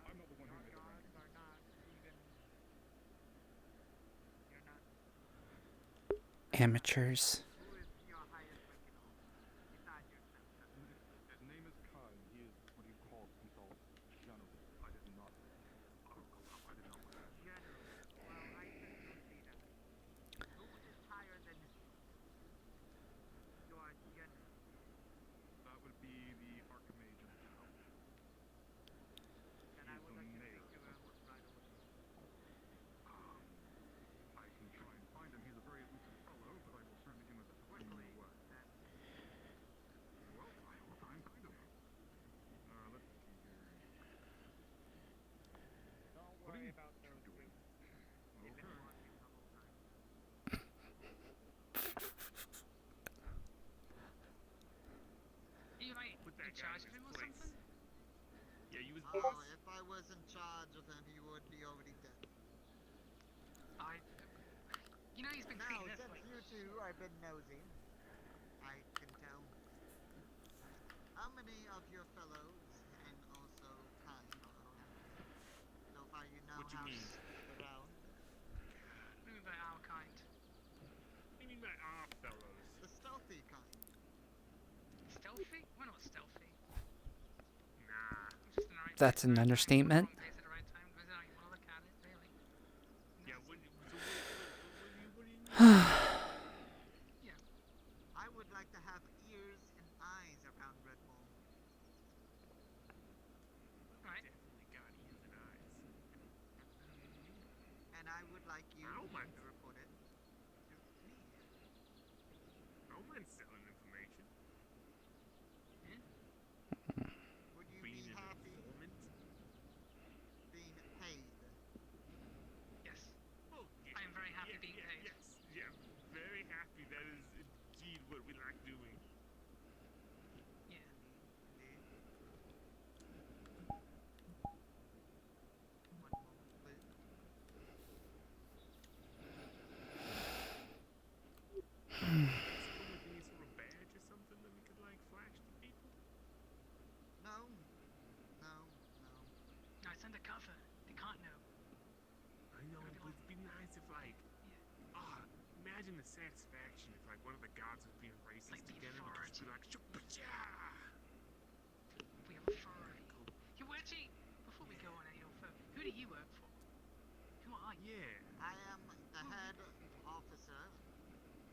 I'm not the one who made the rankings. Are not even. You're not. Amateurs. Who is your highest ranking officer besides yourself? His name is Khan. He is what he calls himself general. I did not. I did not put that. General. Well, I can see that. Who is higher than your general? That would be the Archmage of Tau. And I would like to speak to him right away. I can try and find him. He's a very elusive fellow, but I will certainly do my best to find him away. Well, I will try and find him. Let's see here. Don't What are worry you about those doing? They've been Okay. watching the whole time. You like Put that in guy charge in of him his or place. something? Yeah, you was Oh, boss. if I was in charge of him, he would be already dead. You know he's been Now, treating us since like you two have been nosy, I can tell. How many of your fellows and also kind are around? So far, you know What you how mean? to stick around. Move by our kind. What do you mean by our fellows? The stealthy kind. Stealthy? We're not stealthy. Nah. We're just in the right That's place an at the right time. understatement. Wrong place at the right time. Depends on how you want to look at it, really. Yeah, what do you mean? Yeah. I would like to have ears and eyes around Redwall. Right. Definitely got ears and eyes. And I would like you I don't mind. to report it to me. I don't mind selling information. Would you Being be an happy informant? being paid? Yes. Oh, yeah, I am very happy being paid. Yes, yeah, very happy. That is indeed what we like doing. Yeah. Indeed. One moment, please. Come with any sort of badge or something that we could like flash to people? No. No, it's undercover. They can't know. I know, but it'd be nice if like, imagine the satisfaction if like one of the gods was being racist Like the again and would just be like, "Chup-cha!" We have authority. Hey, Wedgie! Before we go on any further, who do you work for? Who are you? Yeah. I am the head officer,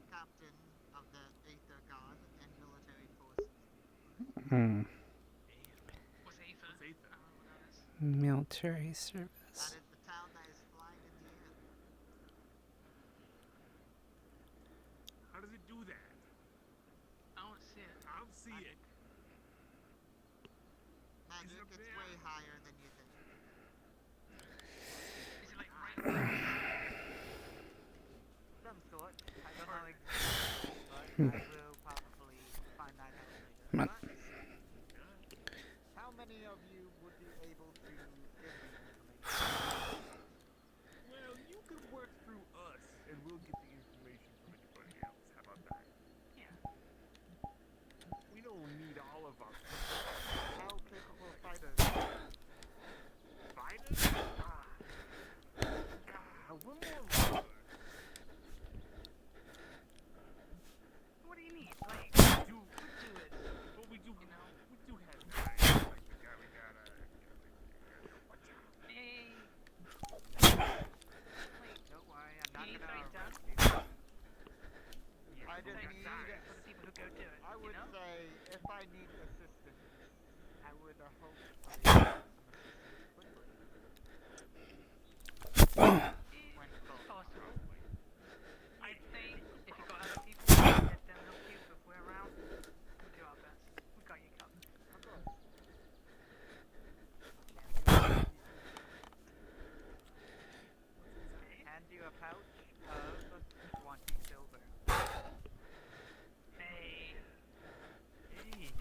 captain of the Aether God and military forces. Hmm. What's Aether? What's Aether? I don't know what that is. Military That service. is the town that is flying in the air. How does it do that? I don't see it. I don't see it. Magic, up it's there? way higher than you think. Is it like right above? Some sort. I don't know exactly, but I will probably find that out later. Come on. But how many of you would be able to give me information? and we'll get the information from anybody else. How about that? Yeah. We don't need all of us. How capable fighters? Fighters? One more ruler. What do you need? Like, We do it. But we do, you know? we do have guys. Like we gotta watch out. Hey. Wait, Don't worry, I'm not you need gonna something done? arrest you. Yeah, I just we got need. guys. For the people who go do it, I would you know? say if I need assistance, I would hope I get some assistance quickly. When called. Possible. I'd say if you got other people who can let them help you if we're around, we'll do our best. We got you covered. Of course. Hand you a pouch of 20 silver. Hey. Hey.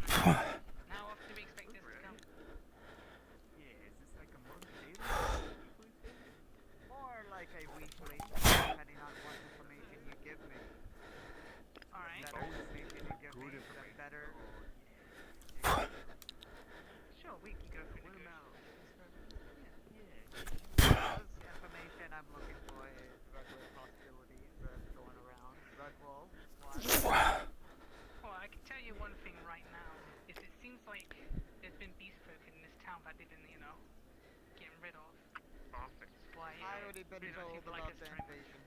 Now off do we expect this to come? Yeah, is this like a month daily? Weekly thing? More like a weekly, depending on what information you give me. Alright. The better information you give me, the better. Sure, we can go through the Because information I'm looking for is Redwall hostility that's going around. Redwall, why? Well, I can tell you one thing right now, is it seems like there's been beast folk in this town that they've been, you know, getting rid of. Office. Why, I already been rid of told people about like us the trying- invasion.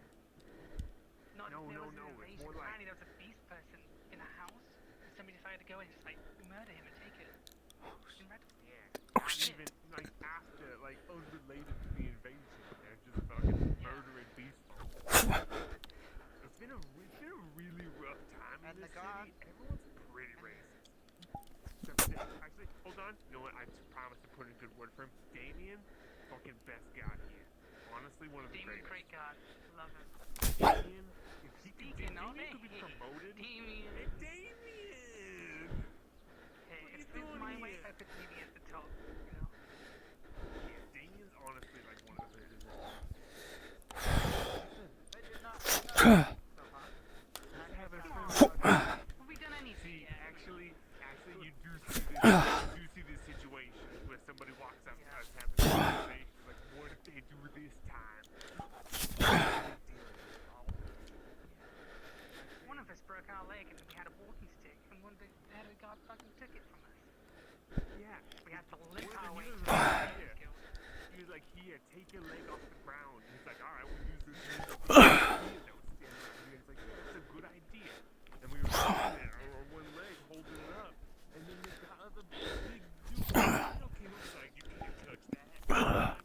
Not No, there no, was no, an it's invasion. more like- Apparently there was a beast person in a house, and somebody decided to go in and just like murder him and take it. In Redwall. Yeah. Not even like after, like unrelated to the invasion. They're just fucking murdering beast folk. It's been a really rough time And in the this god- city. Everyone's pretty racist. Except actually, hold on. You know what? I promise to put in a good word for him. Damien, fucking best god here. Honestly, one of the Demon greatest. Great God. Love him. Damien, if he could, Speaking of Damien could be it, promoted. Damien. Hey, Damien! Hey, What if you this doing my way, here? I put TV at the top, you know? Yeah, Damien's honestly like one of the greatest. They did not so hard. I haven't Come on. found Have we done anything See, yet? actually, you do see this situation where somebody walks up to us having a conversation like, what if they do this time? One of us broke our leg and we had a walking stick, and one of the other guard fucking took it from us. Yeah. We had to limp our way He to was the like, guild. he was like, here, take your leg off the ground. He's like, all right, we'll use this. That was standing right here. He's like, yeah, that's a good idea. And we were standing there, our one leg holding it up, and then the other big dude came up and was like, you can't touch that.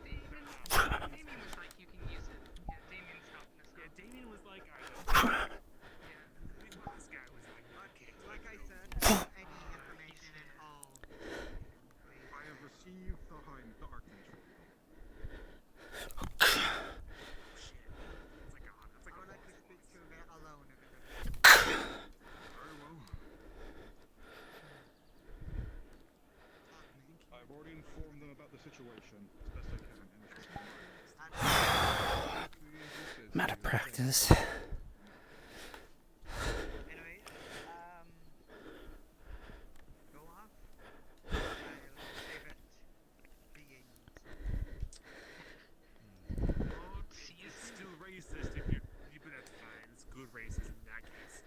Damien was like, you can use it. Yeah, Damien's helping us. Yeah, Damien was like, I know. This guy was like, okay. Like I said, any information at all. I have received the darkness from you. I would like to speak to that alone if it is. Very well. I've already informed them about the situation as best I can in the short time. I'm out of practice. Anyway, go off. I'll save it. It's still racist if you but that's fine. It's good racism in that case.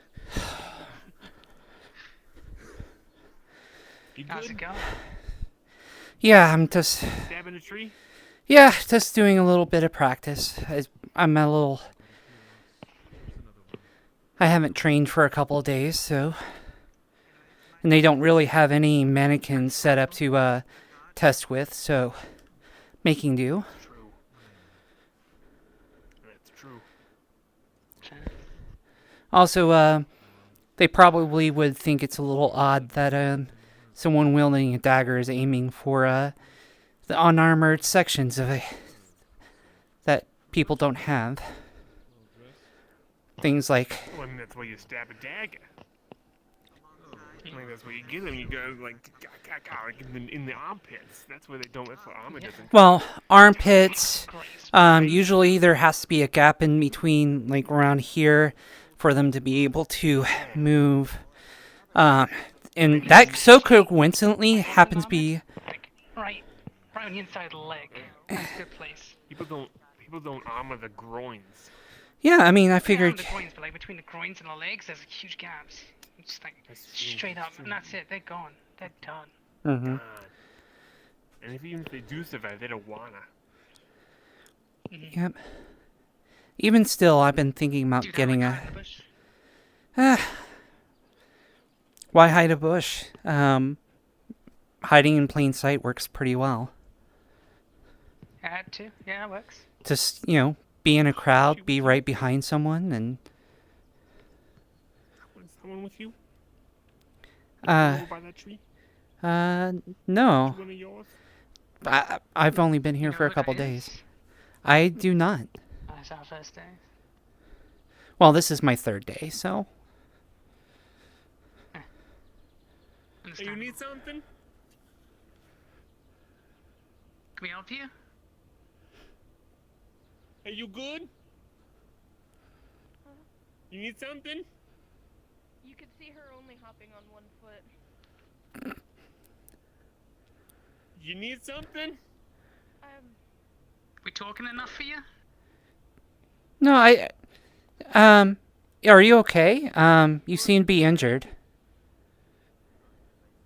You good? How's it going? Yeah, I'm just. Stabbing a tree? Yeah, just doing a little bit of practice. I'm a little. I haven't trained for a couple of days, so. And they don't really have any mannequins set up to test with, so. Making do. True. That's true. Also, they probably would think it's a little odd that someone wielding a dagger is aiming for the unarmored sections of it that people don't have. Things like Well, I mean, that's why you stab a dagger. Like that's where you get them. You go like in the armpits. That's where they don't. That's where armor doesn't. Well, armpits. Usually there has to be a gap in between, like around here, for them to be able to move. And that so coincidentally happens to be. Right on the inside of the leg. That's a good place. People don't armor the groins. Yeah, I mean, I Yeah, figured. the groins, but like between the groins and the legs, there's huge gaps. It's just like straight up, and that's it. They're gone. They're done. Mm-hmm. And even if they do survive, they don't wanna. Yep. Even still, I've been thinking about getting a. Why hide a bush? Hiding in plain sight works pretty well. Had to. Yeah, it works. Just, be in a crowd, be right behind someone, and. Someone with you? By that tree? No. One of yours? I've only been here for a couple days. I do not. That's our first day. Well, this is my third day, so. Hey, you need something? Can we help you? Are you good? You need something? You could see her only hopping on one foot. You need something? We talking enough for you? No, are you okay? You seem to be injured.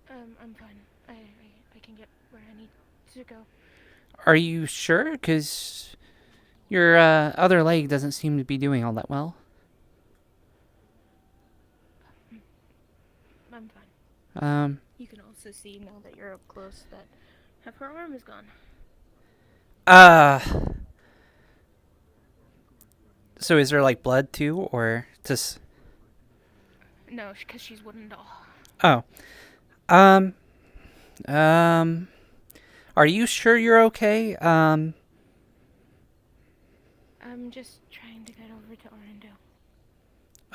I'm fine. I can get where I need to go. Are you sure? Because your other leg doesn't seem to be doing all that well. I'm fine. You can also see now that you're up close that half her arm is gone. So is there like blood too, or just? No, because she's wooden doll. Oh. Are you sure you're okay? I'm just trying to get over to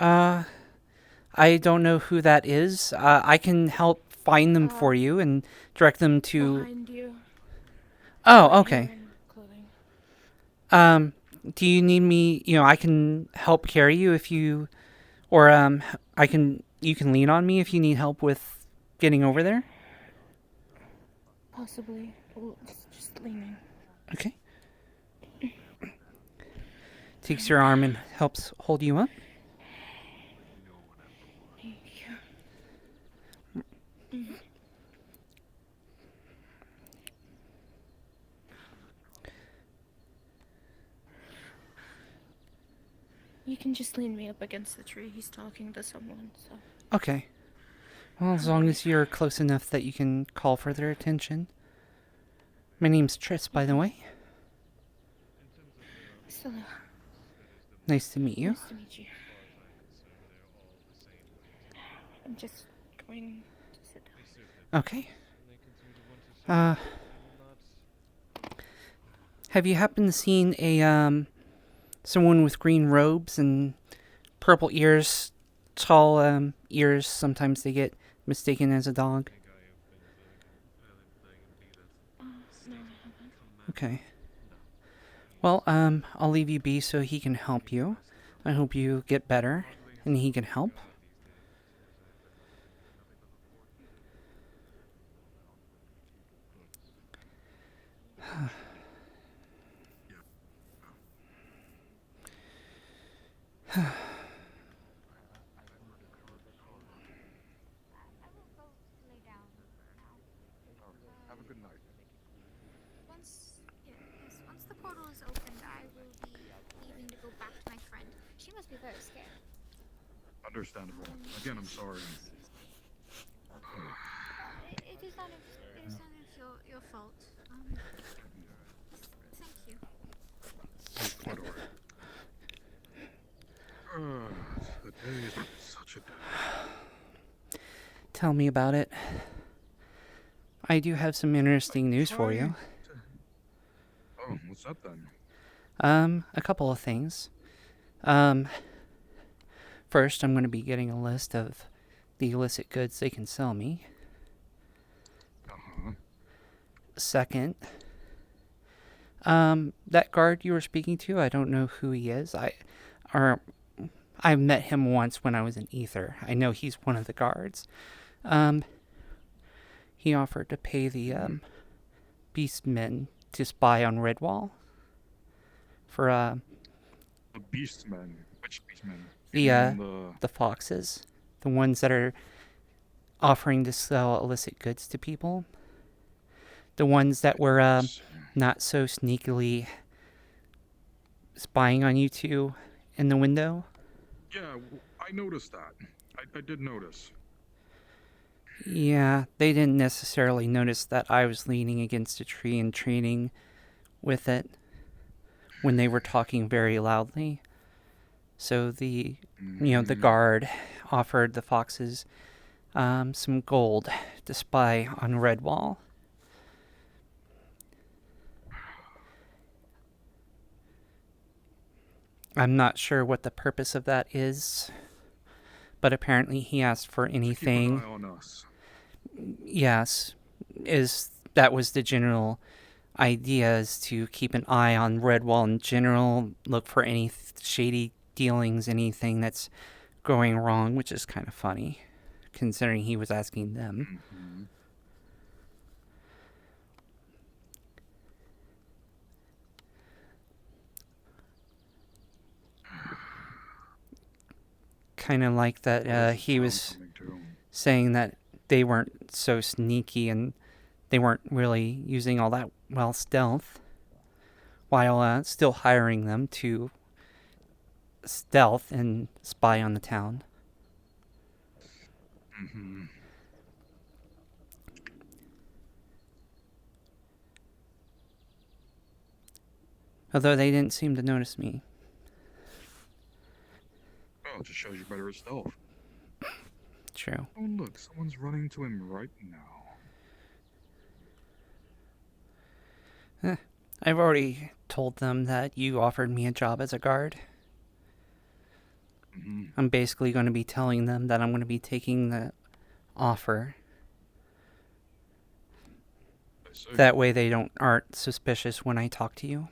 Arendelle. I don't know who that is. I can help find them for you and direct them to. Behind you. Oh, okay. Do you need me? I can help carry you if you, or you can lean on me if you need help with getting over there. Possibly. Well, just leaning. Okay. Takes your arm and helps hold you up. Thank you. You can just lean me up against the tree. He's talking to someone, so. Okay. Well, as long as you're close enough that you can call for their attention. My name's Tris, by the way. Hello. Nice to meet you. Nice to meet you. I'm just going to sit down. Okay. Have you happened to seen someone with green robes and purple ears, tall ears? Sometimes they get mistaken as a dog. No, I haven't. Okay. Well, I'll leave you be so he can help you. I hope you get better and he can help. Have a good night. Once the portal is opened, I will be leaving to go back to my friend. She must be very scared. Understandable. Again, I'm sorry. It is none of your fault. Thank you. Quite alright. The day is such a day. Tell me about it. I do have some interesting news for you. Oh, what's up then? A couple of things. First, I'm going to be getting a list of the illicit goods they can sell me. Second, that guard you were speaking to, I don't know who he is. I met him once when I was in Aether. I know he's one of the guards. He offered to pay the beastmen to spy on Redwall. For The beastmen? Which beastmen? The foxes, the ones that are offering to sell illicit goods to people. The ones that were not so sneakily spying on you two in the window. Yeah, I noticed that. I did notice. Yeah, they didn't necessarily notice that I was leaning against a tree and trading with it when they were talking very loudly. So the guard offered the foxes some gold to spy on Redwall. I'm not sure what the purpose of that is, but apparently he asked for anything. Keep an eye on us. Yes, that was the general idea, is to keep an eye on Redwall in general, look for any shady dealings, anything that's going wrong, which is kind of funny, considering he was asking them. Mm-hmm. Kind of like that he was saying that they weren't so sneaky and they weren't really using all that well stealth, while still hiring them to stealth and spy on the town. Mm-hmm. Although they didn't seem to notice me. Well, it just shows you better at stealth. True. Oh, look, someone's running to him right now. I've already told them that you offered me a job as a guard. Mm-hmm. I'm basically going to be telling them that I'm going to be taking the offer. That way they aren't suspicious when I talk to you.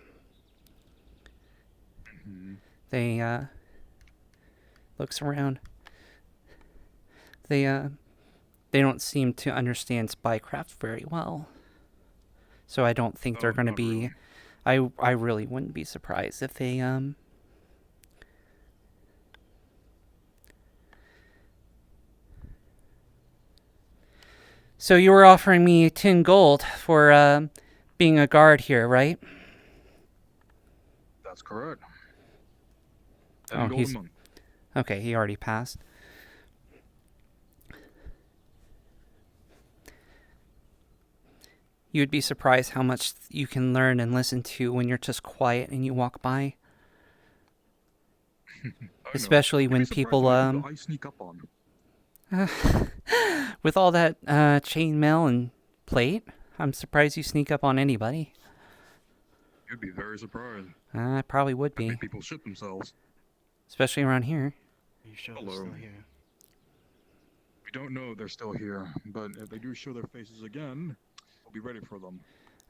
Mm-hmm. They looks around. They don't seem to understand spycraft very well. So I don't think they're going to be... Really. I really wouldn't be surprised if they... So you were offering me 10 gold for being a guard here, right? That's correct. Oh, he's... Okay, he already passed. You would be surprised how much you can learn and listen to when you're just quiet and you walk by. Especially when people I sneak up on. With all that chainmail and plate, I'm surprised you sneak up on anybody. You'd be very surprised. I probably would be. Make people shit themselves. Especially around here. Are you sure they're still here? We don't know if they're still here, but if they do show their faces again, we'll be ready for them.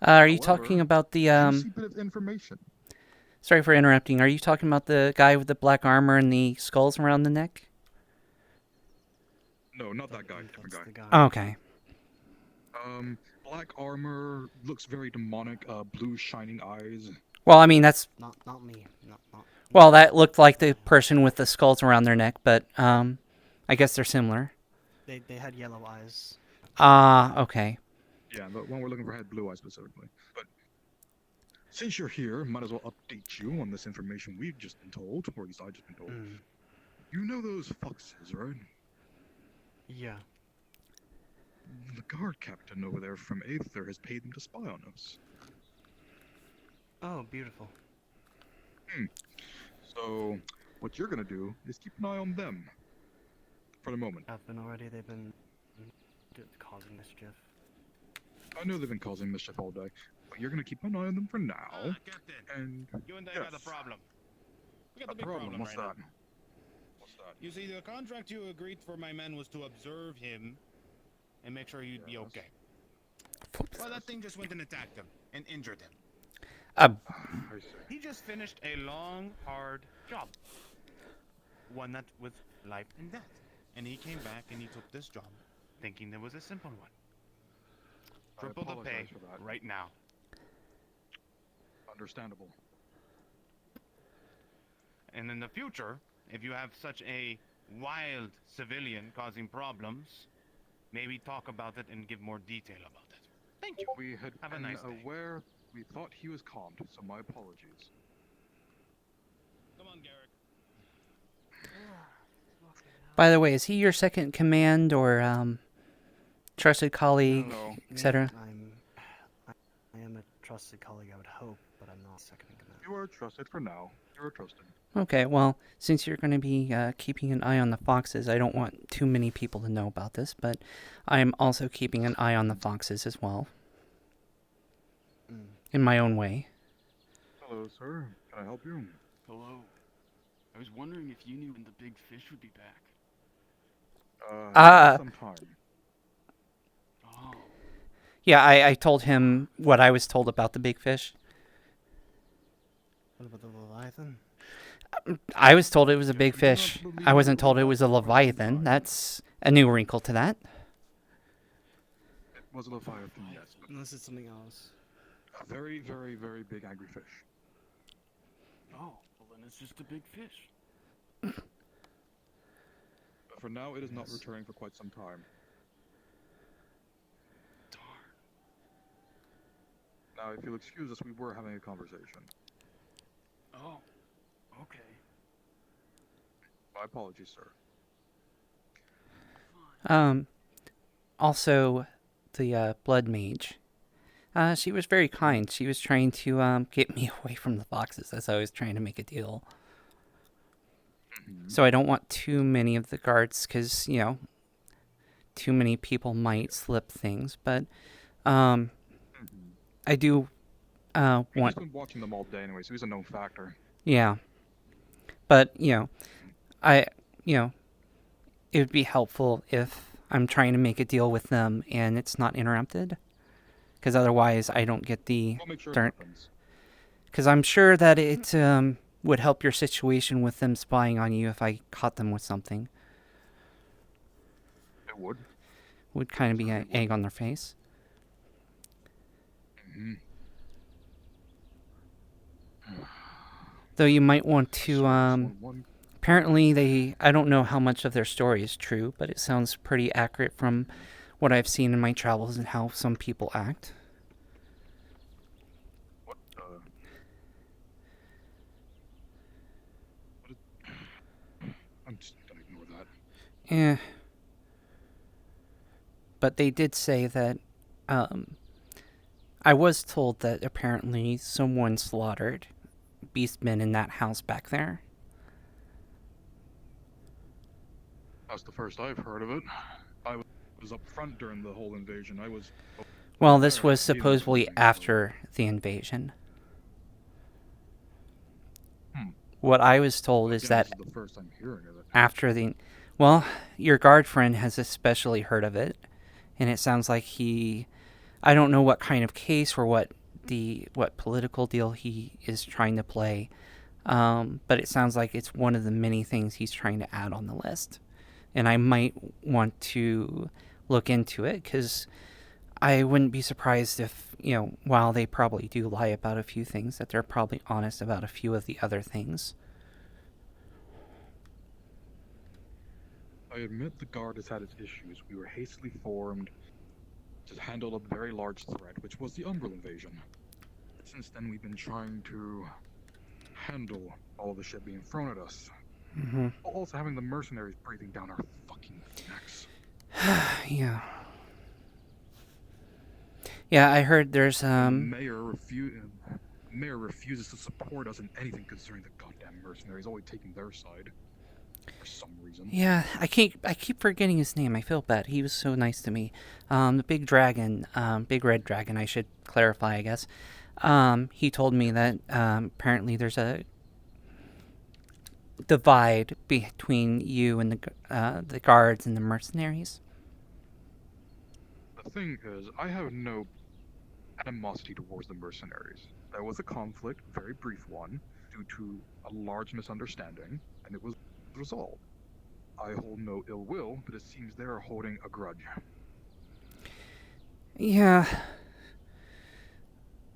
Are you talking about the juicy bit of information? Sorry for interrupting. Are you talking about the guy with the black armor and the skulls around the neck? No, not that guy. Different guy. Oh, okay. Black armor, looks very demonic. Blue shining eyes. Well, I mean that's not me. Not well, that looked like the person with the skulls around their neck, but I guess they're similar. They had yellow eyes. Okay. Yeah, the one we're looking for had blue eyes specifically. But since you're here, might as well update you on this information we've just been told, or at least I've just been told. You know those foxes, right? Yeah. The guard captain over there from Aether has paid them to spy on us. Oh, beautiful. So, what you're gonna do is keep an eye on them. For the moment. I've been already. They've been causing mischief. I know they've been causing mischief all day, but you're gonna keep an eye on them for now. Captain. And You and I got a problem. We got a a big problem. What's right that? now. What's that? You see, the contract you agreed for my men was to observe him and make sure he'd be okay. Well, that thing just went and attacked him and injured him. He just finished a long, hard job. One that was life and death. And he came back and he took this job thinking there was a simple one. Triple the pay right now. Understandable. And in the future, if you have such a wild civilian causing problems, maybe talk about it and give more detail about it. Thank you. We had Have a been nice day. aware. We thought he was calmed, so my apologies. Come on, Garrick. By the way, is he your second in command or trusted colleague, etc.? I am a trusted colleague, I would hope, but I'm not second in command. You are trusted for now. You are trusted. Okay, well, since you're going to be keeping an eye on the foxes, I don't want too many people to know about this, but I am also keeping an eye on the foxes as well. In my own way. Hello, sir. Can I help you? Hello. I was wondering if you knew when the big fish would be back. Sometime. Oh. Yeah, I told him what I was told about the big fish. What about the Leviathan? I was told it was a big fish. I wasn't told it was a Leviathan. That's a new wrinkle to that. It was a Leviathan, yes. Unless it's something else. A very, very, very big angry fish. Oh, well then it's just a big fish. But for now, it is not returning for quite some time. Darn. Now, if you'll excuse us, we were having a conversation. Oh, okay. My apologies, sir. Also, the blood mage. She was very kind. She was trying to get me away from the foxes as I was trying to make a deal. So I don't want too many of the guards because, you know, too many people might slip things. But I do want... He's been watching them all day anyway, so he's a known factor. Yeah. But, it would be helpful if I'm trying to make a deal with them and it's not interrupted. Because otherwise I don't get the... We'll make sure it happens. Because I'm sure that it would help your situation with them spying on you if I caught them with something. It would. Would kind of be an egg on their face. Though you might want to... apparently I don't know how much of their story is true, but it sounds pretty accurate from what I've seen in my travels and how some people act. I'm just gonna ignore that. Yeah. But they did say that, I was told that apparently someone slaughtered beastmen in that house back there. That's the first I've heard of it. I was up front during the whole invasion. I was... Well, this was supposedly after the invasion. What I was told is that this is the first I'm hearing of it. after the... Well, your guard friend has especially heard of it. And it sounds like he... I don't know what kind of case or what political deal he is trying to play. But it sounds like it's one of the many things he's trying to add on the list. And I might want to look into it, because I wouldn't be surprised if, while they probably do lie about a few things, that they're probably honest about a few of the other things. I admit the guard has had its issues. We were hastily formed to handle a very large threat, which was the Umbral invasion. Since then, we've been trying to handle all the shit being thrown at us. Also having the mercenaries breathing down our fucking necks. Yeah. Yeah, I heard there's The mayor refuses to support us in anything concerning the goddamn mercenaries, always taking their side. For some reason. Yeah, I keep forgetting his name. I feel bad. He was so nice to me. The big dragon, big red dragon, I should clarify, I guess. He told me that apparently there's divide between you and the guards and the mercenaries? The thing is, I have no animosity towards the mercenaries. There was a conflict, a very brief one, due to a large misunderstanding, and it was resolved. I hold no ill will, but it seems they are holding a grudge. Yeah.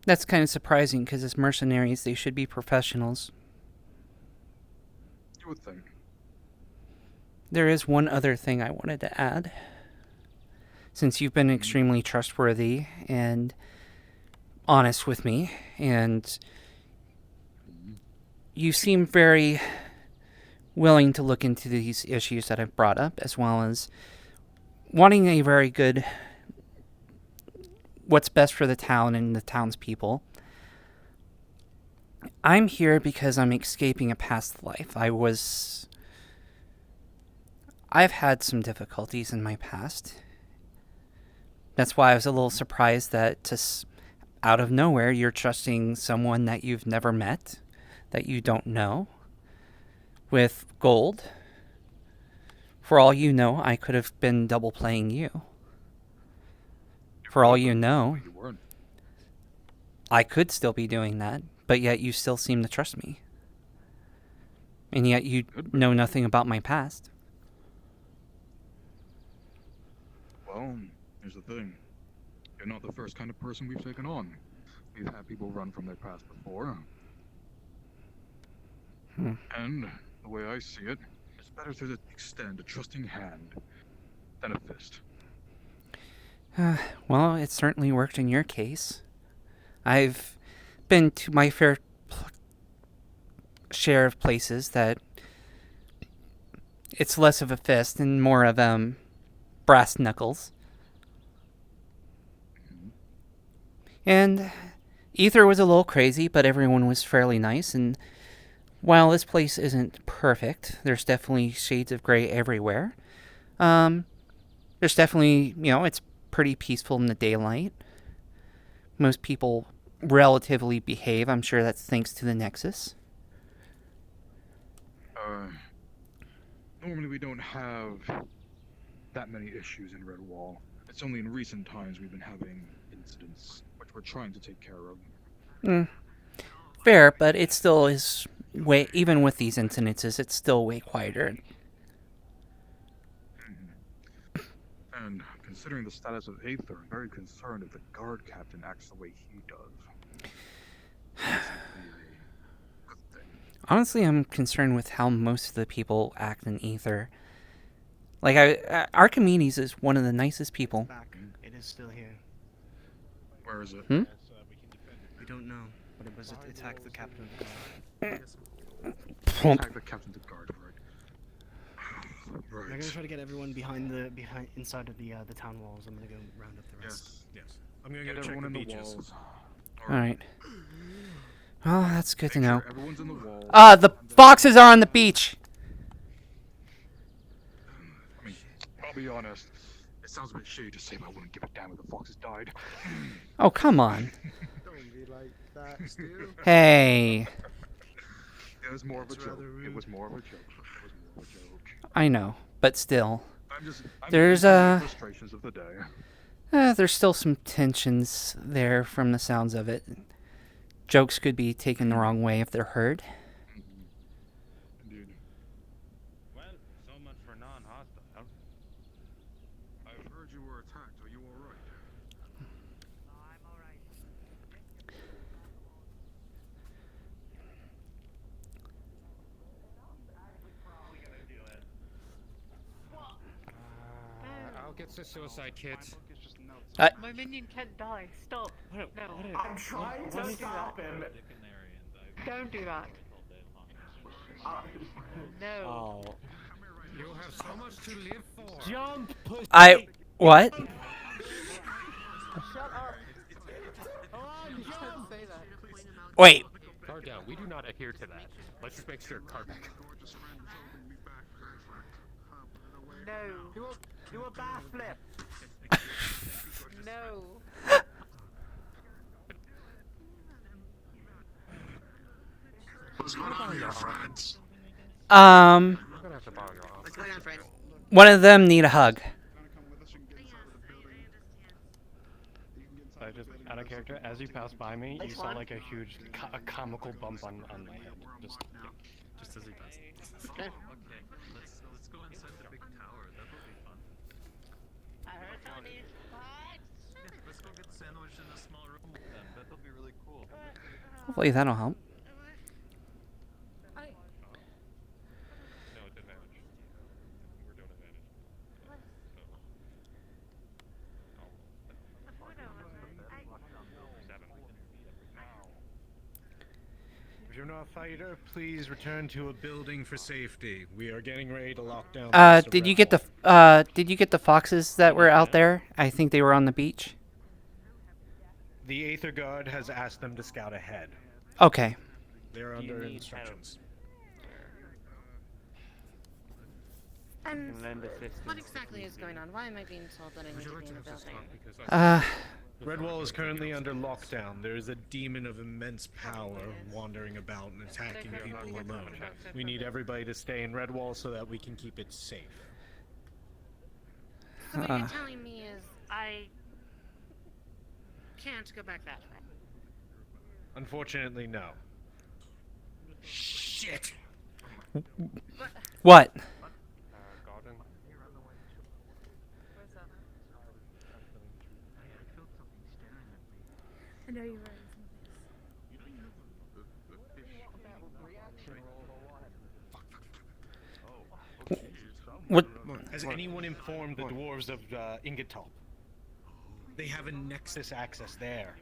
That's kind of surprising, because as mercenaries, they should be professionals. You would think. There is one other thing I wanted to add. Since you've been extremely trustworthy and honest with me, and you seem very willing to look into these issues that I've brought up, as well as wanting a very good what's best for the town and the townspeople. I'm here because I'm escaping a past life. I've had some difficulties in my past. That's why I was a little surprised that out of nowhere you're trusting someone that you've never met, that you don't know, with gold. For all you know, I could have been double playing you. For all you know, I could still be doing that, but yet you still seem to trust me. And yet you know nothing about my past. Well, here's the thing. You're not the first kind of person we've taken on. We've had people run from their past before. And the way I see it, it's better to extend a trusting hand than a fist. Well, it certainly worked in your case. I've been to my fair share of places that it's less of a fist and more of brass knuckles. And Aether was a little crazy, but everyone was fairly nice. And while this place isn't perfect, there's definitely shades of gray everywhere. There's definitely, it's pretty peaceful in the daylight. Most people relatively behave. I'm sure that's thanks to the Nexus. Normally we don't have that many issues in Redwall. It's only in recent times we've been having incidents, which we're trying to take care of. Fair, but it still is even with these incidences, it's still way quieter. And considering the status of Aether, I'm very concerned if the guard captain acts the way he does. Honestly, I'm concerned with how most of the people act in Aether. Like, Archimedes is one of the nicest people. It is still here. Where is it? We don't know, but it attacked the captain of the guard. Attacked the captain of the guard, right? Right. I'm gonna try to get everyone inside of the town walls. I'm gonna go round up the rest. Yes. I'm gonna go check the beaches. All right. Oh, that's good to know. Everyone's in the walls. The foxes are on the beach. I mean, I'll be honest. It sounds a bit shady to say, but I wouldn't give a damn if the foxes died. Oh, come on. Don't be like that, Stu. Hey. It was more of a joke. It was more of a joke. I know, but still. I'm there's frustrations of the day. There's still some tensions there from the sounds of it. Jokes could be taken the wrong way if they're heard. Indeed. Well, so much for non-hostile. I've heard you were attacked. Are you alright? I'm alright. I'll get the suicide kit. My minion can't die. Stop. No. I'm trying to stop him. Don't do that. No. Oh. You have so much to live for. Jump, pussy. What? Shut up. Don't say that. Wait. Guard down. We do not adhere to that. Let's just make sure. Guard back. No. Do a backflip. No. What's going on here, friends? I'm gonna have to borrow your office. What's going on, friend? One of them need a hug. I just, out of character, as you pass by me, you saw like a huge, a comical bump on my head. Just as he passed. Okay. Let's go inside the big tower. That will be fun. I heard some of these spots. Let's go get sandwiched in a small room with them. That'll be really cool. Hopefully that'll help. No, it's advantage. We're doing advantage. If you're not a fighter, please return to a building for safety. We are getting ready to lock down. the rest of Did you get the foxes that were out there? I think they were on the beach. The Aether Guard has asked them to scout ahead. Okay. They're under instructions. And lend assistance. what exactly is going on? Why am I being told that I need to be in the building? Redwall is currently under lockdown. There is a demon of immense power wandering about and attacking people alone. We need everybody to stay in Redwall so that we can keep it safe. So what you're telling me is I can't go back that way. Unfortunately, no. Shit. What? Garden. I know you're right. What? Has anyone informed the dwarves of Ingetop? They have a nexus access there.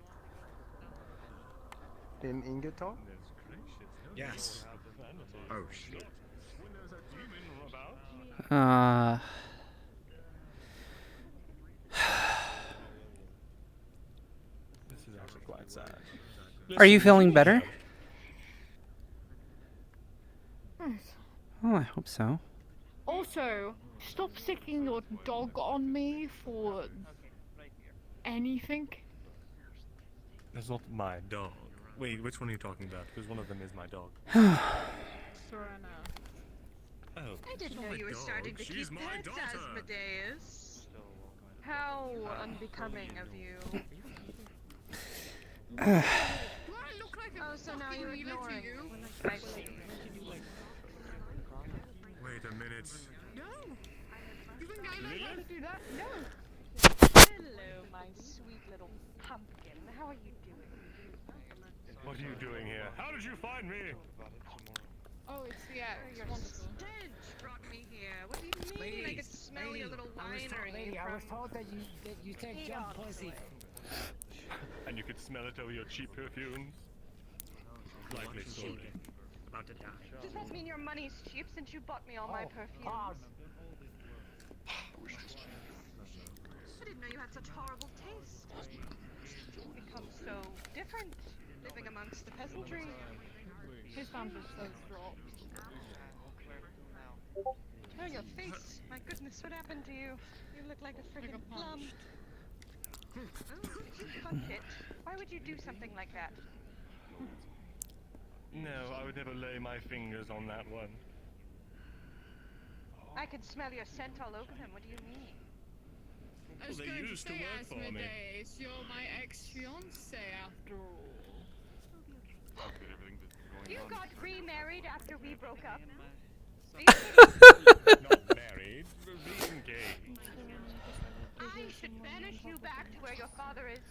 In Ingetop? Yes. Oh shit. This is actually quite sad. Are you feeling better? Oh, I hope so. Also, stop sticking your dog on me for anything. That's not my dog. Wait, which one are you talking about? Because one of them is my dog. Serena. Oh. I didn't know you were starting to keep pets, Asmodeus. How unbecoming of you. Oh, so now you're ignoring. I see. Wait a minute. No! You think I know how to do that? No! Hello, my sweet little pumpkin. How are you doing? What are you doing here? How did you find me? Oh, it's the X. Your Wonderful. stench brought me here. What do you mean? I could smell your little winery I was told that you take jump pussy. And you could smell it over your cheap perfumes? Likely story. About to die. Does that mean your money's cheap since you bought me all my perfumes? I didn't know you had such horrible taste. You've become so different, living amongst the peasantry. His standards so dropped. Oh, your face. My goodness, what happened to you? You look like a friggin' plum. Oh, did you punch it? Why would you do something like that? No, I would never lay my fingers on that one. I can smell your scent all over them. What do you mean? I was they going used to to say, work for me. Asmodeus, you're my ex-fiance after all. You got remarried after we broke up. Not married, re-engaged. I should banish you back to where your father is.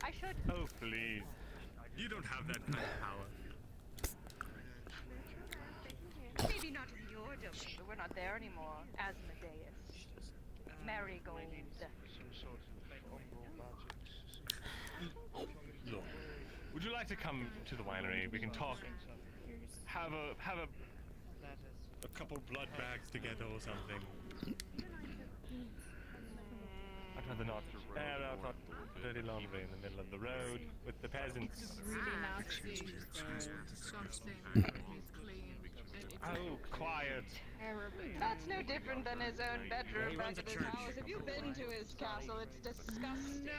I should. Oh, please. You don't have that kind of power. Maybe not in your domain, but we're not there anymore. Asmodeus. Marigold. Look, would you like to come to the winery? We can talk. Have a couple blood bags together or something. I'd rather not. Not dirty laundry in the middle of the road with the peasants. Really nasty, disgusting, clean. Oh, quiet. That's no different than his own bedroom back at his house. Have you been to his castle? It's disgusting. No.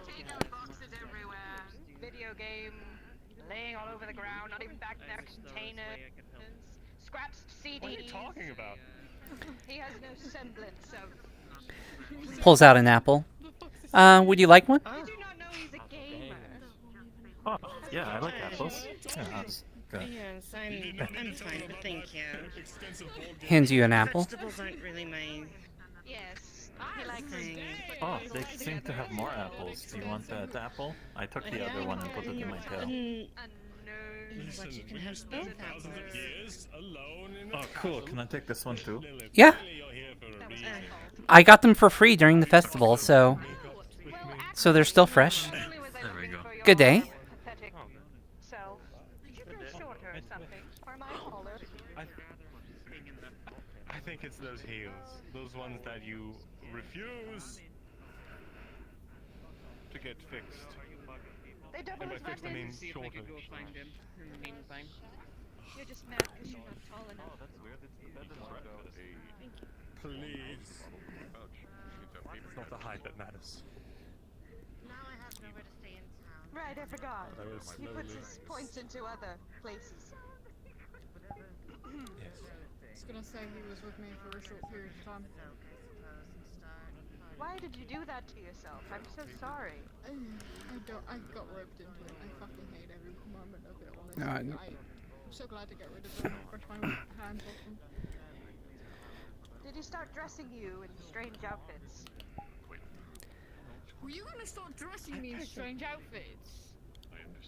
Takeout boxes everywhere. Video game laying all over the ground, not even back in their containers. scratched CDs. What are you talking about? He has no semblance of. Pulls out an apple. Would you like one? Did you not know he's a gamer? Oh, yeah, I like apples. Yeah, Yes, I'm fine, but thank you. Hands you an apple. Vegetables aren't really my Yes, he likes thing. Oh, they seem to have more apples. Do you want that apple? I took the other one and put it in my tail. But you can have both apples. Oh, cool. Can I take this one too? Yeah. I got them for free during the festival, so they're still fresh. There we go. Good day. So, did you grow shorter or something? Or am I taller? I think it's those heels. Those ones that you refuse to get fixed. They double And by as fixed, I mean weapons. shorter. You're just mad because you're not tall enough. Please. It's not the height that matters. Now I have nowhere to stay in town. Right, I forgot. That was He puts slowly. his points into other places. Yes. I was gonna say he was with me for a short period of time. Why did you do that to yourself? I'm so sorry. I got roped into it. I fucking hate every moment of it, honestly. No, I'm so glad to get rid of them and brush my hands off them. Did he start dressing you in strange outfits? Were you gonna start dressing me in strange outfits?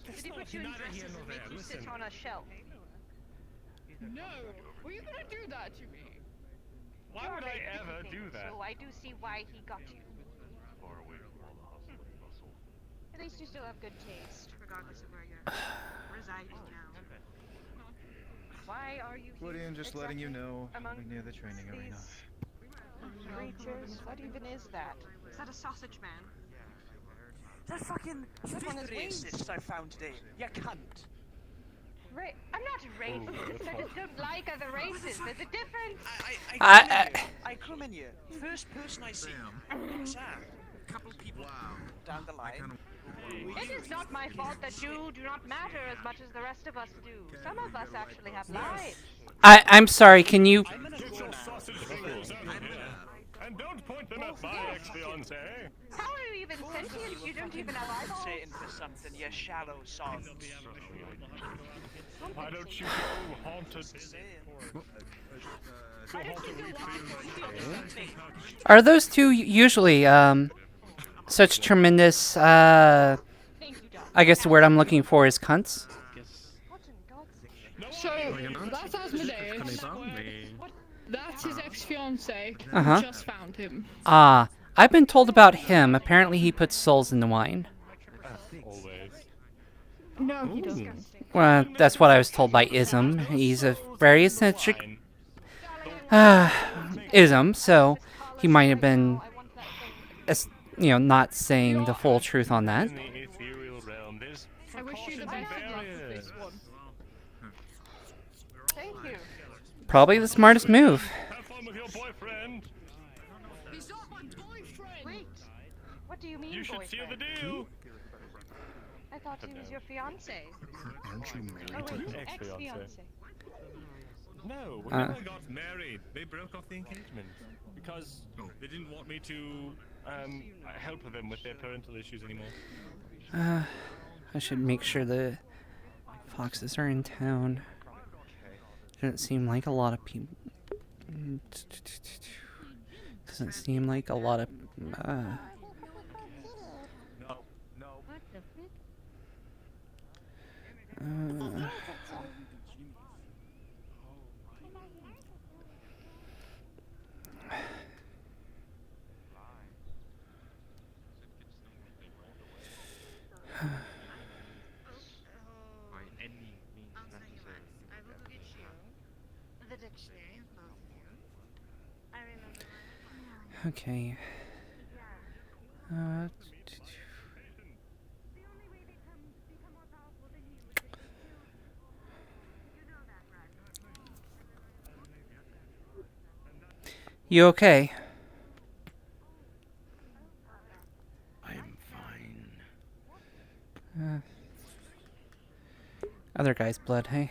Did he put you in dresses and make you sit on a shelf? No! Were you gonna do that to me? Why would I ever do that? So I do see why he got you. At least you still have good taste, regardless of where you're residing now. Why are you Woody, here? I'm just letting you know among we're near the training arena. Creatures? What even is that? Is that a sausage man? That fucking racist I found today. You cunt. I'm not racist. I just don't like other races. There's a difference. I come in here. First person I see. Sam. Couple people down the line. It is not my fault that you do not matter as much as the rest of us do. Some of us actually have lives. I'm sorry, can you... Get your sausage fingers out of here. And don't point them at my ex-fiancé. How are you even sentient? You don't even have eyeballs. Saying for something, you shallow sod. Why don't you go haunted? Are those two usually, such tremendous, I guess the word I'm looking for is cunts? So, that's Asmodeus. That's his ex-fiancée. Uh-huh. We just found him. I've been told about him. Apparently he puts souls in the wine. Always. No, he doesn't. Well, that's what I was told by Ism. He's a very eccentric Ism, so he might have been, not saying the full truth on that. In the ethereal realm, there's I wish you the best of luck with this one. Thank you. Probably the smartest move. Have fun with your boyfriend. He's not my boyfriend! Wait. What do you mean, You should boyfriend? seal the deal. I thought he was your fiance. Aren't you married Oh, to wait, him? ex-fiance. No, we never got married. They broke off the engagement because they didn't want me to help them with their parental issues anymore. I should make sure the foxes are in town. Doesn't seem like a lot of people. Doesn't seem like a lot of. No. The dictionary of both of you. I remember. Okay. You okay? I'm fine. Other guy's blood, hey?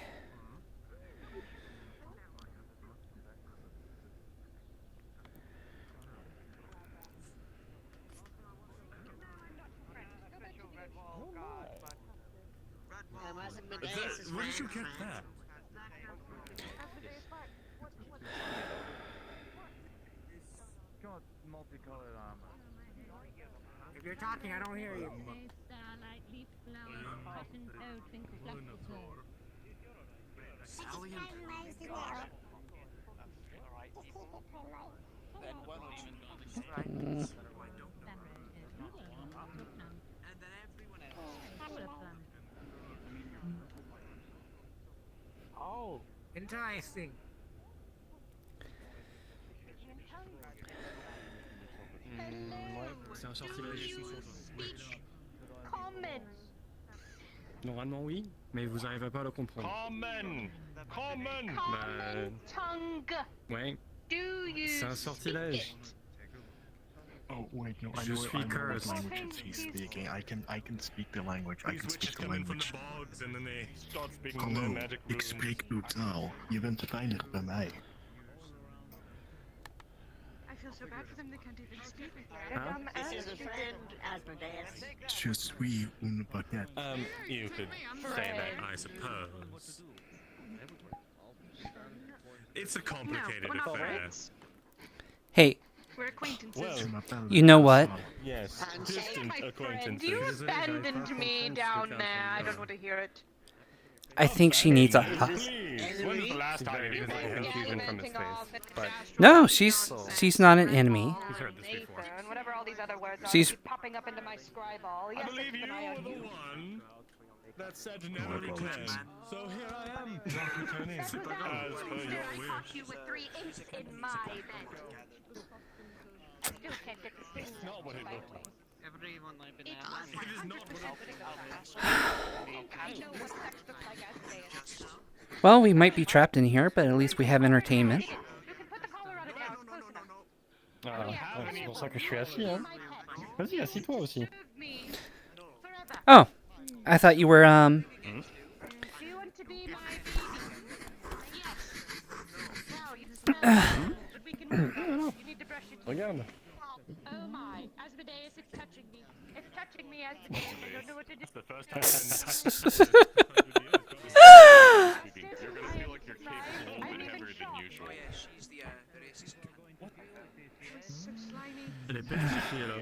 Where did you get that? Got multicolored armor. If you're talking, I don't hear you. Starlight, leaf flower, cotton toad, twinkle, fluffy flower. Then why don't you Mm. and then everyone else. Oh, interesting. C'est un sortilège. Common. Normalement oui, mais vous n'arrivez pas à le comprendre. Common! Common! Common tongue. Ouais, Do you c'est un sortilège. speak it? Oh wait, no, I Je know, suis I know what cursed. languages he's speaking. I can speak the language. I These can witches speak the come in from language. the bogs and then they start speaking their Hallo, magic ik runes. spreek uw taal. Je bent veilig bij mij. I feel so bad for them, they can't even speak. Huh? This is a friend, Asmodeus. Je suis une baguette. You could say that, I suppose. It's a complicated we're not affair. friends. Hey, We're acquaintances. Well, you know what? yes, distant My friend, acquaintances. you abandoned me down there. I don't want to hear it. I think she needs a hug. Please, when was the last time you didn't have confusion from his face? But No, she's not an enemy. he's heard this before. And whatever all these other words are She's- that keep popping up into my scriball. I Yes, believe keep you an eye were on the you. one that said never return. So here I am, not returning. As per your I wish. caught you with 3 imps in my bed. I still can't get this thing It's not what it looked like. Everyone I've been It at. was It is not what 100% I know what sex looks like as Asmodeus. Well, we might be trapped in here, but at least we have entertainment. You can put the collar on it now. It's close enough. Ah, c'est pour ça que je suis assis, hein. Vas-y, assis-toi aussi. Oh, I thought you were, Do you want to be my baby? Yes. Now you smell. But we can move on. You need to brush your teeth. Regarde. Oh my, Asmodeus, it's touching me. It's touching me, Asmodeus. I don't know what to do. That's the first time you're gonna feel like you're capable of whatever than usual. Oh yeah, she's the racist. So slimy. Elle est pétrifiée là. A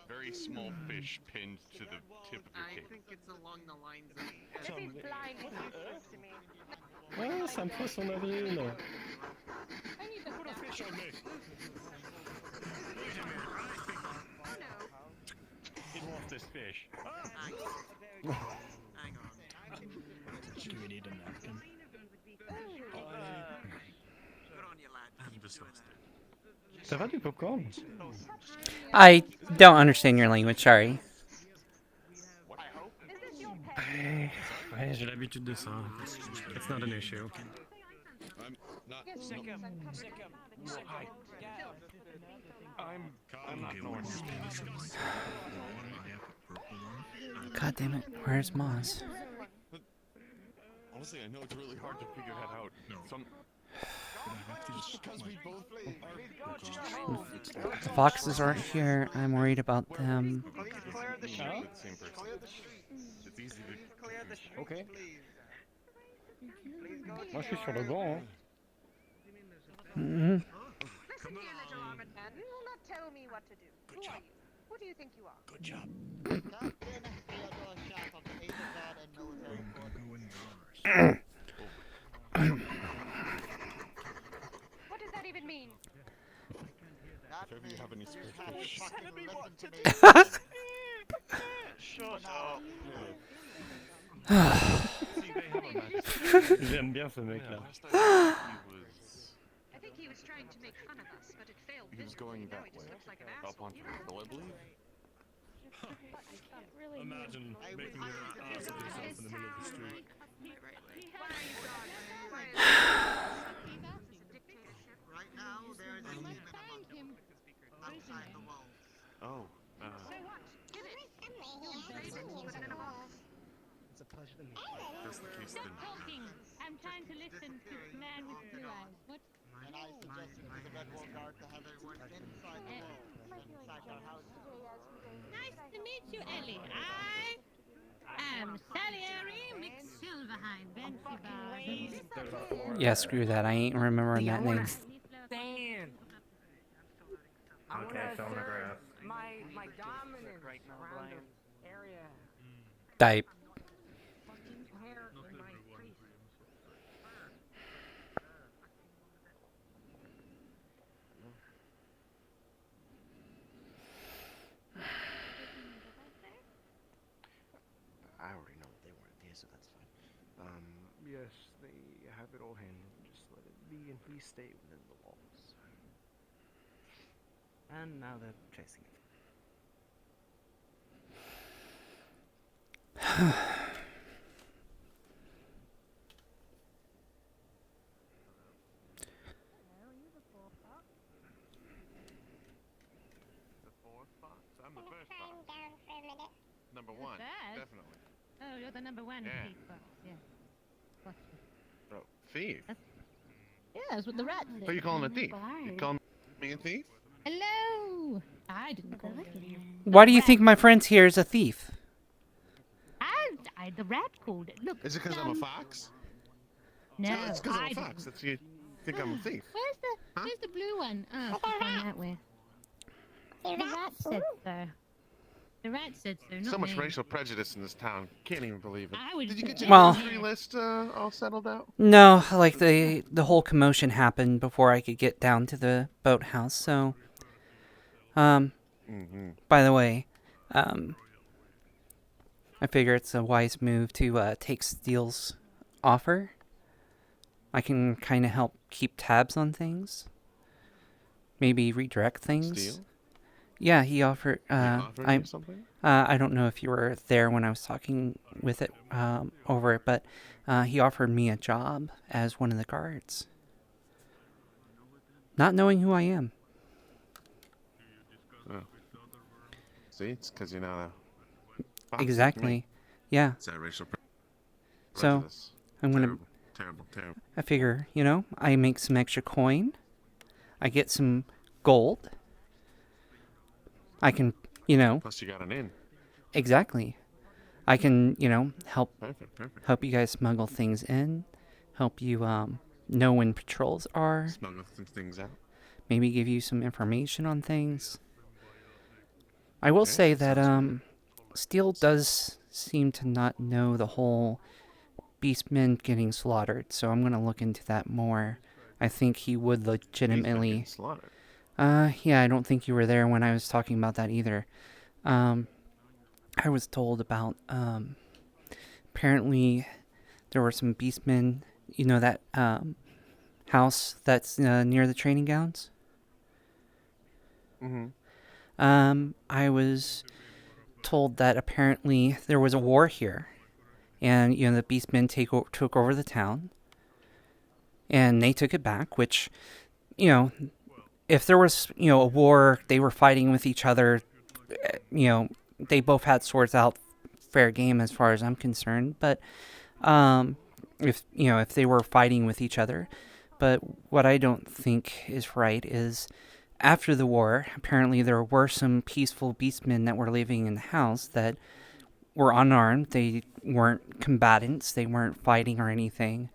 very small fish pinned to the tip of your I cape. think it's along the lines of. If he's blind, he's useless to me. Ah, ça me poisse en avril. I need to put a fish on me. He wants this fish. Hang on. Do we need a napkin? Good on you, lad. I'm disgusted. Ça va du popcorn? I don't understand your language, sorry. Ouais, j'ai l'habitude de ça. It's not an issue. I'm not north. God damn it, where's Moz? Honestly, I know it's really hard to figure that out. Some because we both The foxes are here, I'm worried about them. It's easy to Ok. Moi je suis sur le banc, hein. Mhm. Listen here, little armored man. You will not tell me what to do. Who are you? Who do you think you are? Good job. What does that even mean? If ever you have any spare fish. Shut up. J'aime bien ce mec là. I think he was trying to make fun of us, but it failed. He was going that way, like an up onto the hill, I believe. Imagine making an ass of yourself in the middle of the street. Right now, there is a human among them. Outside the walls. Oh, It's a pleasure to meet that's the case then. Talking. I'm trying to listen to the man with blue eyes. What? And I suggested to the Redwall guard to have everyone inside the walls and inside their houses. Nice to meet you, Ellie. I am Salieri McSilver. Yeah, screw that. I ain't remembering that name. Stand. I Okay, wanna fell in the grass. my dominance around the area. Type. Hair in my face. I already know that they weren't there, so that's fine. Yes, they have it all handled. Just let it be, and please stay within the walls. And now they're chasing it. The fourth fox? I'm the first fox. Number one, That? definitely. Oh, you're the number one Yeah. thief box, yeah. Gotcha. Oh, thief? Yeah, that's what the rat said. What are you calling a thief? You calling me a thief? Hello! I didn't call you. Why do you think my friend's here is a thief? The rat called it. Look. Is it because I'm a fox? No, No, it's because I'm I a fox. didn't. That's you think I'm a thief. Where's the blue one? Oh, it's gone that way. The rat said so. The rat said so, not So much me. racial prejudice in this town. Can't even believe it. I would Did you get your Well- grocery list all settled out? No, like the whole commotion happened before I could get down to the boathouse. So, by the way, I figure it's a wise move to take Steele's offer. I can kind of help keep tabs on things. Maybe redirect things. Steele? Yeah, he offered. offered him something? I don't know if you were there when I was talking with it over it, but he offered me a job as one of the guards. Not knowing who I am. Oh. See, it's because you're not a fox like me. Exactly. Yeah. It's that racial So, prejudice. I'm gonna. Terrible. I figure, I make some extra coin. I get some gold. I can, Plus, you got an in. Exactly. I can, help Perfect. help you guys smuggle things in, help you know when patrols are, Smuggle some things out. maybe give you some information on things. I will say that Steele does seem to not know the whole Beastmen getting slaughtered, so I'm gonna look into that more. I think he would legitimately. Getting slaughtered. Yeah, I don't think you were there when I was talking about that either. I was told about, apparently there were some beastmen, that, house that's, near the training grounds? I was told that apparently there was a war here, and, the beastmen took over the town, and they took it back, which, if there was, a war, they were fighting with each other, they both had swords out, fair game as far as I'm concerned. But if they were fighting with each other, but what I don't think is right is after the war, apparently there were some peaceful beastmen that were living in the house that were unarmed. They weren't combatants. They weren't fighting or anything.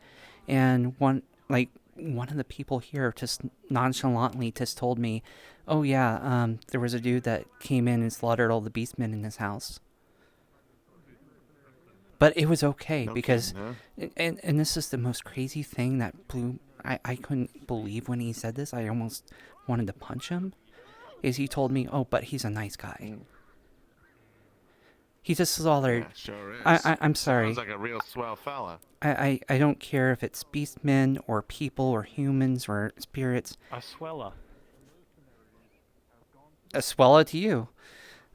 And one of the people here just nonchalantly just told me, oh yeah, there was a dude that came in and slaughtered all the beastmen in his house. But it was okay because, and this is the most crazy thing that blew, I couldn't believe when he said this, I almost wanted to punch him, is he told me, oh, but he's a nice guy. He just slaughtered. Yeah, sure is. I'm sorry. Sounds like a real swell fella. I don't care if it's beastmen or people or humans or spirits. A swella. A swella to you.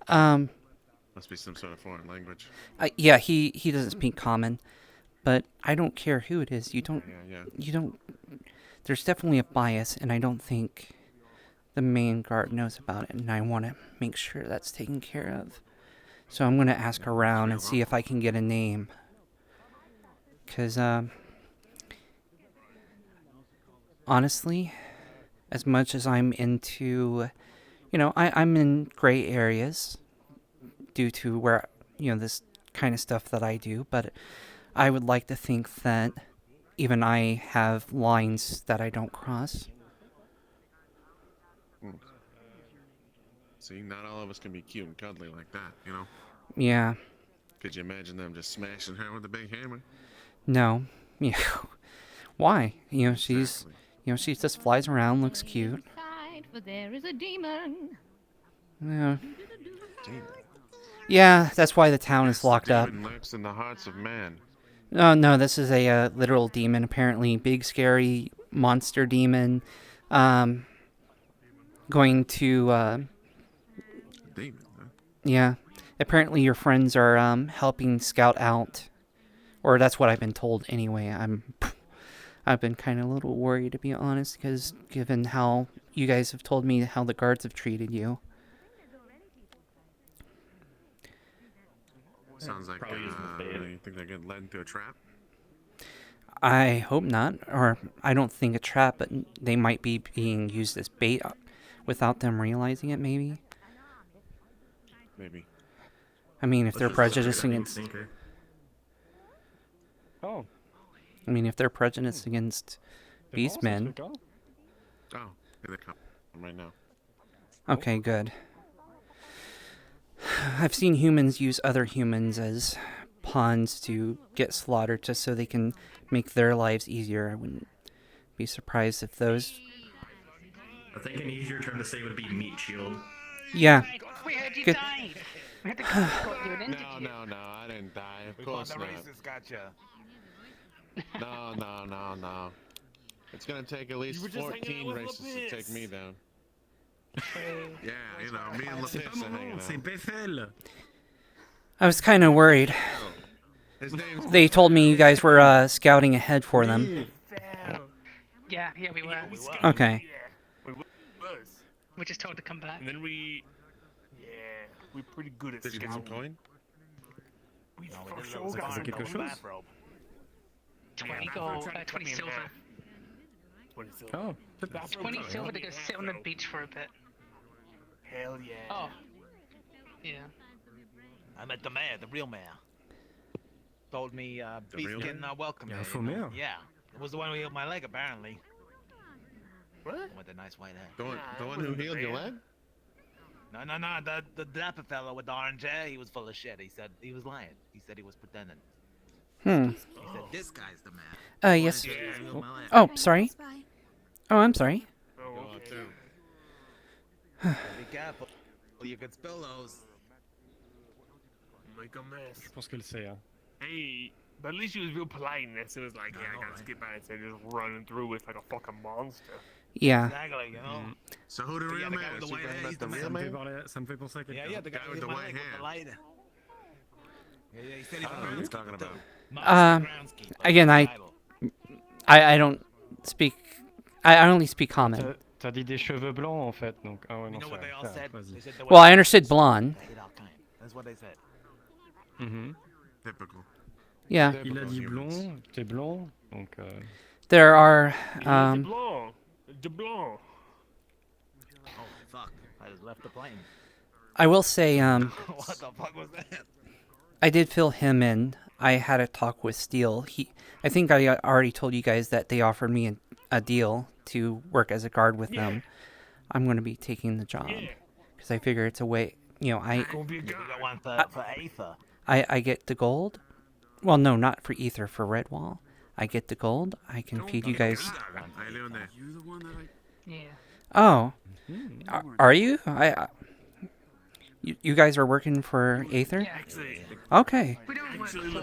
Must be some sort of foreign language. Yeah, he doesn't speak common, but I don't care who it is. You don't. There's definitely a bias, and I don't think the main guard knows about it, and I want to make sure that's taken care of. So I'm going to ask around and see if I can get a name. Because, honestly, as much as I'm into, I'm in gray areas due to where, this kind of stuff that I do. But I would like to think that even I have lines that I don't cross. See, not all of us can be cute and cuddly like that, you know? Yeah. Could you imagine them just smashing her with a big hammer? No. Yeah. Why? She just flies around, looks cute. For there is a demon. Yeah. Demon. Yeah, that's why the town is locked up. Demon lurks in the hearts of man. Oh, no, this is a literal demon, apparently. Big, scary monster demon. Going to, Demon, huh? Yeah. Apparently your friends are, helping scout out. Or that's what I've been told anyway. I've been kind of a little worried, to be honest, because given how you guys have told me how the guards have treated you. Sounds like, you think they're getting led into a trap? I hope not. Or I don't think a trap, but they might be being used as bait without them realizing it, maybe. Maybe. I mean, if they're prejudiced against... Oh. I mean, if they're prejudiced against beastmen... Oh, here they come right now. Okay, good. I've seen humans use other humans as pawns to get slaughtered just so they can make their lives easier. I wouldn't be surprised if those... I think an easier term to say would be meat shield. Yeah. We heard you Good. died. We had to come escort you an interview. No, I didn't die. Of We course thought not. the racist got ya. No. It's gonna take at least 14 races to take me down. Yeah, me and LaPis are hanging out. I was kind of worried. His name's... They told me you guys were scouting ahead for them. Yeah, we were. Okay. We're just told to come back. And then we're pretty good at Did you get some scouting. coin? We No, for we sure didn't got look a at the bathrobe. 20 gold, 20 silver. 20 silver. Oh, That's 20 okay. silver to go sit on the beach for a bit. Hell yeah. Oh. Yeah. I met the mayor, the real mayor. Told me Beast real can welcome me. Yeah, for mayor. Yeah. It was the one who healed my leg, apparently. What? With the nice white hair. The one who healed your leg? No. The dapper fellow with the orange hair, he was full of shit. He said he was lying. He said he was pretending. He said this guy's the man. Yes. He healed my leg. Oh, sorry. Oh, I'm sorry. Oh, okay. Be careful. You could spill those. Make a mess. Je pense qu'elle sait, hein. Hey, but at least she was real polite and as soon as I gotta skip out instead of just running through with like a fucking monster. Yeah. Exactly, you know. So who the real man is? The white hair, he's the real man. man? Ça me fait penser à quelqu'un. Yeah, the guy with the white hair. Yeah, he said he I don't know what you're talking about. Again, I don't speak... I only speak common. T'as dit des cheveux blancs en fait, donc. Ah ouais, non, You know what they all said? vas-y. They said the Well, I white- understood blonde. They hate our kind. That's what they said. Typical. Yeah. Il a dit blond, t'es blond, donc. There are... De blanc. De blanc. Oh, fuck. I just left the plane. I will say, What the fuck was that? I did fill him in. I had a talk with Steele. I think I already told you guys that they offered me a deal to work as a guard with them. I'm going to be taking the job because I figure it's a way. You got one for Aether. I get the gold. Well, no, not for Aether. For Redwall, I get the gold. I can feed you guys. How you doing there? You the one that Yeah. Oh, are you? You guys are working for Aether? Yeah. Okay. We don't work for them, we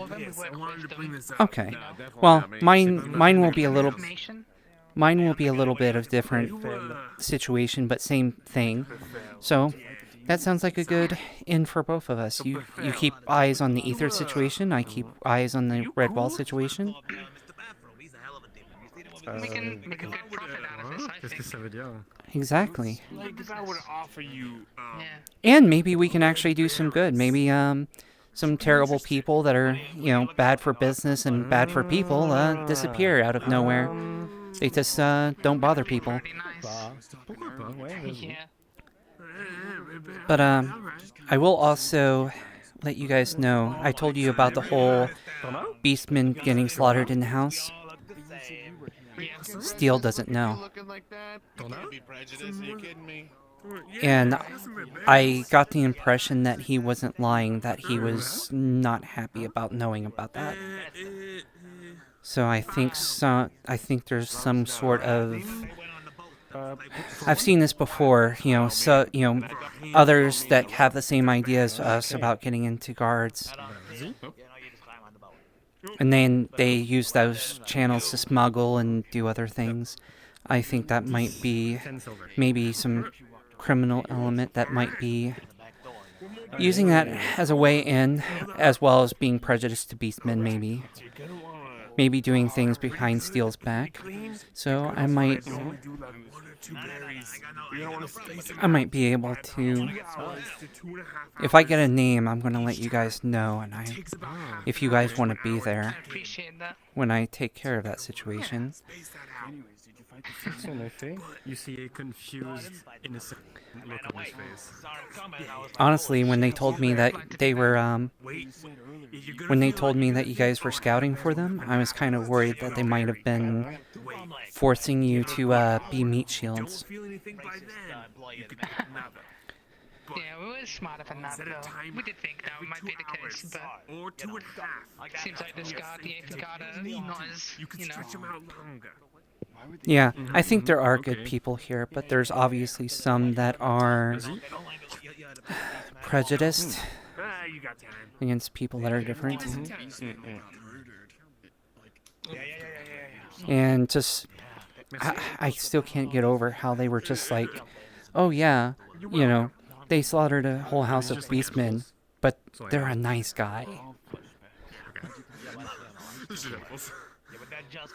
work with them. Okay. Well, mine will be a little. Mine will be a little bit of different situation, but same thing. So, that sounds like a good in for both of us. You keep eyes on the Aether situation. I keep eyes on the Redwall situation. We can make a good profit out of this, I Qu'est-ce que ça think. veut dire? Exactly. Like if I would offer you, And maybe we can actually do some good. Maybe some terrible people that are, bad for business and bad for people disappear out of nowhere. They just don't bother people. Pourquoi pas? Ouais, vas-y. Yeah. But I will also let you guys know. I told you about the whole beastman getting slaughtered in the house. Steel doesn't know. Looking like that? You can't be prejudiced. Are you kidding me? And I got the impression that he wasn't lying, that he was not happy about knowing about that. So I think there's some sort of... I've seen this before, others that have the same idea as us about getting into guards. And then they use those channels to smuggle and do other things. I think that might be maybe some criminal element that might be using that as a way in, as well as being prejudiced to beastmen, maybe doing things behind Steel's back. So I might be able to, if I get a name, I'm going to let you guys know, and if you guys want to be there when I take care of that situation. You see a confused, innocent look on his face. Honestly, when they told me that they were, when they told me that you guys were scouting for them, I was kind of worried that they might have been forcing you to be meat shields. Yeah, we were smarter than that, though. We did think that might be the case, but seems like this guard, the Aether guard, not as, Yeah, I think there are good people here, but there's obviously some that are prejudiced against people that are different. And just, I still can't get over how they were just like, oh yeah, they slaughtered a whole house of beastmen, but they're a nice guy.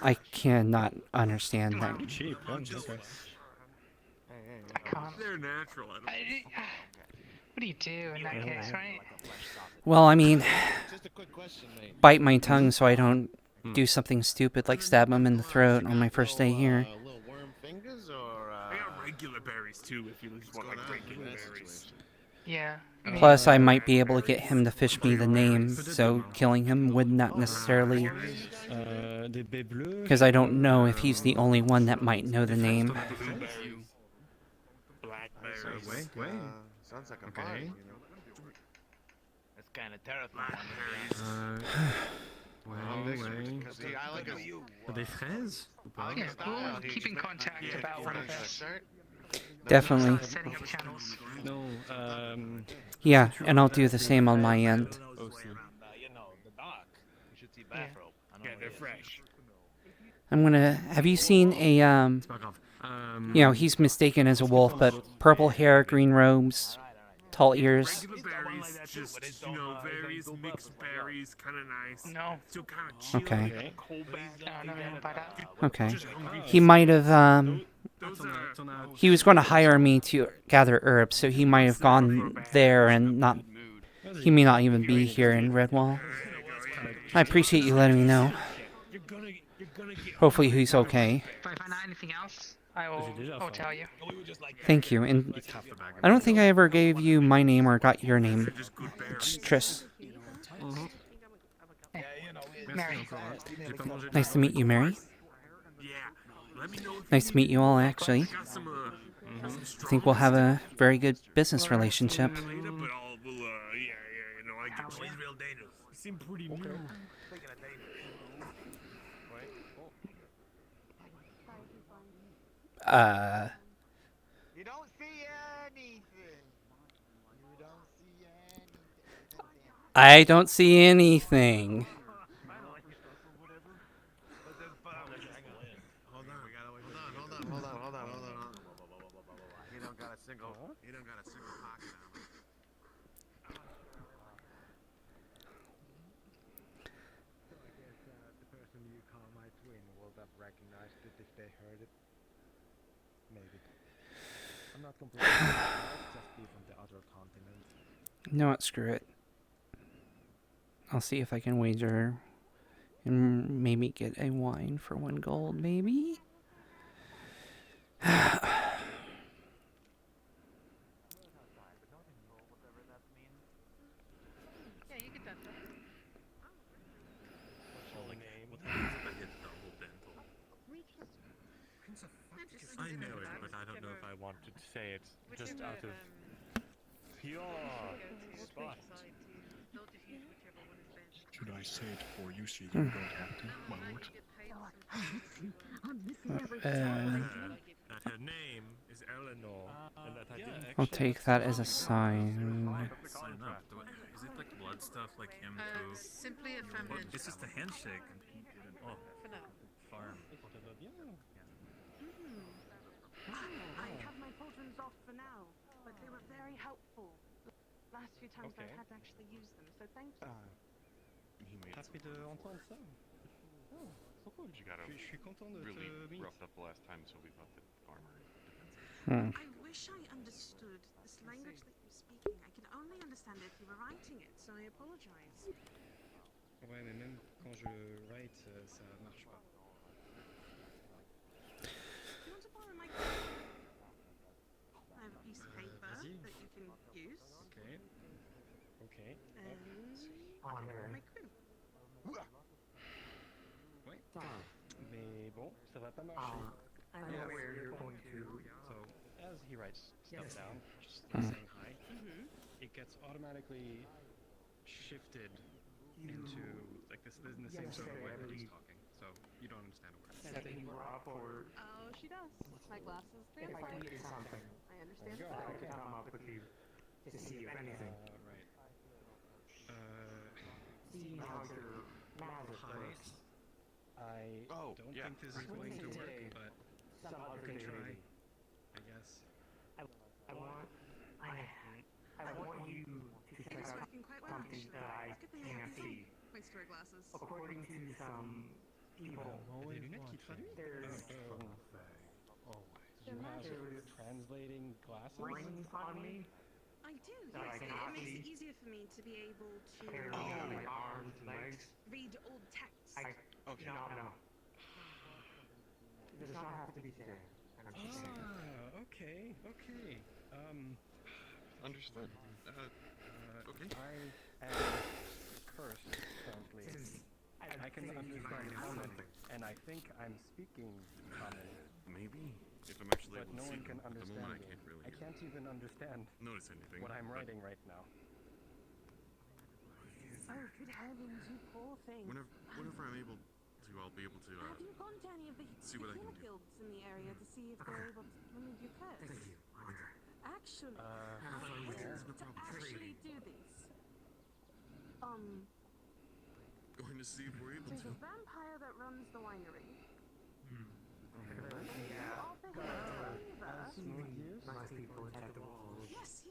I cannot understand that. I can't. They're natural. What do you do in that case, right? Well, I mean, bite my tongue so I don't do something stupid like stab him in the throat on my first day here. Little worm fingers or I got regular berries too if you just want like regular berries. Yeah. Plus, I might be able to get him to fish me the name, so killing him would not necessarily... Because I don't know if he's the only one that might know the name. Sounds like a party, It's kind of terrifying. Are they friends? Yeah, we'll keep in contact about all of this. Definitely. Setting up channels. No, Yeah, and I'll do the same on my end. Yeah, they're fresh. I'm gonna... Have you seen a, he's mistaken as a wolf, but purple hair, green robes, tall ears. Berries, just, various mixed berries, kind of nice. No. Still kind of chill. Okay. No, Okay. He might have, he was going to hire me to gather herbs, so he might have gone there and not... He may not even be here in Redwall. I appreciate you letting me know. Hopefully he's okay. If I find out anything else, I'll tell you. Thank you. And I don't think I ever gave you my name or got your name. It's Tris. Mary. Nice to meet you, Mary. Nice to meet you all, actually. I think we'll have a very good business relationship. Seem pretty new. You don't see anything. I don't see anything. Hold on. He don't got a single pocket on him. The person you call my twin would have recognized it if they heard it. Maybe. I'm not completely sure. Just be from the other continent. No, screw it. I'll see if I can wager and maybe get a wine for 1 gold, maybe? What happens if I hit double dental? I know it, but I don't know if I wanted to say it just out of pure spot. Should I say it for you so you don't have to, my lord? That her name is Eleanor, and that I didn't I'll take that as a sign. Sign up. Is it like blood stuff like him too? Simply a feminine. It's just a handshake, and he didn't. Oh, For now. farm. I have my potions off for now, but they were very helpful. Last few times I've had to actually use them, so thank you. Happy de entendre ça. Oh, trop cool. Je suis content de te meet. Roughed up the last time, so we thought that armor defensive. I wish I understood this language that you're speaking. I could only understand it if you were writing it, so I apologize. Ouais, mais même quand je write, ça marche pas. You want to borrow my pen? I have a piece of paper that you can use. Okay. Okay. And my quill. Ouais. Mais bon, ça va pas marcher. I know where you're going to. So, as he writes stuff down, just saying hi, it gets automatically shifted into like this in the same sort of way that he's talking. So you don't understand a word. Setting you up or... Oh, she does. My glasses, they're If I fine. needed something, I understand there you that. go. I could come up with you to see if anything. Right. See how your magic works. I don't think this is going to work, but you can try, I guess. I want you to check out something that I can't see. My store glasses. According to some people, there's you have translating glasses on me. I do, that I yes. It cannot makes it see. easier for me to be able to My arms and legs. read old texts. Okay. No. It does not have to be there. Okay. Understood. Okay. I am cursed currently. I can understand common, and I think I'm speaking common. Maybe. If I'm actually But able no to one see can them. At the understand moment, I me. can't really I can't even understand notice anything. what I'm but writing right now. Oh, good heavens, you poor thing. Whenever I'm able to, I'll be able to Have you gone to any of the see what I can do. guilds in the area to see if they're able to remove your curse? Thank you. Actually, no. to actually do this, Going to see if we're able there's to. a vampire that runs the winery. Yes,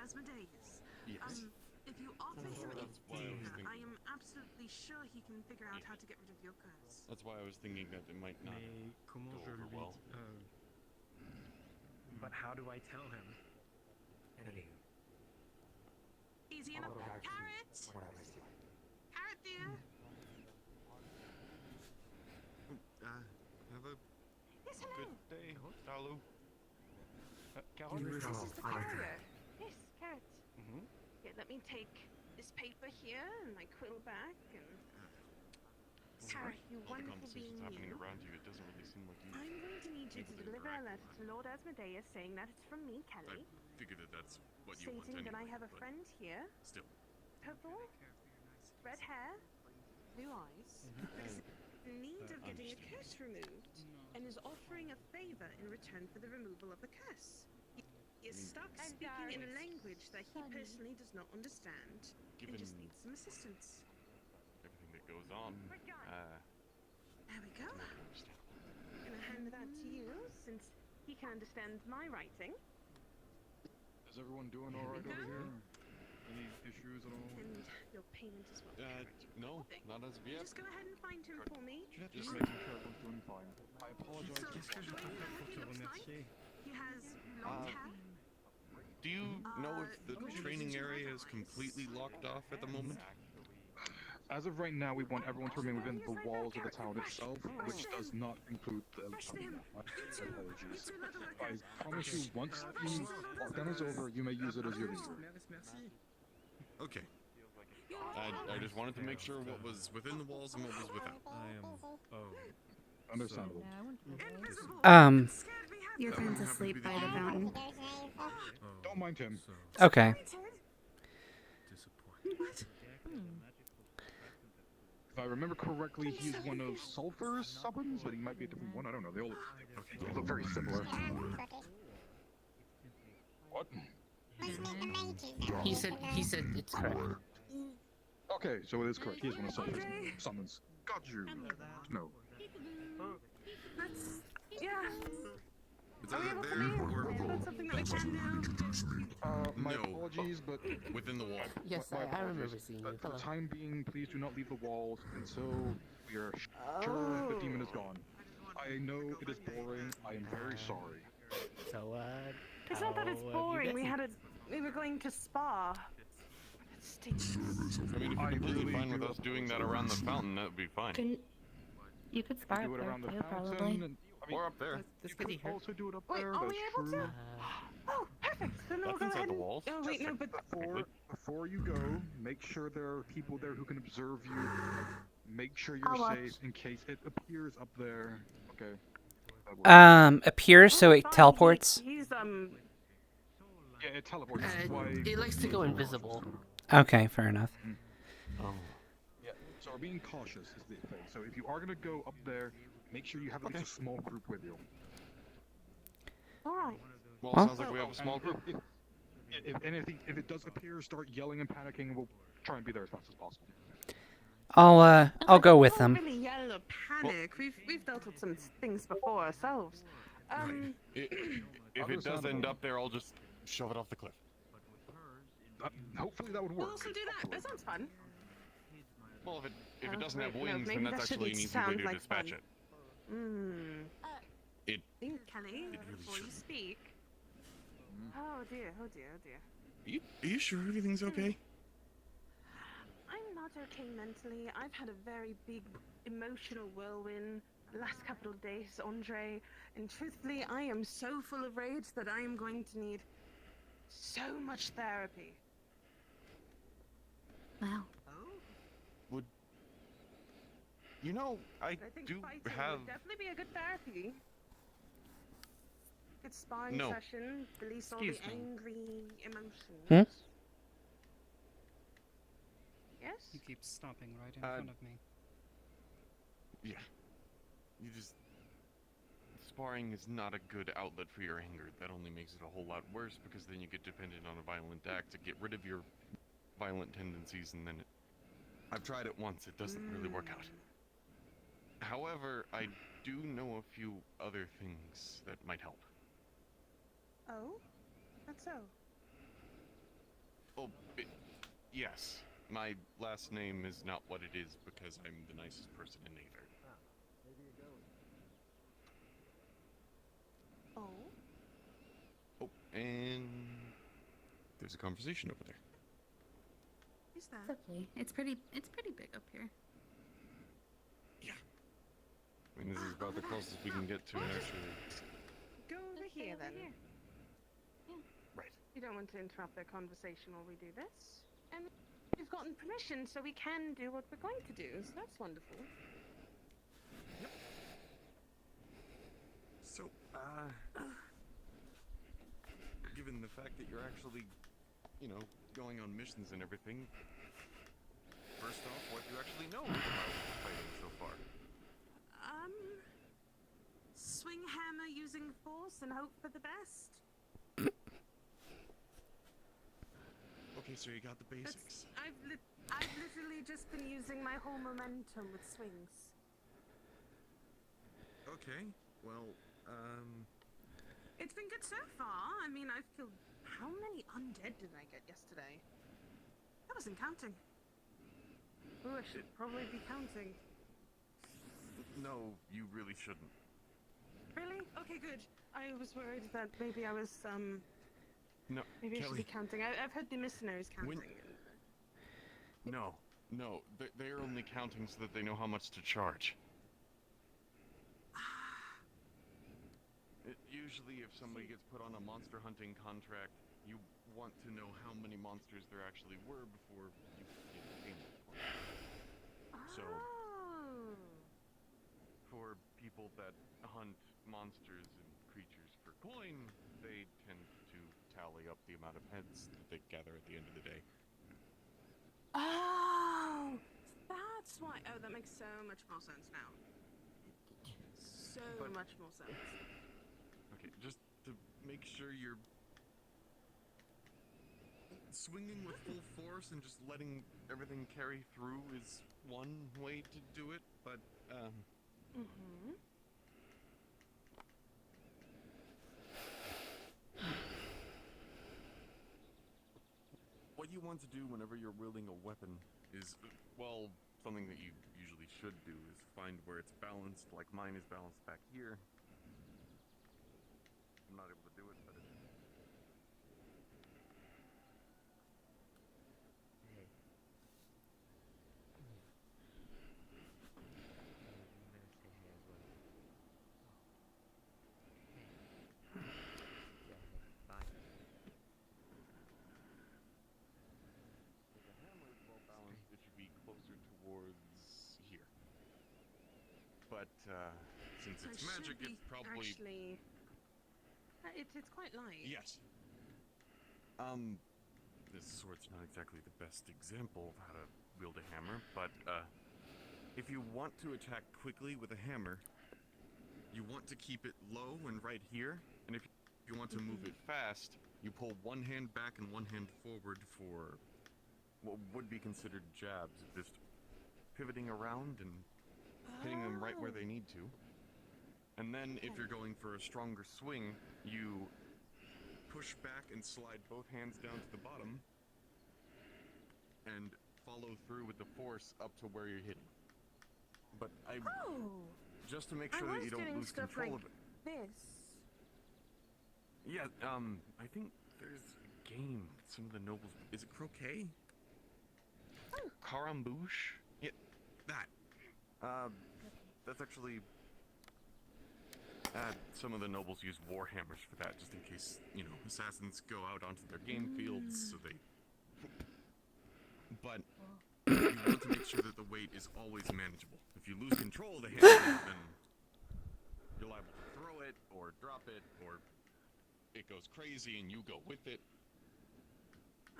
Asmodeus. Yes. If you offer him a That's why I was favor, I thinking. am absolutely sure he can figure out how to get rid of your curse. That's why I was thinking that it might not Mais comment go je over lui... well. But how do I tell him? Easy enough. Carrot! Carrot, dear! Have a Yes, hello! good day, Salu. Carol? This is the courier. Yes, Carrot. Mm-hmm. Yeah, let me take this paper here and my quill back and... Carrot, you All the wonderful conversations being happening you. around you, it doesn't really seem like you. I'm going to need you to deliver a letter to Lord Asmodeus saying that it's from me, Kelly. Figured that that's what you want Stating anyway. that I have a but friend here, Still. purple, red hair, blue eyes, that is in need of getting a curse removed, and is offering a favor in return for the removal of the curse. He is stuck speaking in a language that he personally does not understand, and just needs some assistance. Everything that goes on. There we go. I'm gonna hand that to you, since he can understand my writing. Is everyone doing all right over here? Any issues at all? And your payment as well. No, not as of yet. Just go ahead and find him for me. Just making sure everyone's doing fine. I apologize. So, the way he looks like, he has long hair. Do you know if the training area is completely locked off at the moment? As of right now, we want everyone to remain within the walls of the town itself, which does not include the apologies. I promise you, once the lockdown is over, you may use it as your leisure. Okay. I just wanted to make sure what was within the walls and what was without. Understandable. Your friend's asleep by the fountain. Don't mind him. Okay. If I remember correctly, he's one of Sulfur's summons, but he might be a different one. I don't know. They all look very similar. What? He said it's correct. Okay, so it is correct. He is one of Sulfur's summons. Got you. No. Yeah. It's either there or That's something that we can do. My apologies, but within the wall. Yes, My I remember apologies. seeing you. For Hello. the time being, please do not leave the walls until we are sure the demon is gone. I know it is boring. I am very sorry. So, It's not that it's boring. We were going to spa. It stinks. I mean, if you're completely fine with us doing that around the fountain, that would be fine. You could spar Do up it there around the too, fountain. probably. And, Or up there. That's you good to could hear. also do it up Wait, there. are That's we able true. to? Oh, perfect. Then we'll That's go inside ahead the and... walls. Oh, wait, no, but... Before you go, make sure there are people there who can observe you. Make sure I'll you're watch. safe in case it appears up there. Okay. That works. Appears so it Fine, teleports. He's, Yeah, it teleports. That's why. It likes to go invisible. Okay, fair enough. Yeah. So we're being cautious is the thing. So if you are gonna go up there, make sure you have at least a small group with you. Alright. Well, Well- sounds like we have a small group. If it does appear, start yelling and panicking, and we'll try and be there as fast as possible. I'll go with Don't them. really yell or panic. We've dealt with some things before ourselves. If it does end up there, I'll just shove it off the cliff. Hopefully that would We'll work. also do that. That sounds fun. Well, if it doesn't have wait, no, wings, maybe then that's that actually an shouldn't easy way sound to like dispatch fun. it. It. Think, Kelly, It really before you should. speak. Oh dear, oh dear, oh dear. Are you sure everything's okay? I'm not okay mentally. I've had a very big emotional whirlwind the last couple of days, Andre. And truthfully, I am so full of rage that I am going to need so much therapy. Wow. Would you know? I think do fighting have. would definitely be a good therapy. Good sparring No. session. Release all Excuse the me. angry emotions. Hmm? Yes? You keep stomping right in front of me. Yeah. You just. Sparring is not a good outlet for your anger. That only makes it a whole lot worse because then you get dependent on a violent act to get rid of your violent tendencies, and then I've tried it once. It doesn't really work out. However, I do know a few other things that might help. Oh? That's so. Oh, yes. My last name is not what it is because I'm the nicest person in Aether. Oh? Oh, and there's a conversation over there. Is that? It's okay. It's pretty big up here. I mean, this is about the closest we can get to an actual. Go over here then. Right. You don't want to interrupt their conversation while we do this. And we've gotten permission, so we can do what we're going to do, so that's wonderful. So, given the fact that you're actually, going on missions and everything, first off, what do you actually know about fighting so far? Swing hammer using force and hope for the best. Okay, so you got the basics. I've literally just been using my whole momentum with swings. Okay, well, It's been good so far. I mean, I've killed... How many undead did I get yesterday? I wasn't counting. Ooh, I should probably be counting. No, you really shouldn't. Really? Okay, good. I was worried that maybe I was, No, maybe I should be Kelly. counting. I've heard the missionaries counting. No, they're only counting so that they know how much to charge. Usually, if somebody gets put on a monster hunting contract, you want to know how many monsters there actually were before you get So, for people that hunt monsters and creatures for coin, they tend to tally up the amount of heads that they gather at the end of the day. Oh, that's why. Oh, that makes so much more sense now. So much more sense. Okay, just to make sure you're swinging with full force and just letting everything carry through is one way to do it, but, what you want to do whenever you're wielding a weapon is, well, something that you usually should do is find where it's balanced, like mine is balanced back here. I'm not able to do it, but it... It should be closer towards here. But, since So it's it magic, should be it's probably... actually... It's quite light. Yes. This sword's not exactly the best example of how to wield a hammer, but, if you want to attack quickly with a hammer, you want to keep it low and right here, and if you want to move it fast, you pull one hand back and one hand forward for what would be considered jabs, just pivoting around and hitting them right where they need to. And then if you're going for a stronger swing, you push back and slide both hands down to the bottom and follow through with the force up to where you're hitting. But just to make sure that you don't lose control of it. This. Yeah, I think there's a game some of the nobles... Is it croquet? Carambouche? Yeah, that. That's actually... some of the nobles use war hammers for that, just in case, you know, assassins go out onto their game fields, so they... But you want to make sure that the weight is always manageable. If you lose control of the hammer, then you're liable to throw it, or drop it, or it goes crazy and you go with it.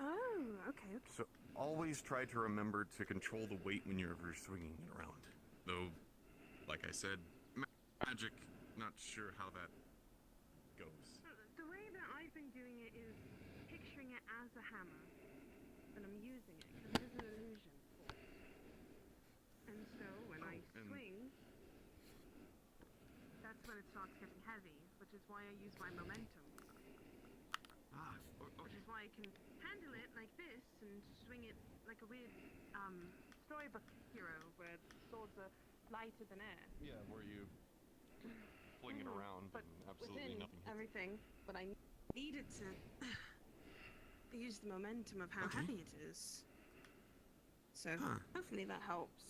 Oh, okay. So always try to remember to control the weight when you're swinging it around. Though, like I said, magic, not sure how that goes. The way that I've been doing it is picturing it as a hammer, and I'm using it because it is an illusion. And so when I swing, that's when it starts getting heavy, which is why I use my momentum. Which is why I can handle it like this and swing it like a weird storybook hero where swords are lighter than air. Yeah, where you fling it around but and absolutely within nothing hits everything, but I needed to use the momentum of how heavy it is. So hopefully that helps.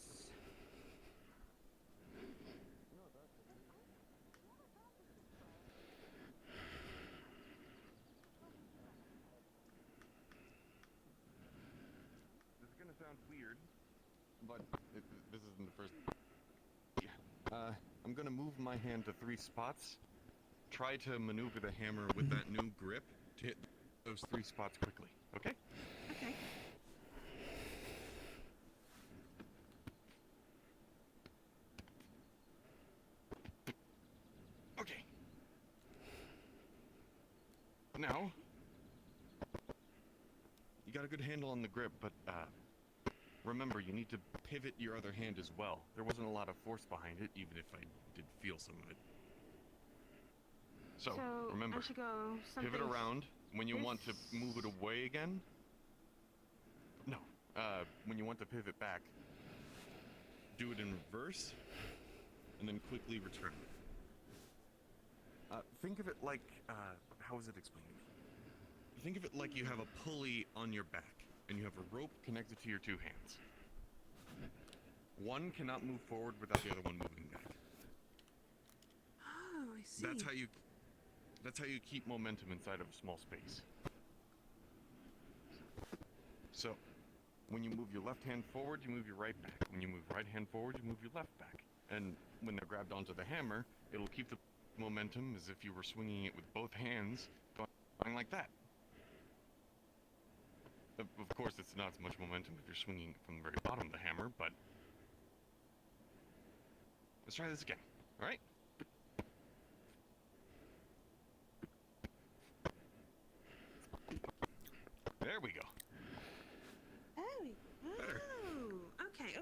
This is gonna sound weird, but this isn't the first... I'm gonna move my hand to 3 spots. Try to maneuver the hammer with that new grip to hit those 3 spots quickly, okay? Okay. Okay. Now, you got a good handle on the grip, but remember, you need to pivot your other hand as well. There wasn't a lot of force behind it, even if I did feel some of it. So remember, I should go pivot around. When you want to move it away again, no. When you want to pivot back, do it in reverse, and then quickly return. Think of it like, how is it explained? Think of it like you have a pulley on your back, and you have a rope connected to your 2 hands. One cannot move forward without the other one moving back. Oh, I see. That's how you keep momentum inside of a small space. So, When you move your left hand forward, you move your right back. When you move right hand forward, you move your left back. And when they're grabbed onto the hammer, it'll keep the momentum as if you were swinging it with both hands, going like that. Of course, it's not as much momentum if you're swinging from the very bottom of the hammer, but... Let's try this again, alright? There we go. Better. Oh, okay.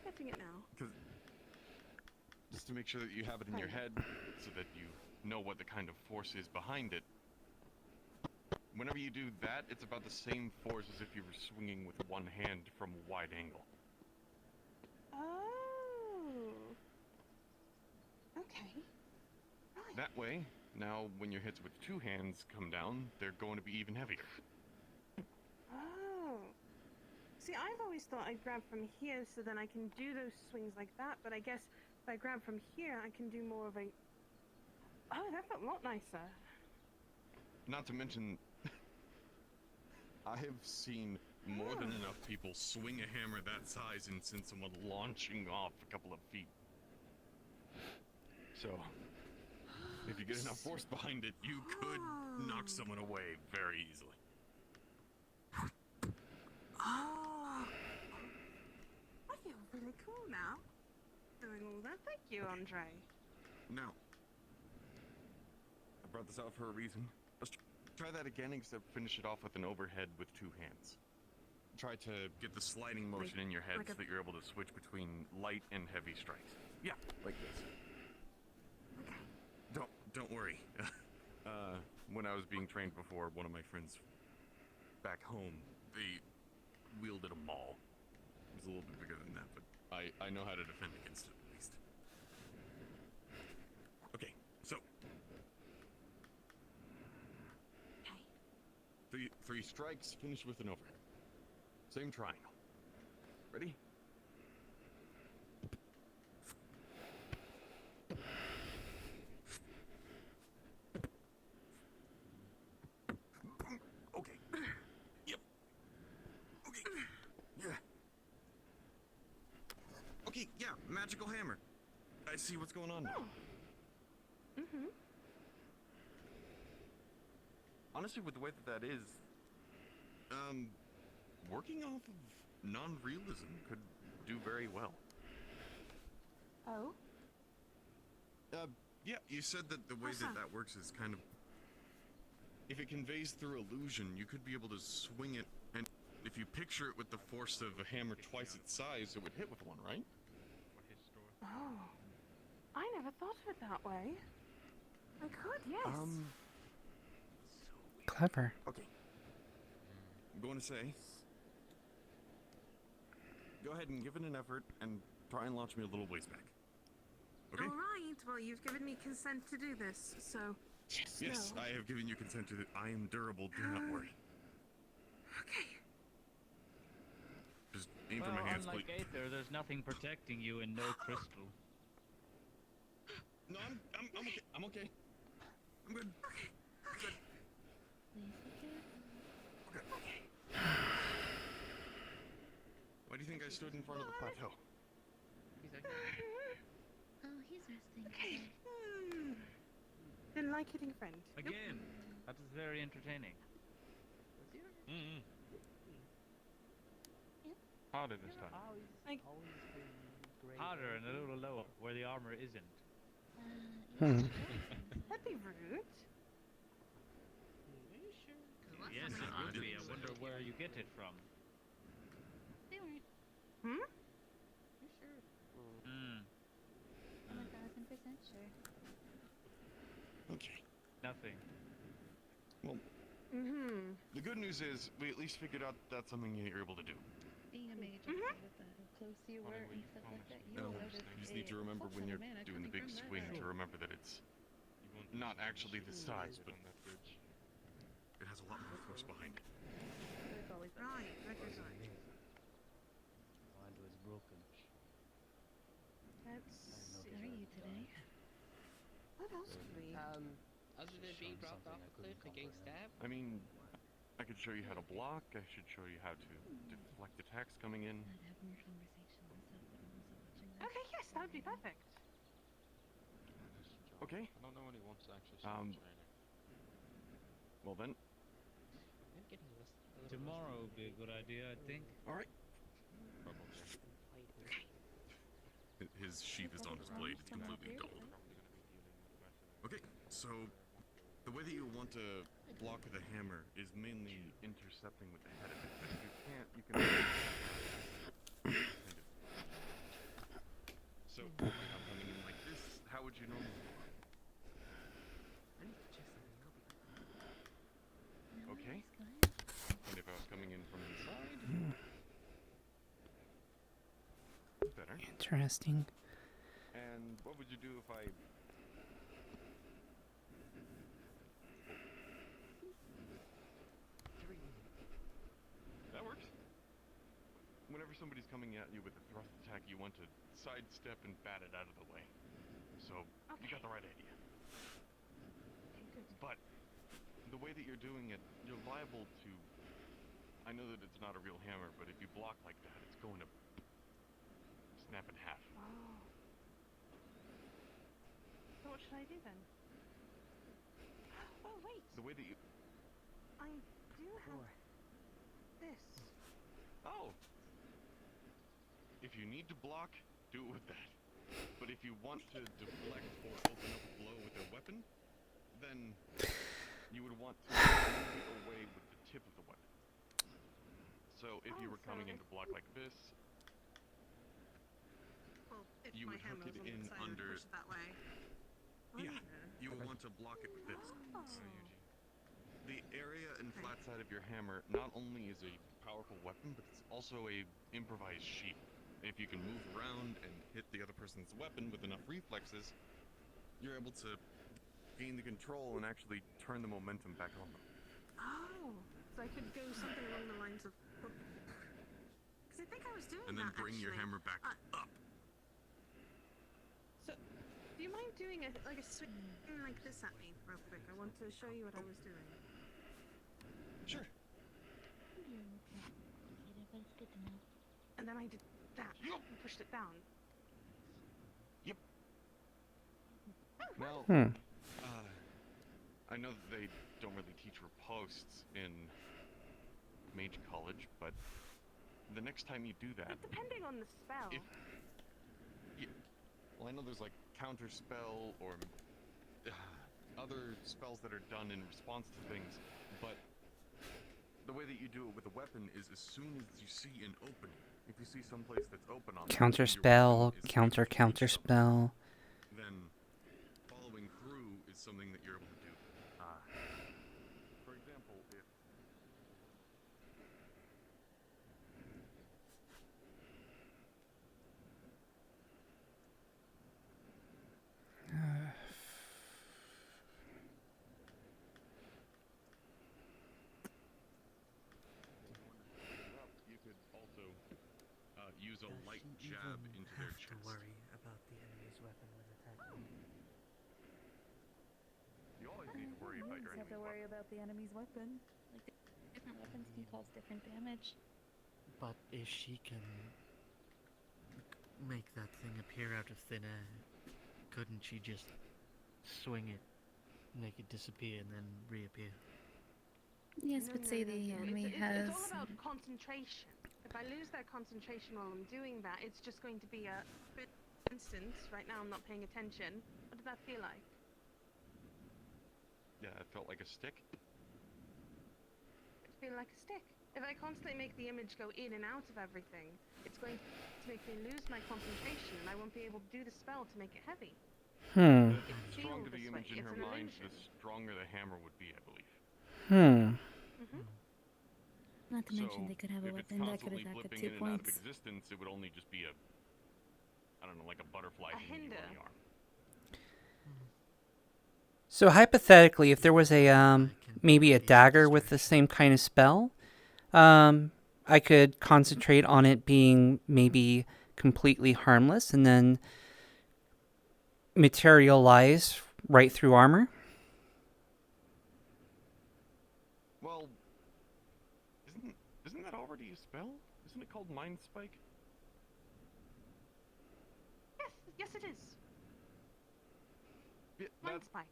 Getting it now. Just to make sure that you have it in your head, so that you know what the kind of force is behind it. Whenever you do that, it's about the same force as if you were swinging with one hand from a wide angle. Oh. Okay. Right. That way, now when your hits with two hands come down, they're going to be even heavier. Oh. See, I've always thought I'd grab from here so then I can do those swings like that, but I guess if I grab from here, I can do more of a... Oh, that felt a lot nicer. Not to mention, I have seen more than enough people swing a hammer that size and send someone launching off a couple of feet. So, if you get enough force behind it, you could knock someone away very easily. Oh. I feel really cool now. Doing all that. Thank you, Andre. Now, I brought this out for a reason. Let's try that again, except finish it off with an overhead with two hands. Try to get the sliding motion in your head so that you're able to switch between light and heavy strikes. Yeah, like this. Don't worry. When I was being trained before, one of my friends back home, they wielded a maul. It was a little bit bigger than that, but I know how to defend against it, at least. Okay, so. Three strikes, finish with an overhead. Same triangle. Ready? Okay. Yep. Okay. Yeah. Okay, yeah, magical hammer. I see what's going on now. Mm-hmm. Honestly, with the way that is, working off of non-realism could do very well. Oh? Yeah, you said that the way that works is kind of... If it conveys through illusion, you could be able to swing it, and if you picture it with the force of a hammer twice its size, it would hit with one, right? Oh. I never thought of it that way. I could, yes. Clever. Okay. I'm going to say... Go ahead and give it an effort, and try and launch me a little ways back. Okay? All right. Well, you've given me consent to do this, so just Yes, know. I have given you consent to it. I am durable, do not worry. Okay. Just aim for my hands, please. Unlike Aether, there's nothing protecting you and no crystal. No, I'm okay. I'm okay. I'm good. Okay. Why do you think I stood in front of the plateau? Oh, he's resting. Okay. Didn't like hitting a friend. Again, that is very entertaining. Harder this time. Harder and a little lower, where the armor isn't. That'd be rude. Yes, it would be. I wonder where you get it from. Hmm? You sure? I'm 1000% sure. Okay. Nothing. Well, the good news is we at least figured out that's something you're able to do. Being a mage, with how close you were and stuff like that, you will notice You just need to remember when you're doing the big swing to remember that it's not actually the size, but it has a lot more force behind it. Right, right. Mind was broken. Let's see. How are you today? What else could we? Other than being dropped off a cliff and getting stabbed? I mean, I could show you how to block. I should show you how to deflect attacks coming in. Okay, yes, that would be perfect. Okay. I don't know when he wants to actually Um, start training. Well then. Tomorrow would be a good idea, I think. All right. Probably. His sheath is on his blade. It's completely dulled. Okay, so the way that you want to block with a hammer is mainly intercepting with the head of it. But if you can't, you can. So now coming in like this, how would you normally block? Okay. And if I was coming in from inside, better. Interesting. And what would you do if I? That works. Whenever somebody's coming at you with a thrust attack, you want to sidestep and bat it out of the way. So you got the right idea. But the way that you're doing it, you're liable to. I know that it's not a real hammer, but if you block like that, it's going to snap in half. Oh. So what should I do then? Oh wait. The way that you. I do have this. Oh. If you need to block, do it with that. But if you want to deflect or open up a blow with a weapon, then you would want to move it away with the tip of the weapon. So if you were coming in to block like this, Well, if you my would hook hammer's it on in the side and under. push it that way. Yeah, you would want to block it with this. The area and flat side of your hammer not only is a powerful weapon, but it's also a improvised shield. If you can move around and hit the other person's weapon with enough reflexes, you're able to gain the control and actually turn the momentum back on them. Oh, so I could go something along the lines of. Because I think I was doing And then that, bring your actually. hammer back up. So, do you mind doing a swing like this at me real quick? I want to show you what I was doing. Sure. And then I did that and pushed it down. Yep. Well, I know that they don't really teach riposts in Mage College, but the next time you do that, Depending on the spell. well, I know there's like counter spell or other spells that are done in response to things, but the way that you do it with a weapon is as soon as you see an opening, if you see someplace that's open on Counter spell, counter spell. then following through is something that you're able to do. For example, if you could also use a light jab into their chest. Worry about the enemy's weapon when attacking. You always need to worry about your have to enemy's worry weapon. about the enemy's weapon. Like, different weapons can cause different damage. But if she can make that thing appear out of thin air, couldn't she just swing it, make it disappear, and then reappear? Yes, but say the enemy has. It's all about concentration. If I lose that concentration while I'm doing that, it's just going to be a. For instance, right now I'm not paying attention. What did that feel like? Yeah, it felt like a stick. It feel like a stick. If I constantly make the image go in and out of everything, it's going to make me lose my concentration, and I won't be able to do the spell to make it heavy. The stronger the image in her mind, the stronger the hammer would be, I believe. Not to mention they could have a if it's weapon that could constantly attack at flipping 2 in and out of points. existence, it would only just be a, I don't know, like a butterfly hanging you on the arm. So hypothetically, if there was a maybe a dagger with the same kind of spell, I could concentrate on it being maybe completely harmless and then materialize right through armor. Well, spell? Isn't it called Mind Spike? Yes, it is. Yeah, Mind spike.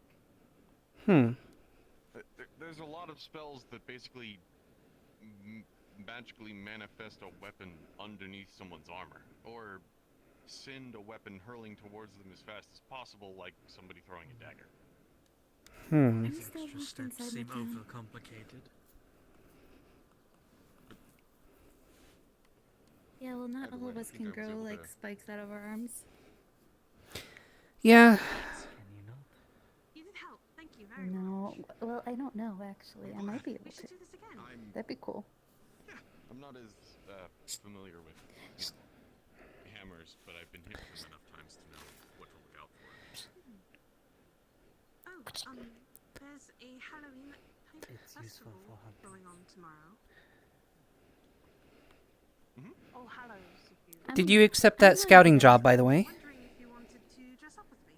There's a lot of spells that basically magically manifest a weapon underneath someone's armor, or send a weapon hurling towards them as fast as possible, like somebody throwing a dagger. These extra steps seem overcomplicated. Yeah, well, not By the all way, of I us think can I was grow able like to- spikes out of our arms. Yeah. Can you not? You did help. Thank you very No, much. well, I don't know actually. I might be able We to. should do this again. That'd be cool. I'm not as familiar with hammers, but I've been hit with them enough times to know what to look out for. Oh, there's a Halloween type It's useful festival for hunting. going on tomorrow. All Hallows. If you Did you accept that scouting job, by the way? Wondering if you wanted to dress up with me.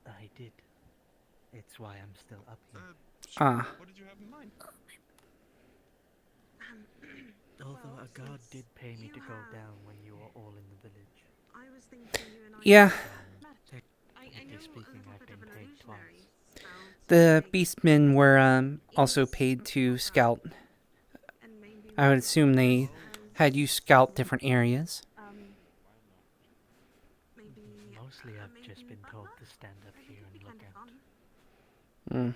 I did. It's why I'm still up here. Ah. What did you have in mind? Although well, a god since did pay me you to go have- down when you were all in the village. I was thinking you and I. Yeah. I know Technically a speaking, little I've bit of been an paid illusionary twice. spell to The make beastmen were also paid to scout. and maybe I would we assume they had you scout different areas. maybe Mostly I've just maybe been told butler? to stand up I think here it'd be and look kind of out. fun.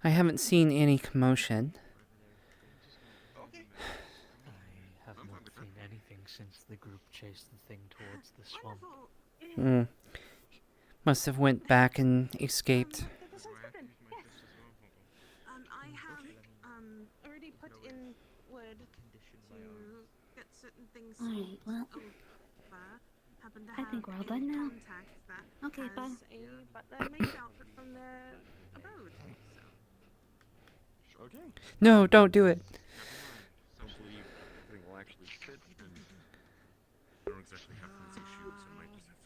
I haven't seen any commotion. I have not seen anything since the group chased the thing towards the swamp. Wonderful. Must have went back and escaped. This sounds good. Yes. I have already put in wood to get certain things Alright, well, happen to I have think we're all a done now. contact that Okay, has bye. a butler made outfit from their abode. So. Okay. No, don't do it. Hopefully everything will actually fit, and I don't exactly have fancy shields, so I might just have to